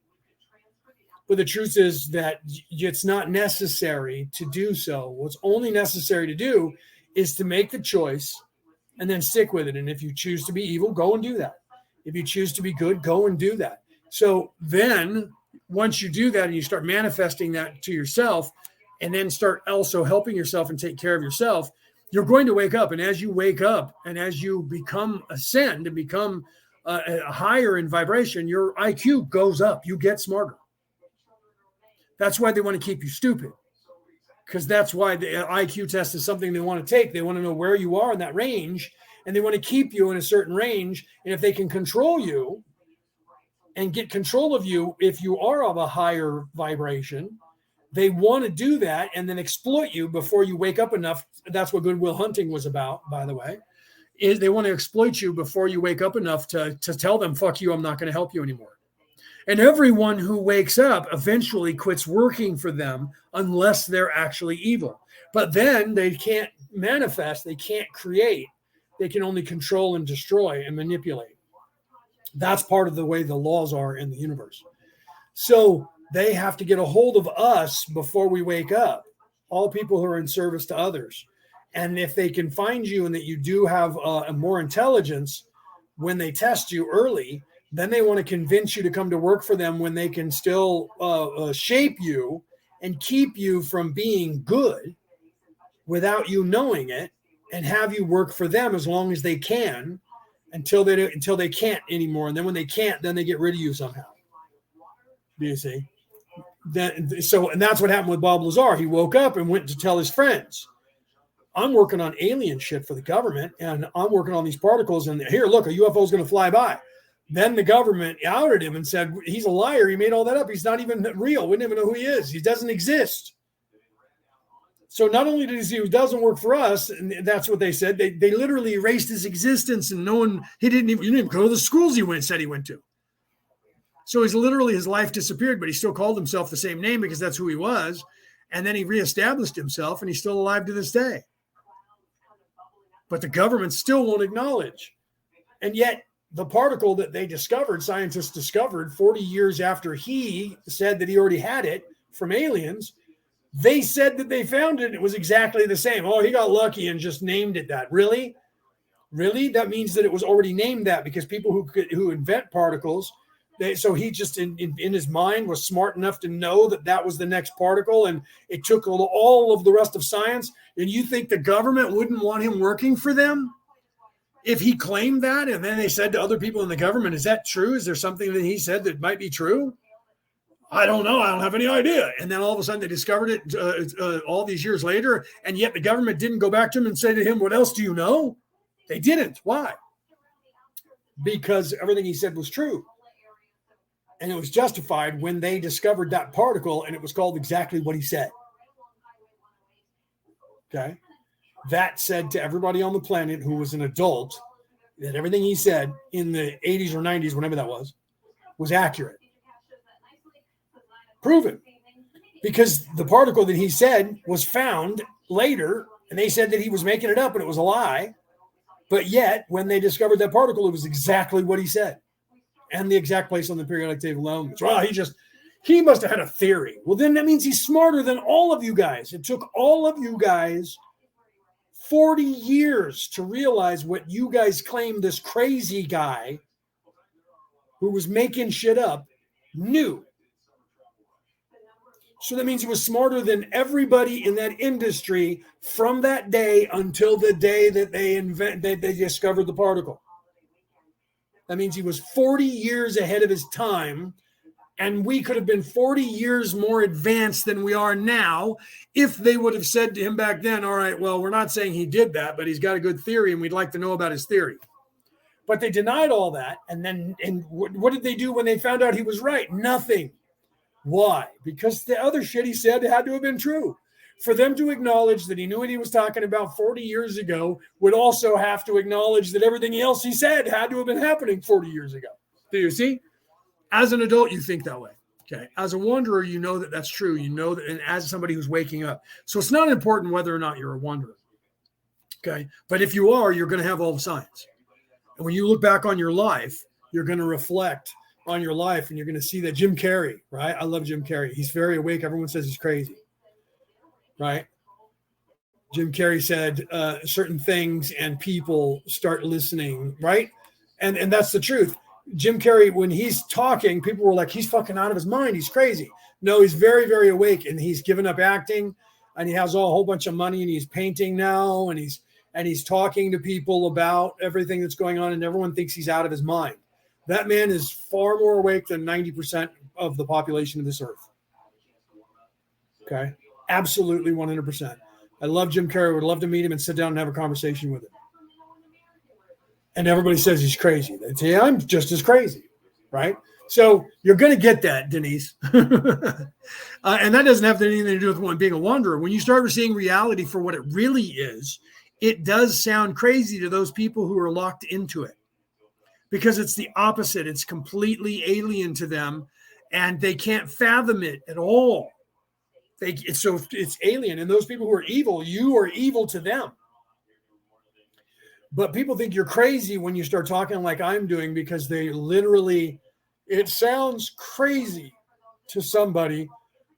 But the truth is that it's not necessary to do so. What's only necessary to do is to make the choice and then stick with it. And if you choose to be evil, go and do that. If you choose to be good, go and do that. So then once you do that and you start manifesting that to yourself, and then start also helping yourself and take care of yourself, you're going to wake up. And as you wake up and as you ascend and become higher in vibration, your IQ goes up. You get smarter. That's why they want to keep you stupid, because that's why the IQ test is something they want to take. They want to know where you are in that range, and they want to keep you in a certain range. And if they can control you and get control of you, if you are of a higher vibration, they want to do that and then exploit you before you wake up enough. That's what Good Will Hunting was about, by the way, is they want to exploit you before you wake up enough to tell them, fuck you, I'm not going to help you anymore. And everyone who wakes up eventually quits working for them unless they're actually evil. But then they can't manifest, they can't create. They can only control and destroy and manipulate. That's part of the way the laws are in the universe. So they have to get a hold of us before we wake up, all people who are in service to others. And if they can find you and that you do have a more intelligence when they test you early, then they want to convince you to come to work for them when they can still shape you and keep you from being good without you knowing it, and have you work for them as long as they can until they can't anymore. And then when they can't, then they get rid of you somehow. Do you see? And that's what happened with Bob Lazar. He woke up and went to tell his friends, I'm working on alien shit for the government, and I'm working on these particles, and here, look, a UFO is going to fly by. Then the government outed him and said, he's a liar. He made all that up. He's not even real. We didn't even know who he is. He doesn't exist. So not only does he doesn't work for us, and that's what they said, they literally erased his existence, and he didn't even go to the schools he said he went to. So his life disappeared, but he still called himself the same name because that's who he was. And then he reestablished himself, and he's still alive to this day. But the government still won't acknowledge. And yet the particle that scientists discovered 40 years after he said that he already had it from aliens, they said that they found it. It was exactly the same. Oh, he got lucky and just named it that. Really? Really? That means that it was already named that, because people who invent particles, So he just in his mind was smart enough to know that was the next particle, and it took all of the rest of science. And you think the government wouldn't want him working for them if he claimed that? And then they said to other people in the government, is that true? Is there something that he said that might be true? I don't know. I don't have any idea. And then all of a sudden they discovered it all these years later. And yet the government didn't go back to him and say to him, what else do you know? They didn't. Why? Because everything he said was true. And it was justified when they discovered that particle, and it was called exactly what he said. Okay. That said to everybody on the planet who was an adult that everything he said in the 80s or 90s, whenever that was accurate. Proven. Because the particle that he said was found later, and they said that he was making it up and it was a lie. But yet, when they discovered that particle, it was exactly what he said. And the exact place on the periodic table of elements. Well, he must have had a theory. Well, then that means he's smarter than all of you guys. It took all of you guys 40 years to realize what you guys claim this crazy guy who was making shit up knew. So that means he was smarter than everybody in that industry from that day until the day that they discovered the particle. That means he was 40 years ahead of his time, and we could have been 40 years more advanced than we are now if they would have said to him back then, all right, well, we're not saying he did that, but he's got a good theory, and we'd like to know about his theory. But they denied all that, and what did they do when they found out he was right? Nothing. Why? Because the other shit he said had to have been true. For them to acknowledge that he knew what he was talking about 40 years ago would also have to acknowledge that everything else he said had to have been happening 40 years ago. Do you see? As an adult, you think that way. Okay. As a wanderer, you know that that's true. You know that, and as somebody who's waking up. So it's not important whether or not you're a wanderer. Okay. But if you are, you're going to have all the signs. And when you look back on your life, you're going to reflect on your life and you're going to see that Jim Carrey, right? I love Jim Carrey. He's very awake. Everyone says he's crazy. Right? Jim Carrey said certain things and people start listening, right? And that's the truth. Jim Carrey, when he's talking, people were like, he's fucking out of his mind. He's crazy. No, he's very, very awake, and he's given up acting, and he has a whole bunch of money, and he's painting now, and he's talking to people about everything that's going on, and everyone thinks he's out of his mind. That man is far more awake than 90% of the population of this earth. Okay? Absolutely 100%. I love Jim Carrey. Would love to meet him and sit down and have a conversation with him. And everybody says he's crazy. They say, I'm just as crazy, right? So you're going to get that, Denise. And that doesn't have anything to do with being a wanderer. When you start seeing reality for what it really is, it does sound crazy to those people who are locked into it. Because it's the opposite. It's completely alien to them, and they can't fathom it at all. So it's alien. And those people who are evil, you are evil to them. But people think you're crazy when you start talking like I'm doing, because they literally, it sounds crazy to somebody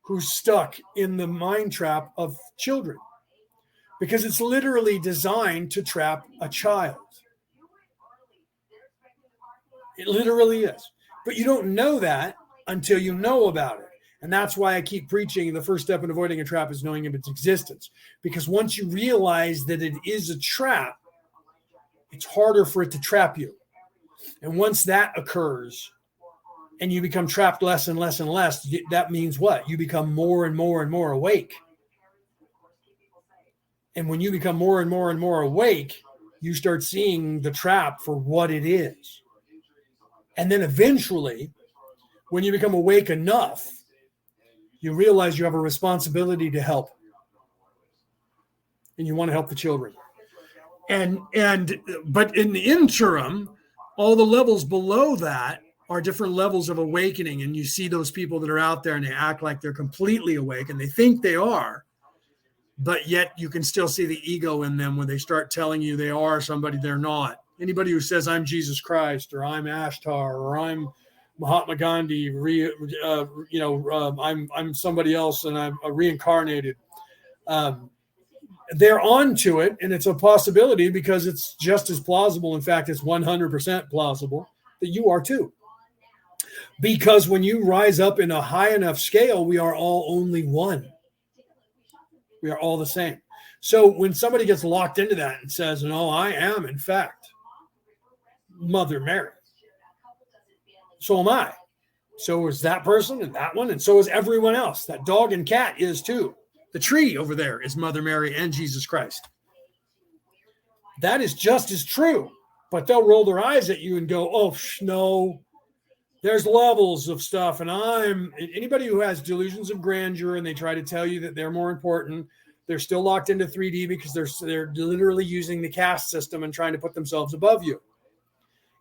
who's stuck in the mind trap of children, because it's literally designed to trap a child. It literally is. But you don't know that until you know about it. And that's why I keep preaching the first step in avoiding a trap is knowing of its existence. Because once you realize that it is a trap, it's harder for it to trap you. And once that occurs and you become trapped less and less and less, that means what? You become more and more and more awake. And when you become more and more and more awake, you start seeing the trap for what it is. And then eventually, when you become awake enough, you realize you have a responsibility to help. And you want to help the children. But in the interim, all the levels below that are different levels of awakening. And you see those people that are out there and they act like they're completely awake and they think they are, but yet you can still see the ego in them when they start telling you they are somebody they're not. Anybody who says I'm Jesus Christ or I'm Ashtar or I'm Mahatma Gandhi, I'm somebody else and I'm reincarnated. They're on to it, and it's a possibility because it's just as plausible. In fact, it's 100% plausible that you are too. Because when you rise up in a high enough scale, we are all only one. We are all the same. So when somebody gets locked into that and says, no, I am, in fact, Mother Mary. So am I. So is that person and that one. And so is everyone else. That dog and cat is too. The tree over there is Mother Mary and Jesus Christ. That is just as true. But they'll roll their eyes at you and go, oh, no, there's levels of stuff. And anybody who has delusions of grandeur and they try to tell you that they're more important, they're still locked into 3D because they're literally using the caste system and trying to put themselves above you.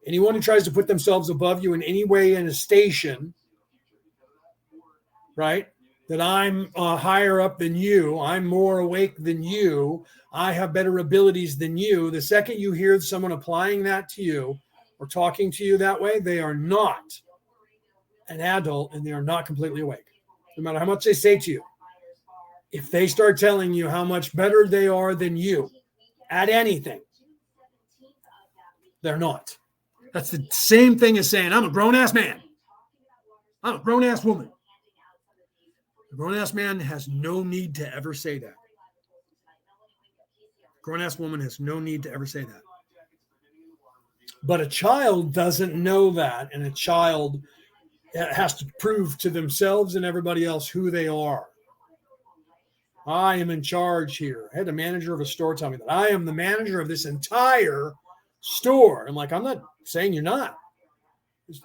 Anyone who tries to put themselves above you in any way in a station, right, that I'm higher up than you, I'm more awake than you, I have better abilities than you, the second you hear someone applying that to you or talking to you that way, they are not an adult and they are not completely awake, no matter how much they say to you. If they start telling you how much better they are than you at anything, they're not. That's the same thing as saying, I'm a grown-ass man. I'm a grown-ass woman. A grown-ass man has no need to ever say that. A grown-ass woman has no need to ever say that. But a child doesn't know that, and a child has to prove to themselves and everybody else who they are. I am in charge here. I had the manager of a store tell me that. I am the manager of this entire store. I'm like, I'm not saying you're not.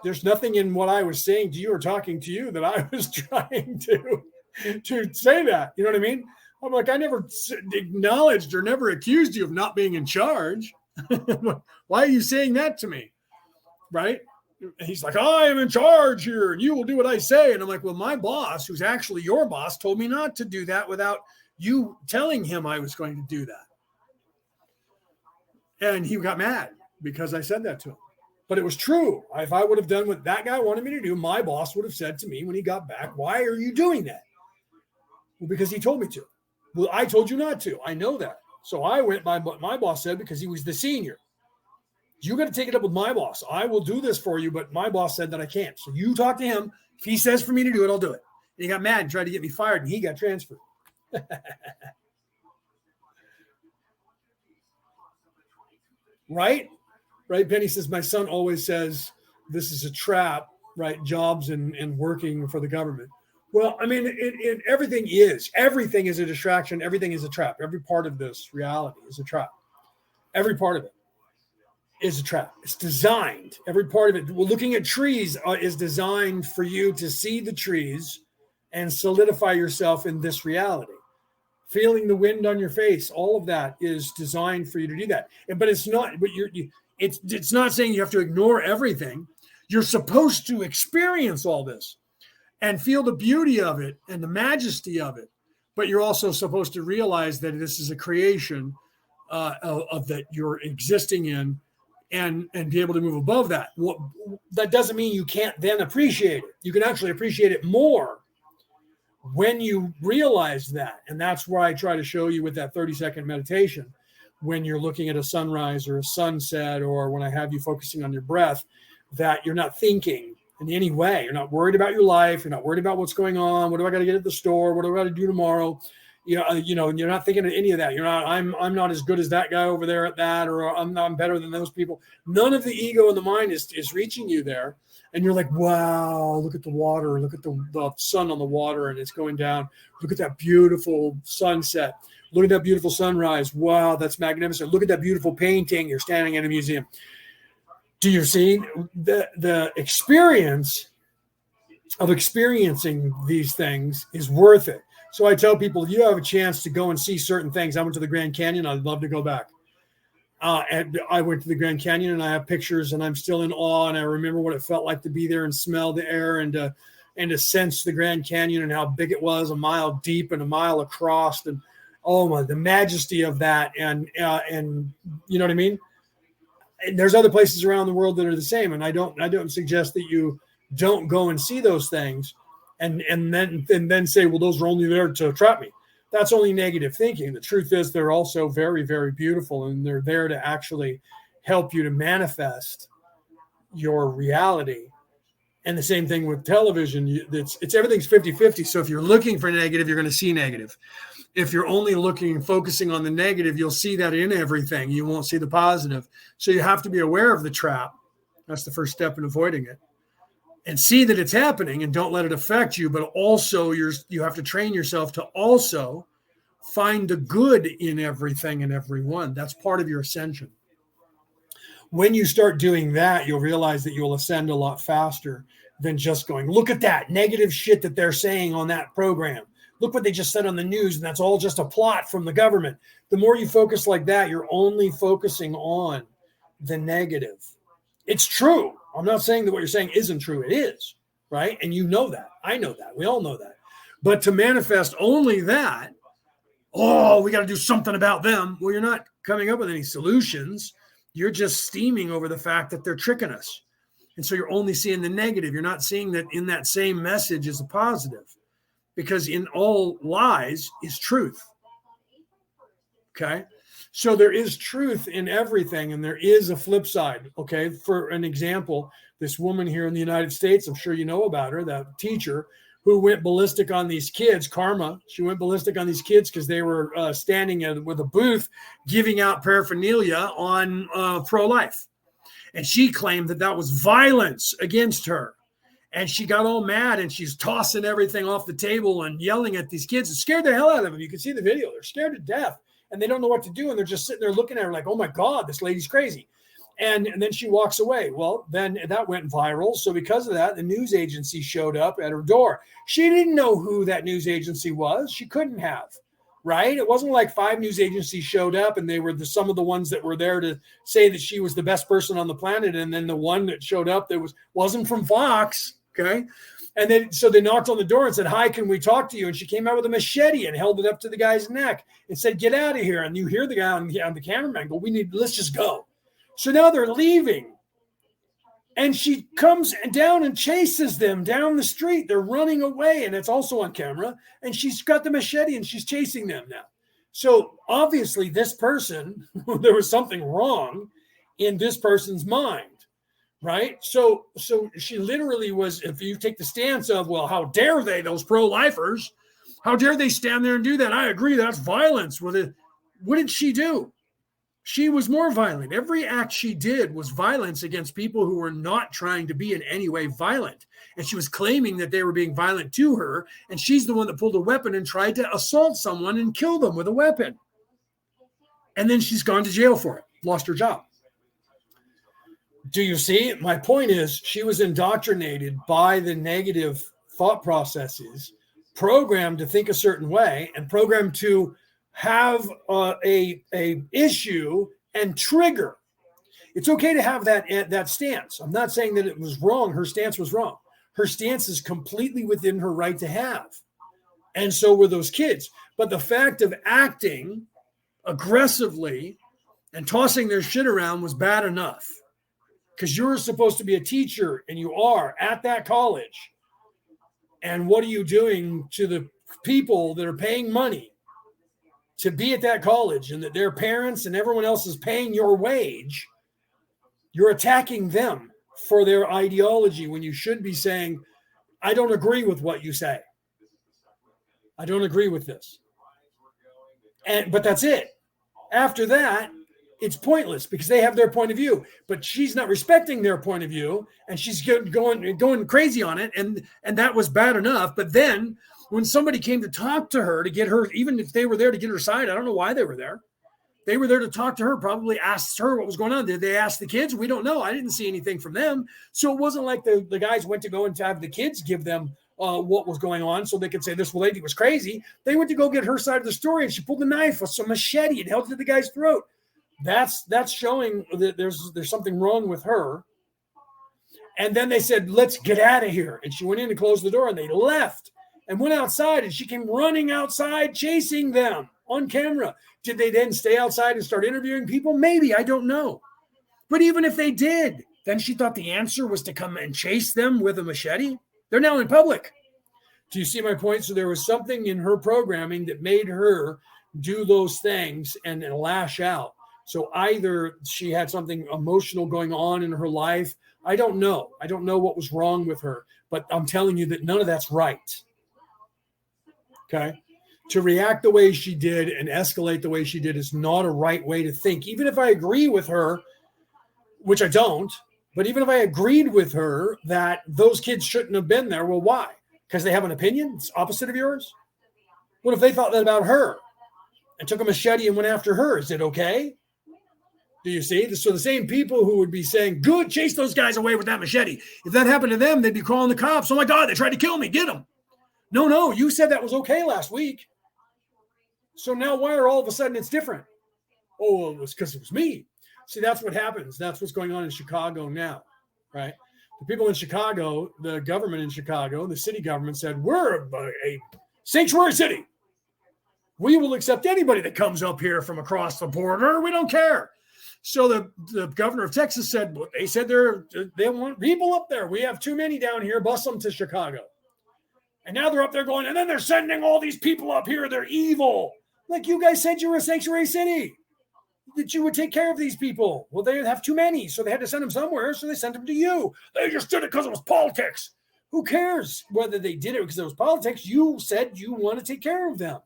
There's nothing in what I was saying to you or talking to you that I was trying to say that. You know what I mean? I'm like, I never acknowledged or never accused you of not being in charge. Why are you saying that to me? Right? He's like, I am in charge here and you will do what I say. And I'm like, well, my boss, who's actually your boss, told me not to do that without you telling him I was going to do that. And he got mad because I said that to him. But it was true. If I would have done what that guy wanted me to do, my boss would have said to me when he got back, why are you doing that? Well, because he told me to. Well, I told you not to. I know that. So I went by what my boss said because he was the senior. You got to take it up with my boss. I will do this for you, but my boss said that I can't. So you talk to him. If he says for me to do it, I'll do it. And he got mad and tried to get me fired, and he got transferred. Right? Right? Penny says, my son always says this is a trap, right? Jobs and working for the government. Well, I mean, everything is a distraction. Everything is a trap. Every part of this reality is a trap. Every part of it is a trap. It's designed. Every part of it. Well, looking at trees is designed for you to see the trees and solidify yourself in this reality. Feeling the wind on your face, all of that is designed for you to do that. But it's not. But it's not saying you have to ignore everything. You're supposed to experience all this and feel the beauty of it and the majesty of it. But you're also supposed to realize that this is a creation of that you're existing in. And be able to move above that. Well, that doesn't mean you can't then appreciate it. You can actually appreciate it more when you realize that. And that's where I try to show you with that 30-second meditation, when you're looking at a sunrise or a sunset, or when I have you focusing on your breath, that you're not thinking in any way. You're not worried about your life. You're not worried about what's going on. What do I got to get at the store? What do I got to do tomorrow? And you're not thinking of any of that. You're not, I'm not as good as that guy over there at that, or I'm better than those people. None of the ego in the mind is reaching you there. And you're like, wow, look at the water, look at the sun on the water, and it's going down. Look at that beautiful sunset. Look at that beautiful sunrise. Wow, that's magnificent. Look at that beautiful painting. You're standing in a museum. Do you see the experience of experiencing these things is worth it? So I tell people, if you have a chance to go and see certain things, I went to the Grand Canyon. I'd love to go back. And I went to the Grand Canyon, and I have pictures, and I'm still in awe. And I remember what it felt like to be there and smell the air and to sense the Grand Canyon and how big it was, a mile deep and a mile across. And the majesty of that. And you know what I mean? And there's other places around the world that are the same. And I don't suggest that you don't go and see those things. And then say, well, those are only there to trap me. That's only negative thinking. The truth is they're also very, very beautiful, and they're there to actually help you to manifest your reality And the same thing with television. It's everything's 50-50. So if you're looking for negative, you're going to see negative. If you're only looking and focusing on the negative, you'll see that in everything. You won't see the positive. So you have to be aware of the trap. That's the first step in avoiding it. And see that it's happening and don't let it affect you. But also you have to train yourself to also find the good in everything and everyone. That's part of your ascension. When you start doing that, you'll realize that you'll ascend a lot faster than just going, look at that negative shit that they're saying on that program. Look what they just said on the news, and that's all just a plot from the government. The more you focus like that, you're only focusing on the negative. It's true. I'm not saying that what you're saying isn't true. It is, right? And you know that. I know that. We all know that. But to manifest only that, oh, we got to do something about them. Well, you're not coming up with any solutions. You're just steaming over the fact that they're tricking us. And so you're only seeing the negative. You're not seeing that in that same message is a positive, because in all lies is truth. Okay. So there is truth in everything, and there is a flip side. Okay. For an example, this woman here in the United States, I'm sure you know about her, that teacher who went ballistic on these kids, Karma. She went ballistic on these kids because they were standing with a booth giving out paraphernalia on pro-life. And she claimed that that was violence against her. And she got all mad, and she's tossing everything off the table and yelling at these kids. It scared the hell out of them. You can see the video. They're scared to death, and they don't know what to do. And they're just sitting there looking at her like, oh my God, this lady's crazy. And then she walks away. Well, then that went viral. So because of that, the news agency showed up at her door. She didn't know who that news agency was. She couldn't have, right? It wasn't like 5 news agencies showed up and they were some of the ones that were there to say that she was the best person on the planet. And then the one that showed up that wasn't from Fox, okay? And then so they knocked on the door and said, hi, can we talk to you? And she came out with a machete and held it up to the guy's neck and said, get out of here. And you hear the guy on the cameraman go, let's just go. So now they're leaving, and she comes down and chases them down the street. They're running away, and it's also on camera, and she's got the machete, and she's chasing them now. So obviously this person, there was something wrong in this person's mind, right? So she literally was, if you take the stance of, well, how dare they, those pro-lifers, how dare they stand there and do that? I agree, that's violence. What did she do? She was more violent. Every act she did was violence against people who were not trying to be in any way violent. And she was claiming that they were being violent to her. And she's the one that pulled a weapon and tried to assault someone and kill them with a weapon. And then she's gone to jail for it, lost her job. Do you see? My point is, she was indoctrinated by the negative thought processes, programmed to think a certain way, and programmed to have a issue and trigger. It's okay to have that stance. I'm not saying that it was wrong. Her stance was wrong. Her stance is completely within her right to have. And so were those kids. But the fact of acting aggressively and tossing their shit around was bad enough. Because you're supposed to be a teacher, and you are at that college. And what are you doing to the people that are paying money to be at that college, and that their parents and everyone else is paying your wage? You're attacking them for their ideology when you should be saying, I don't agree with what you say. I don't agree with this. But that's it. After that, it's pointless because they have their point of view, but she's not respecting their point of view, and she's going crazy on it. And that was bad enough. But then when somebody came to talk to her, to get her, even if they were there to get her side, I don't know why they were there. They were there to talk to her, probably asked her what was going on. Did they ask the kids? We don't know. I didn't see anything from them. So it wasn't like the guys went to go and to have the kids give them what was going on so they could say this lady was crazy. They went to go get her side of the story, and she pulled a knife with some machete and held it to the guy's throat. That's showing that there's something wrong with her. And then they said, let's get out of here. And she went in and closed the door, and they left and went outside, and she came running outside, chasing them on camera. Did they then stay outside and start interviewing people? Maybe, I don't know. But even if they did, then she thought the answer was to come and chase them with a machete. They're now in public. Do you see my point? So there was something in her programming that made her do those things and lash out. So either she had something emotional going on in her life. I don't know. I don't know what was wrong with her, but I'm telling you that none of that's right. Okay. To react the way she did and escalate the way she did is not a right way to think. Even if I agree with her, which I don't, but even if I agreed with her that those kids shouldn't have been there, well, why? Because they have an opinion? It's opposite of yours? What if they thought that about her and took a machete and went after her? Is it okay? Do you see? So the same people who would be saying, good, chase those guys away with that machete. If that happened to them, they'd be calling the cops. Oh my God, they tried to kill me. Get them. No, you said that was okay last week. So now why are all of a sudden it's different? Oh, well, it was because it was me. See, that's what happens. That's what's going on in Chicago now, right? The people in Chicago, the government in Chicago, the city government said, we're a sanctuary city. We will accept anybody that comes up here from across the border. We don't care. So the governor of Texas said, they said they want people up there. We have too many down here. Bus them to Chicago. And now they're up there going, and then they're sending all these people up here. They're evil. Like, you guys said you were a sanctuary city, that you would take care of these people. Well, they have too many, so they had to send them somewhere, so they sent them to you. They just did it because it was politics. Who cares whether they did it because it was politics? You said you want to take care of them.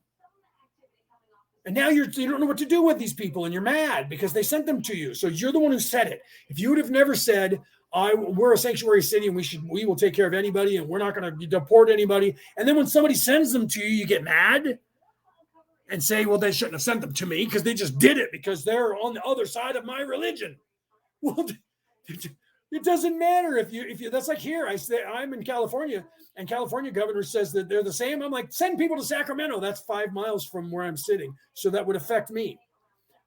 And now you don't know what to do with these people, and you're mad because they sent them to you. So you're the one who said it. If you would have never said, we're a sanctuary city and we will take care of anybody and we're not going to deport anybody. And then when somebody sends them to you, you get mad and say, well, they shouldn't have sent them to me because they just did it because they're on the other side of my religion. Well, it doesn't matter if you that's like here. I say I'm in California and California governor says that they're the same. I'm like, send people to Sacramento. That's 5 miles from where I'm sitting. So that would affect me.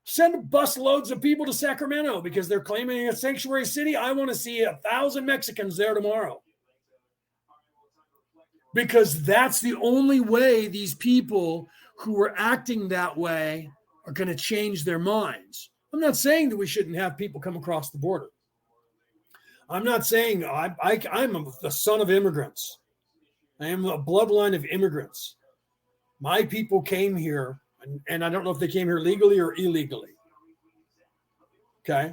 Send bus loads of people to Sacramento because they're claiming a sanctuary city. I want to see 1,000 Mexicans there tomorrow. Because that's the only way these people who are acting that way are going to change their minds. I'm not saying that we shouldn't have people come across the border. I'm not saying I'm the son of immigrants. I am a bloodline of immigrants. My people came here, and I don't know if they came here legally or illegally. Okay.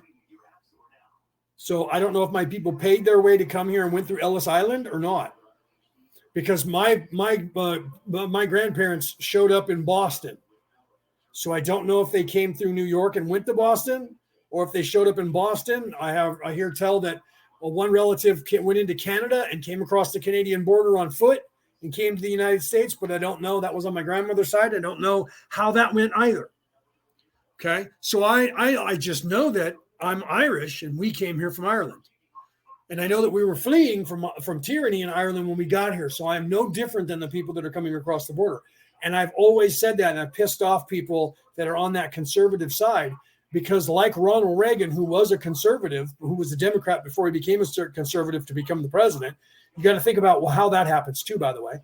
So I don't know if my people paid their way to come here and went through Ellis Island or not. Because my grandparents showed up in Boston. So I don't know if they came through New York and went to Boston, or if they showed up in Boston. I hear tell that one relative went into Canada and came across the Canadian border on foot and came to the United States, but I don't know. That was on my grandmother's side. I don't know how that went either. Okay. So I just know that I'm Irish and we came here from Ireland. And I know that we were fleeing from tyranny in Ireland when we got here. So I'm no different than the people that are coming across the border. And I've always said that, and I've pissed off people that are on that conservative side, because like Ronald Reagan, who was a conservative, who was a Democrat before he became a conservative to become the president, you got to think about how that happens too, by the way.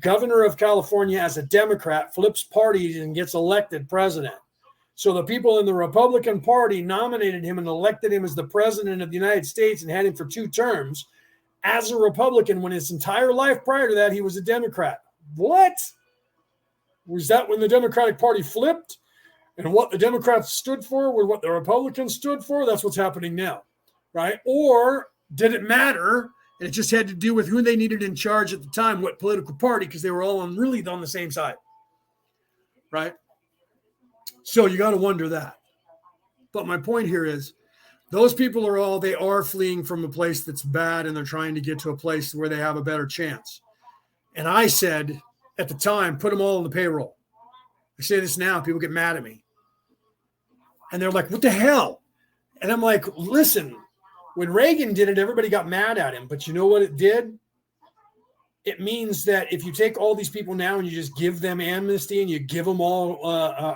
Governor of California as a Democrat flips parties and gets elected president. So the people in the Republican Party nominated him and elected him as the president of the United States and had him for 2 terms as a Republican, when his entire life prior to that, he was a Democrat. What? Was that when the Democratic Party flipped? And what the Democrats stood for were what the Republicans stood for? That's what's happening now, right? Or did it matter? And it just had to do with who they needed in charge at the time, what political party, because they were all really on the same side, right? So you got to wonder that. But my point here is those people they are fleeing from a place that's bad, and they're trying to get to a place where they have a better chance. And I said at the time, put them all on the payroll. I say this now, people get mad at me. And they're like, what the hell? And I'm like, listen, when Reagan did it, everybody got mad at him. But you know what it did? It means that if you take all these people now and you just give them amnesty and you give them all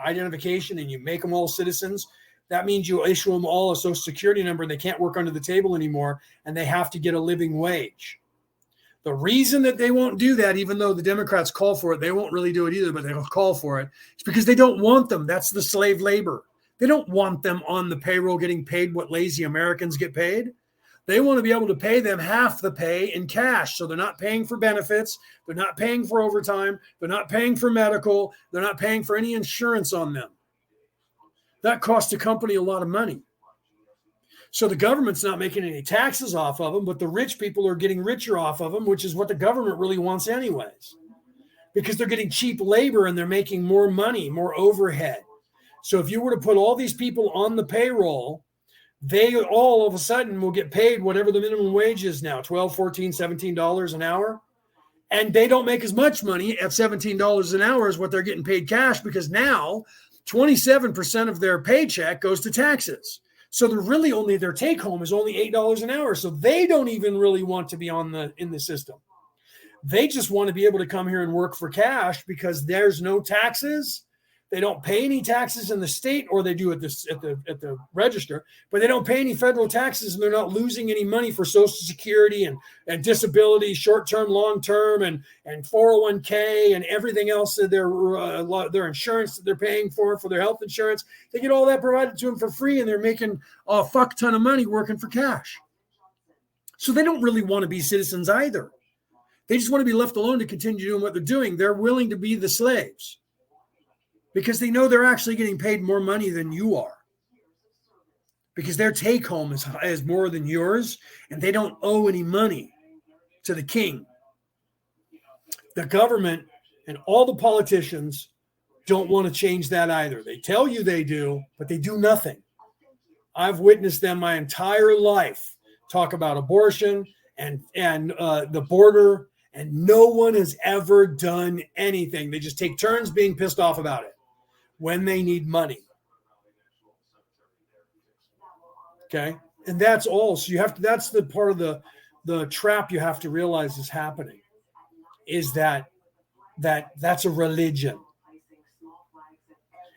identification and you make them all citizens, that means you issue them all a social security number and they can't work under the table anymore and they have to get a living wage. The reason that they won't do that, even though the Democrats call for it, they won't really do it either, but they'll call for it. It's because they don't want them. That's the slave labor. They don't want them on the payroll getting paid what lazy Americans get paid. They want to be able to pay them half the pay in cash. So they're not paying for benefits. They're not paying for overtime. They're not paying for medical. They're not paying for any insurance on them. That costs the company a lot of money. So the government's not making any taxes off of them, but the rich people are getting richer off of them, which is what the government really wants anyways, because they're getting cheap labor and they're making more money, more overhead. So if you were to put all these people on the payroll, they all of a sudden will get paid whatever the minimum wage is now, $12, $14, $17 an hour. And they don't make as much money at $17 an hour as what they're getting paid cash, because now 27% of their paycheck goes to taxes. So they're really only, their take home is only $8 an hour. So they don't even really want to be in the system. They just want to be able to come here and work for cash because there's no taxes. They don't pay any taxes in the state, or they do at the register, but they don't pay any federal taxes, and they're not losing any money for Social Security and disability, short-term, long-term, and 401k and everything else that their insurance that they're paying for their health insurance. They get all that provided to them for free, and they're making a fuck ton of money working for cash. So they don't really want to be citizens either. They just want to be left alone to continue doing what they're doing. They're willing to be the slaves, because they know they're actually getting paid more money than you are, because their take home is more than yours, and they don't owe any money to the king. The government and all the politicians don't want to change that either. They tell you they do, but they do nothing. I've witnessed them my entire life talk about abortion and the border, and no one has ever done anything. They just take turns being pissed off about it when they need money. Okay. And that's all. So that's the part of the trap you have to realize is happening, is that's a religion.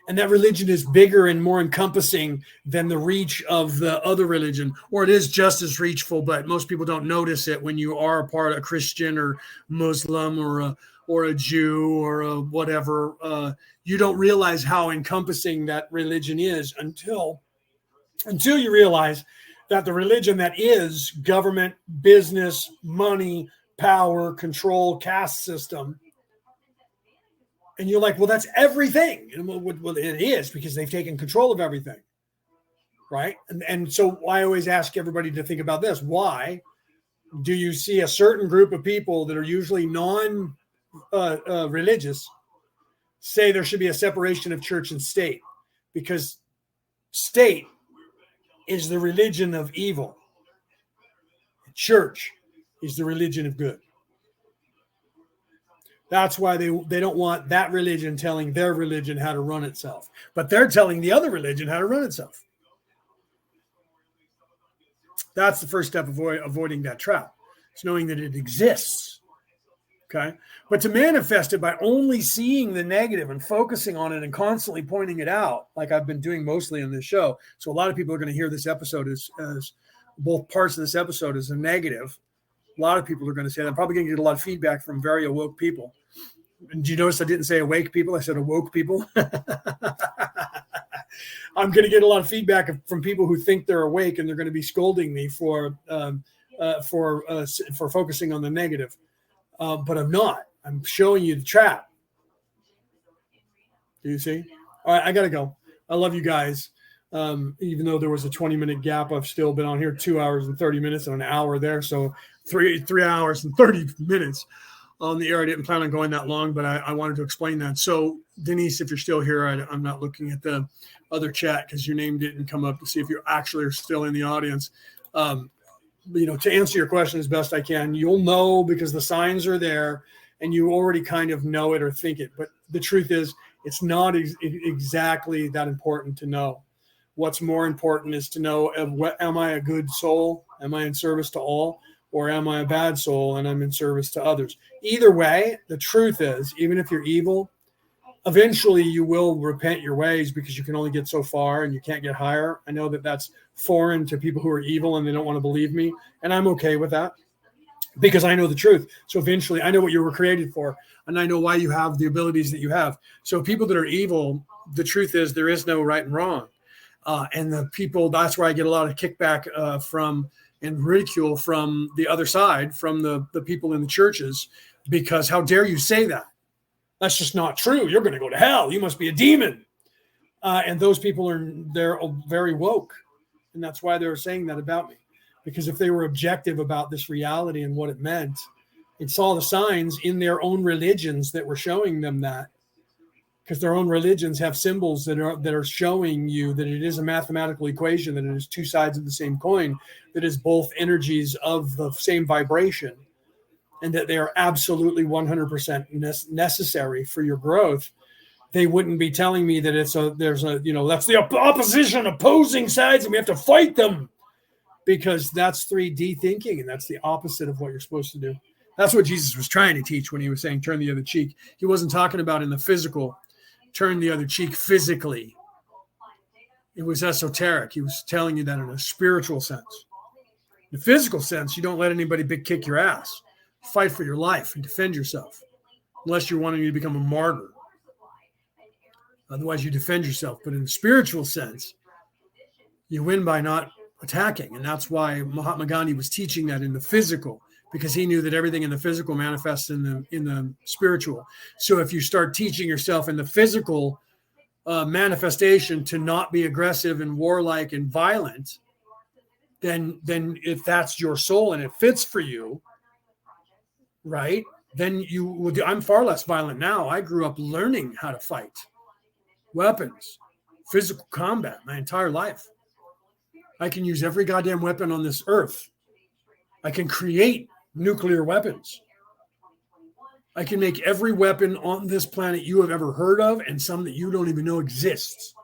And that religion is bigger and more encompassing than the reach of the other religion, or it is just as reachful, but most people don't notice it when you are a part of a Christian or Muslim or a Jew or a whatever. You don't realize how encompassing that religion is until you realize that the religion that is government, business, money, power, control, caste system. And you're like, well, that's everything. And well, it is, because they've taken control of everything. Right. And so I always ask everybody to think about this. Why do you see a certain group of people that are usually religious say there should be a separation of church and state? Because state is the religion of evil. Church is the religion of good. That's why they don't want that religion telling their religion how to run itself. But they're telling the other religion how to run itself. That's the first step of avoiding that trap. It's knowing that it exists. Okay. But to manifest it by only seeing the negative and focusing on it and constantly pointing it out, like I've been doing mostly in this show. So a lot of people are going to hear this episode as both parts of this episode as a negative. A lot of people are going to say that. I'm probably going to get a lot of feedback from very awoke people. And do you notice I didn't say awake people? I said awoke people. I'm going to get a lot of feedback from people who think they're awake, and they're going to be scolding me for focusing on the negative. But I'm not. I'm showing you the trap. Do you see? All right, I got to go. I love you guys. Even though there was a 20-minute gap, I've still been on here 2 hours and 30 minutes and an hour there. So 3 hours and 30 minutes on the air. I didn't plan on going that long, but I wanted to explain that. So Denise, if you're still here, I'm not looking at the other chat because your name didn't come up to see if you actually are still in the audience. To answer your question as best I can, you'll know because the signs are there and you already kind of know it or think it. But the truth is, it's not exactly that important to know. What's more important is to know, am I a good soul? Am I in service to all? Or am I a bad soul and I'm in service to others? Either way, the truth is, even if you're evil, eventually you will repent your ways, because you can only get so far and you can't get higher. I know that that's foreign to people who are evil and they don't want to believe me. And I'm okay with that because I know the truth. So eventually I know what you were created for, and I know why you have the abilities that you have. So people that are evil, the truth is there is no right and wrong. And the people, that's where I get a lot of kickback from and ridicule from the other side, from the people in the churches, because how dare you say that? That's just not true. You're going to go to hell. You must be a demon. And those people they're very woke. And that's why they're saying that about me. Because if they were objective about this reality and what it meant, and saw the signs in their own religions that were showing them that, because their own religions have symbols that are showing you that it is a mathematical equation, that it is two sides of the same coin, that is both energies of the same vibration, and that they are absolutely 100% necessary for your growth. They wouldn't be telling me that that's the opposing sides, and we have to fight them, because that's 3D thinking, and that's the opposite of what you're supposed to do. That's what Jesus was trying to teach when he was saying turn the other cheek. He wasn't talking about in the physical, turn the other cheek physically. It was esoteric. He was telling you that in a spiritual sense. In the physical sense, you don't let anybody big kick your ass. Fight for your life and defend yourself, unless you're wanting to become a martyr. Otherwise, you defend yourself. But in the spiritual sense, you win by not attacking. And that's why Mahatma Gandhi was teaching that in the physical, because he knew that everything in the physical manifests in the spiritual. So if you start teaching yourself in the physical manifestation to not be aggressive and warlike and violent, then if that's your soul and it fits for you, right, then you would. I'm far less violent now. I grew up learning how to fight, weapons, physical combat my entire life. I can use every goddamn weapon on this earth. I can create nuclear weapons. I can make every weapon on this planet you have ever heard of, and some that you don't even know exists.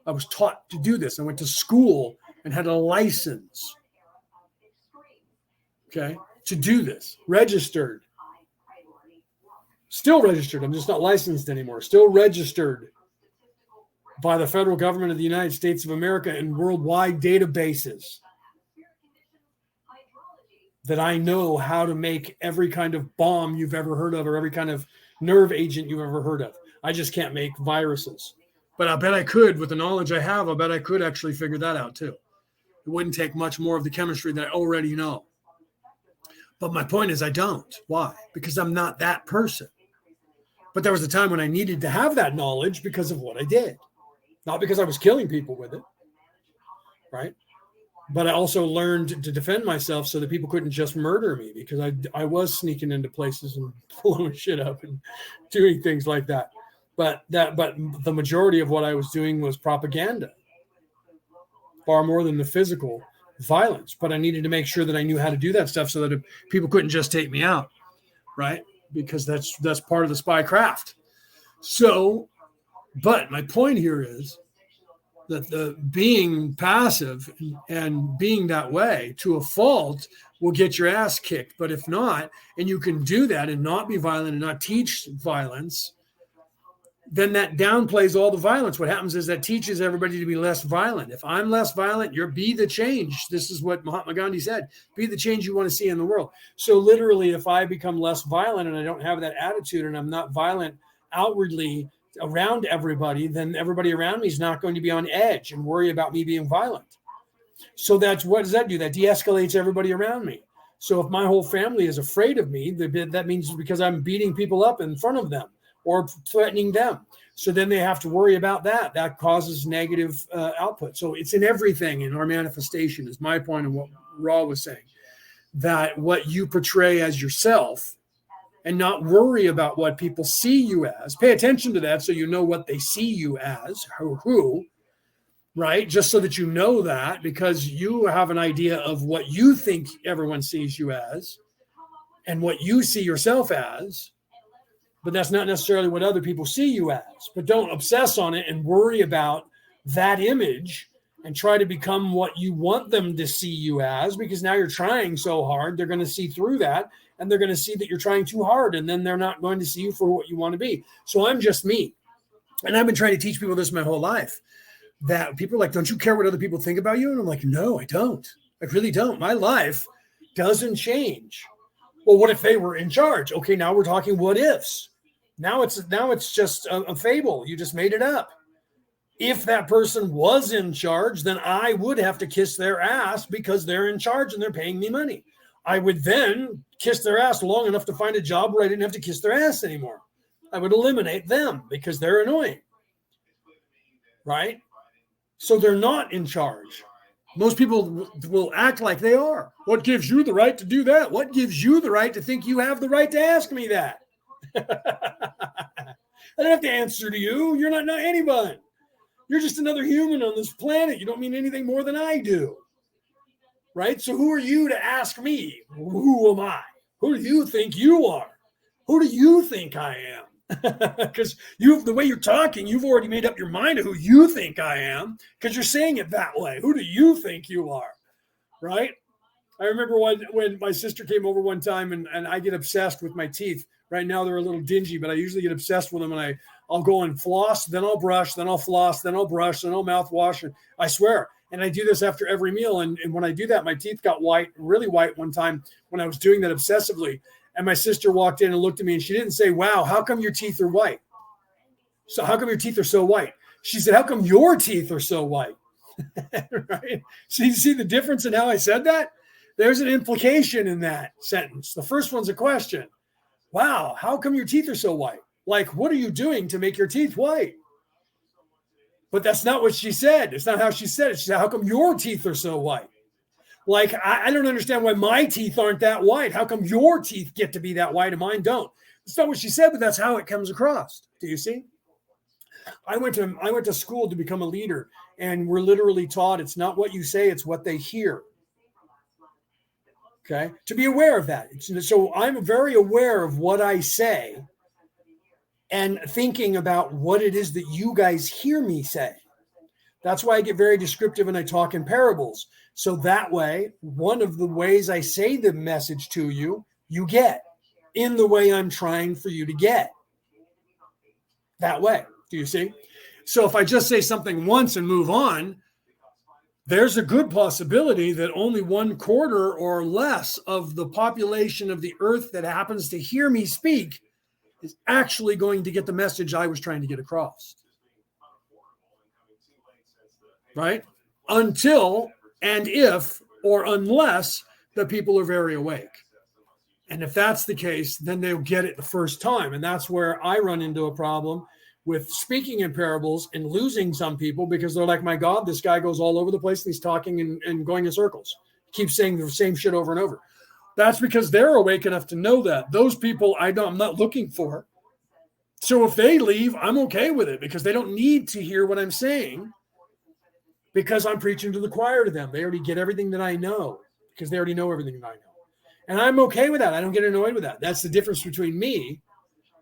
I was taught to do this. I went to school and had a license, okay, to do this. Registered. Still registered. I'm just not licensed anymore. Still registered by the federal government of the United States of America in worldwide databases, that I know how to make every kind of bomb you've ever heard of, or every kind of nerve agent you've ever heard of. I just can't make viruses. But I bet I could, with the knowledge I have, I bet I could actually figure that out too. It wouldn't take much more of the chemistry that I already know. But my point is I don't. Why? Because I'm not that person. But there was a time when I needed to have that knowledge because of what I did. Not because I was killing people with it, right? But I also learned to defend myself so that people couldn't just murder me, because I was sneaking into places and blowing shit up and doing things like that. But the majority of what I was doing was propaganda, far more than the physical violence. But I needed to make sure that I knew how to do that stuff so that people couldn't just take me out, right? Because that's part of the spy craft. So, but my point here is that the being passive and being that way to a fault will get your ass kicked. But if not, and you can do that and not be violent and not teach violence, then that downplays all the violence. What happens is that teaches everybody to be less violent. If I'm less violent, be the change. This is what Mahatma Gandhi said. Be the change you want to see in the world. So literally, if I become less violent and I don't have that attitude and I'm not violent outwardly around everybody, then everybody around me is not going to be on edge and worry about me being violent. So what does that do? That de-escalates everybody around me. So if my whole family is afraid of me, that means because I'm beating people up in front of them or threatening them. So then they have to worry about that. That causes negative output. So it's in everything in our manifestation, is my point of what Ra was saying, that what you portray as yourself and not worry about what people see you as. Pay attention to that so you know what they see you as, who, right? Just so that you know that, because you have an idea of what you think everyone sees you as and what you see yourself as, but that's not necessarily what other people see you as. But don't obsess on it and worry about that image and try to become what you want them to see you as, because now you're trying so hard, they're going to see through that. And they're going to see that you're trying too hard, and then they're not going to see you for what you want to be. So I'm just me. And I've been trying to teach people this my whole life, that people are like, don't you care what other people think about you? And I'm like, no, I don't. I really don't. My life doesn't change. Well, what if they were in charge? Okay, now we're talking what ifs. Now it's just a fable. You just made it up. If that person was in charge, then I would have to kiss their ass because they're in charge and they're paying me money. I would then kiss their ass long enough to find a job where I didn't have to kiss their ass anymore. I would eliminate them because they're annoying. right? So they're not in charge. Most people will act like they are. What gives you the right to do that? What gives you the right to think you have the right to ask me that? I don't have to answer to you. You're not anyone. You're just another human on this planet. You don't mean anything more than I do. Right? So who are you to ask me? Who am I? Who do you think you are? Who do you think I am? Because the way you're talking, you've already made up your mind of who you think I am, because you're saying it that way. Who do you think you are? Right? I remember when my sister came over one time, and I get obsessed with my teeth. Right now they're a little dingy, but I usually get obsessed with them, and I'll go and floss, then I'll brush, then I'll floss, then I'll brush, then I'll mouthwash. And I swear. And I do this after every meal. And when I do that, my teeth got white, really white one time when I was doing that obsessively. And my sister walked in and looked at me, and she didn't say, wow, how come your teeth are white? So how come your teeth are so white? She said, how come your teeth are so white? Right? So you see the difference in how I said that? There's an implication in that sentence. The first one's a question. Wow, how come your teeth are so white? Like, what are you doing to make your teeth white? But that's not what she said. It's not how she said it. She said, how come your teeth are so white? Like, I don't understand why my teeth aren't that white. How come your teeth get to be that white and mine don't? That's not what she said, but that's how it comes across. Do you see? I went to school to become a leader, and we're literally taught it's not what you say, it's what they hear. Okay? To be aware of that. So I'm very aware of what I say and thinking about what it is that you guys hear me say. That's why I get very descriptive and I talk in parables. So that way, one of the ways I say the message to you, you get in the way I'm trying for you to get. That way. Do you see? So if I just say something once and move on, there's a good possibility that only 1/4 or less of the population of the earth that happens to hear me speak is actually going to get the message I was trying to get across. Right? Until and if or unless the people are very awake. And if that's the case, then they'll get it the first time. And that's where I run into a problem with speaking in parables and losing some people, because they're like, my God, this guy goes all over the place and he's talking and going in circles. Keeps saying the same shit over and over. That's because they're awake enough to know that. Those people I'm not looking for. So if they leave, I'm okay with it, because they don't need to hear what I'm saying, because I'm preaching to the choir to them. They already get everything that I know, because they already know everything that I know. And I'm okay with that. I don't get annoyed with that. That's the difference between me,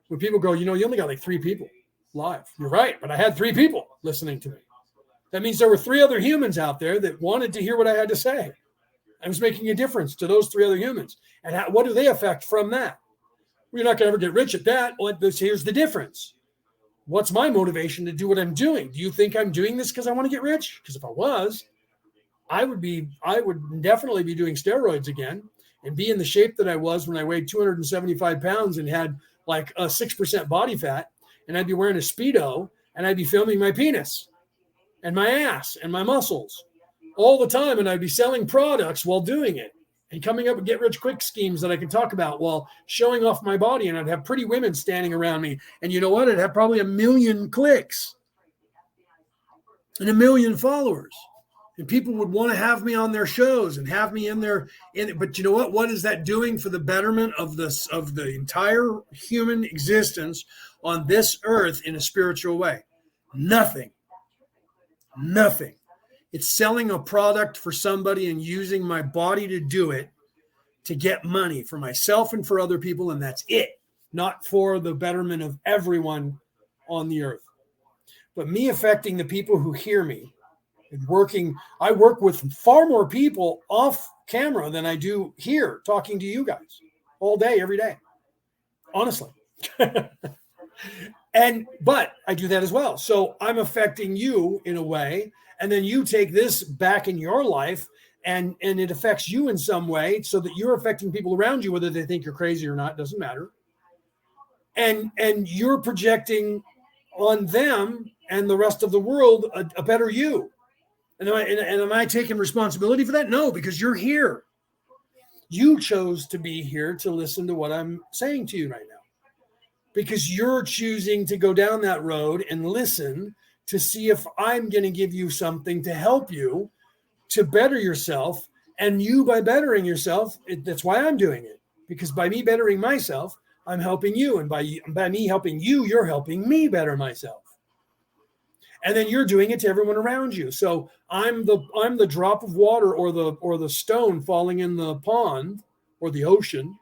when people go, you only got like 3 people live. You're right, but I had 3 people listening to me. That means there were 3 other humans out there that wanted to hear what I had to say. I was making a difference to those 3 other humans. And what do they affect from that? We're not going to ever get rich at that. Well, here's the difference. What's my motivation to do what I'm doing? Do you think I'm doing this because I want to get rich? Because if I was, I would definitely be doing steroids again and be in the shape that I was when I weighed 275 pounds and had like a 6% body fat. And I'd be wearing a Speedo and I'd be filming my penis and my ass and my muscles all the time. And I'd be selling products while doing it and coming up with get rich quick schemes that I can talk about while showing off my body. And I'd have pretty women standing around me. And you know what? I'd have probably 1 million clicks and 1 million followers. And people would want to have me on their shows and have me in there. But you know what? What is that doing for the betterment of the entire human existence on this earth in a spiritual way? Nothing. Nothing. It's selling a product for somebody and using my body to do it, to get money for myself and for other people. And that's it. Not for the betterment of everyone on the earth. But me affecting the people who hear me and working, I work with far more people off camera than I do here talking to you guys all day, every day. Honestly. But I do that as well. So I'm affecting you in a way, and then you take this back in your life and it affects you in some way, so that you're affecting people around you, whether they think you're crazy or not, doesn't matter. And you're projecting on them and the rest of the world a better you. And am I taking responsibility for that? No, because you're here. You chose to be here to listen to what I'm saying to you right now, because you're choosing to go down that road and listen to see if I'm going to give you something to help you to better yourself. And you, by bettering yourself, that's why I'm doing it. Because by me bettering myself, I'm helping you. And by me helping you, you're helping me better myself. And then you're doing it to everyone around you. So I'm the drop of water or the stone falling in the pond or the ocean.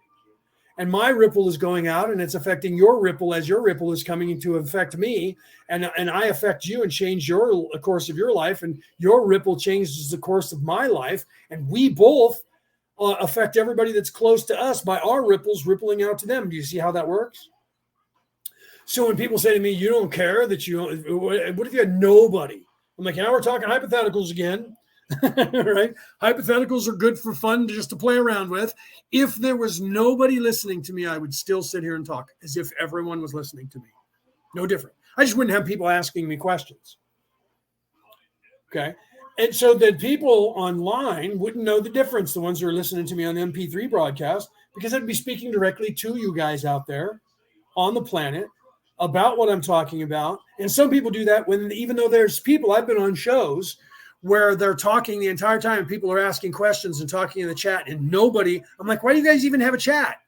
And my ripple is going out and it's affecting your ripple as your ripple is coming to affect me. And I affect you and change the course of your life. And your ripple changes the course of my life. And we both affect everybody that's close to us by our ripples rippling out to them. Do you see how that works? So when people say to me, you don't care that what if you had nobody? I'm like, now we're talking hypotheticals again. Right? Hypotheticals are good for fun just to play around with. If there was nobody listening to me, I would still sit here and talk as if everyone was listening to me. No different. I just wouldn't have people asking me questions. Okay. And so that people online wouldn't know the difference, the ones who are listening to me on the MP3 broadcast, because I'd be speaking directly to you guys out there on the planet about what I'm talking about. And some people do that even though there's people, I've been on shows where they're talking the entire time and people are asking questions and talking in the chat and nobody, I'm like, why do you guys even have a chat?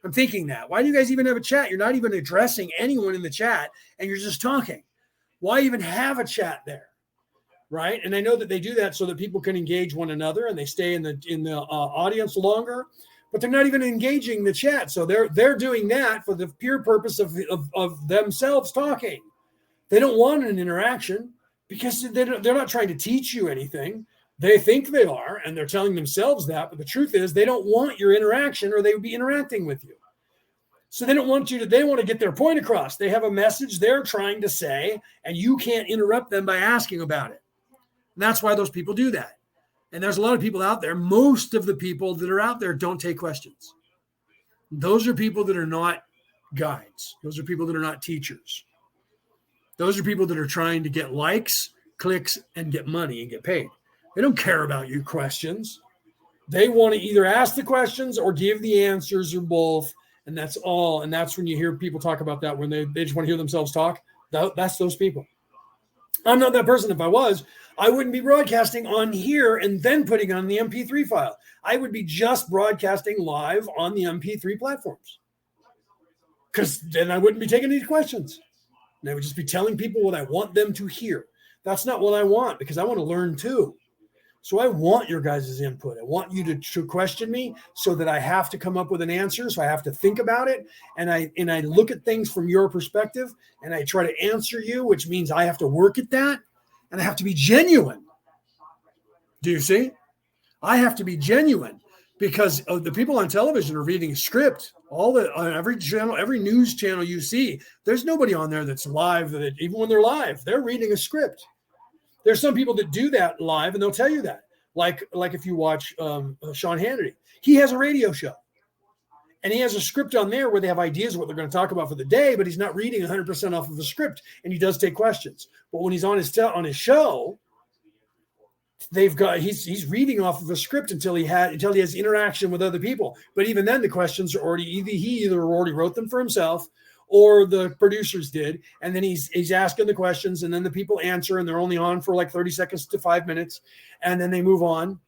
I'm thinking that. Why do you guys even have a chat? You're not even addressing anyone in the chat and you're just talking. Why even have a chat there? Right? And I know that they do that so that people can engage one another and they stay in the audience longer, but they're not even engaging the chat. So they're doing that for the pure purpose of themselves talking. They don't want an interaction. Because they're not trying to teach you anything. They think they are, and they're telling themselves that. But the truth is they don't want your interaction or they would be interacting with you. So they don't want they want to get their point across. They have a message they're trying to say, and you can't interrupt them by asking about it. And that's why those people do that. And there's a lot of people out there. Most of the people that are out there don't take questions. Those are people that are not guides. Those are people that are not teachers. Those are people that are trying to get likes, clicks, and get money and get paid. They don't care about your questions. They want to either ask the questions or give the answers or both. And that's all. And that's when you hear people talk about that, when they just want to hear themselves talk. That's those people. I'm not that person. If I was, I wouldn't be broadcasting on here and then putting on the MP3 file. I would be just broadcasting live on the MP3 platforms. Because then I wouldn't be taking any questions. And I would just be telling people what I want them to hear. That's not what I want, because I want to learn too. So I want your guys' input. I want you to question me so that I have to come up with an answer. So I have to think about it. And I look at things from your perspective and I try to answer you, which means I have to work at that and I have to be genuine. Do you see? I have to be genuine. Because the people on television are reading a script. Every channel, every news channel you see, there's nobody on there that's live. Even when they're live, they're reading a script. There's some people that do that live, and they'll tell you that. Like if you watch Sean Hannity, he has a radio show, and he has a script on there where they have ideas of what they're going to talk about for the day, but he's not reading 100% off of the script, and he does take questions. But when he's on his show, he's reading off of a script until he has interaction with other people. But even then, the questions are already he already wrote them for himself or the producers did, and then he's asking the questions, and then the people answer, and they're only on for like 30 seconds to 5 minutes, and then they move on.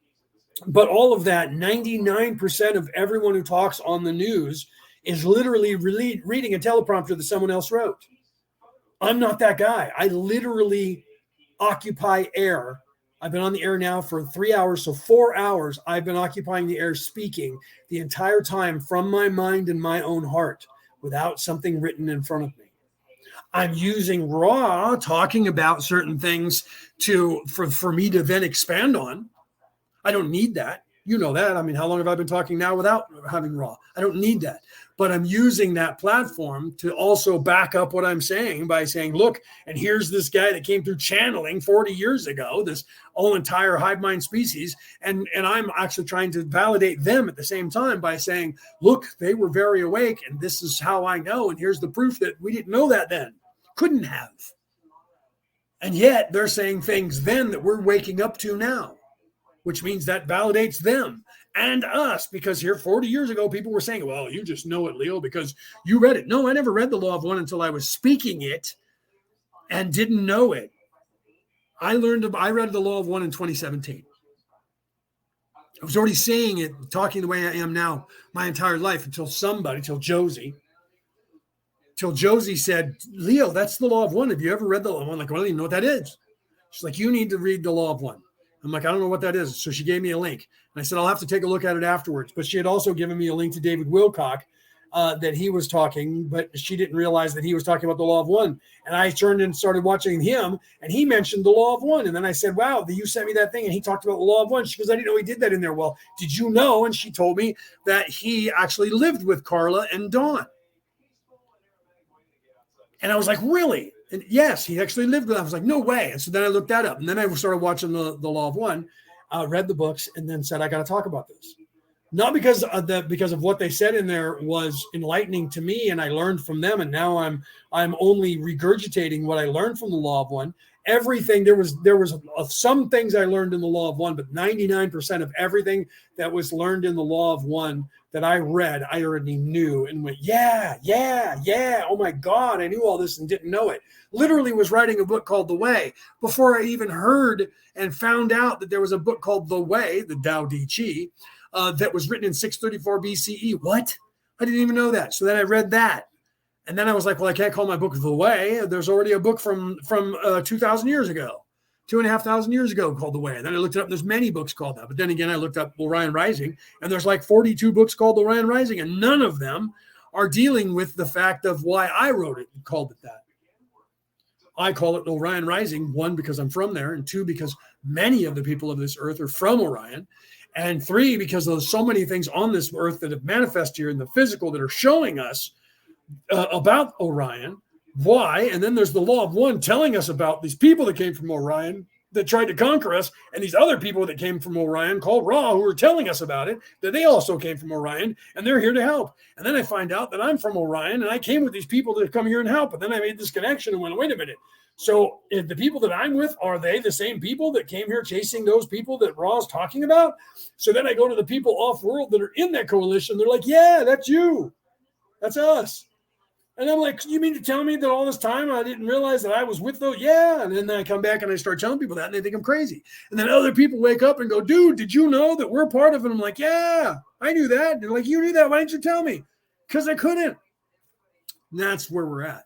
But all of that, 99% of everyone who talks on the news is literally reading a teleprompter that someone else wrote. I'm not that guy. I literally occupy air. I've been on the air now for 3 hours. So 4 hours, I've been occupying the air speaking the entire time from my mind and my own heart without something written in front of me. I'm using raw talking about certain things for me to then expand on. I don't need that. You know that. I mean, how long have I been talking now without having raw? I don't need that. But I'm using that platform to also back up what I'm saying by saying, look, and here's this guy that came through channeling 40 years ago, this whole entire hive mind species. And I'm actually trying to validate them at the same time by saying, look, they were very awake. And this is how I know. And here's the proof that we didn't know that then. Couldn't have. And yet they're saying things then that we're waking up to now, which means that validates them and us, because here 40 years ago, people were saying, well, you just know it, Leo, because you read it. No, I never read the Law of One until I was speaking it and didn't know it. I read the Law of One in 2017. I was already saying it, talking the way I am now my entire life until Josie said, Leo, that's the Law of One. Have you ever read the Law of One? Like, I don't even know what that is. She's like, you need to read the Law of One. I'm like, I don't know what that is. So she gave me a link. And I said, I'll have to take a look at it afterwards. But she had also given me a link to David Wilcock that he was talking, but she didn't realize that he was talking about the Law of One. And I turned and started watching him, and he mentioned the Law of One. And then I said, wow, you sent me that thing, and he talked about the Law of One. She goes, I didn't know he did that in there. Well, did you know? And she told me that he actually lived with Carla and Dawn. And I was like, really? And yes, he actually lived with them. I was like, no way. And so then I looked that up. And then I started watching the Law of One, read the books, and then said, I got to talk about this. Not because of what they said in there was enlightening to me, and I learned from them. And now I'm only regurgitating what I learned from the Law of One. Everything, there was some things I learned in the Law of One, but 99% of everything that was learned in the Law of One that I read, I already knew and went, yeah. Oh my God, I knew all this and didn't know it. Literally was writing a book called The Way before I even heard and found out that there was a book called The Way, the Tao Te Chi, that was written in 634 BCE. What? I didn't even know that. So then I read that. And then I was like, well, I can't call my book The Way. There's already a book from 2,000 years ago, 2,500 years ago called The Way. And then I looked it up. There's many books called that. But then again, I looked up Orion Rising, and there's like 42 books called Orion Rising, and none of them are dealing with the fact of why I wrote it and called it that. I call it Orion Rising, one, because I'm from there, and two, because many of the people of this earth are from Orion, and three, because there's so many things on this earth that have manifested here in the physical that are showing us about Orion, why, and then there's the Law of One telling us about these people that came from Orion that tried to conquer us, and these other people that came from Orion called Ra who are telling us about it, that they also came from Orion, and they're here to help. And then I find out that I'm from Orion, and I came with these people that come here and help, and then I made this connection and went, wait a minute. So if the people that I'm with, are they the same people that came here chasing those people that Ra's talking about? So then I go to the people off-world that are in that coalition. They're like, yeah, that's you. That's us. And I'm like, you mean to tell me that all this time I didn't realize that I was with those? Yeah. And then I come back and I start telling people that, and they think I'm crazy. And then other people wake up and go, dude, did you know that we're part of it? I'm like, yeah, I knew that. And they're like, you knew that. Why didn't you tell me? Because I couldn't. And that's where we're at.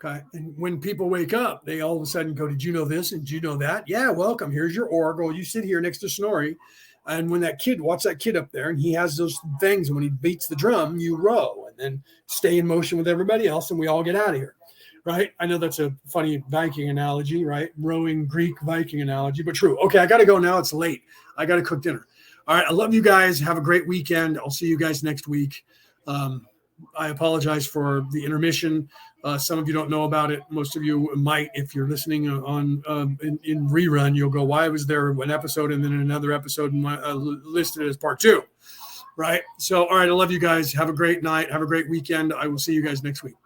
Okay. And when people wake up, they all of a sudden go, did you know this? And did you know that? Yeah, welcome. Here's your oracle. You sit here next to Snorri. And when watch that kid up there, and he has those things, and when he beats the drum, you row and then stay in motion with everybody else, and we all get out of here, right? I know that's a funny Viking analogy, right? Rowing Greek Viking analogy, but true. Okay, I got to go now. It's late. I got to cook dinner. All right, I love you guys. Have a great weekend. I'll see you guys next week. I apologize for the intermission. Some of you don't know about it. Most of you might, if you're listening on in rerun, you'll go, why was there an episode and then another episode listed as part 2, right? So, all right, I love you guys. Have a great night. Have a great weekend. I will see you guys next week.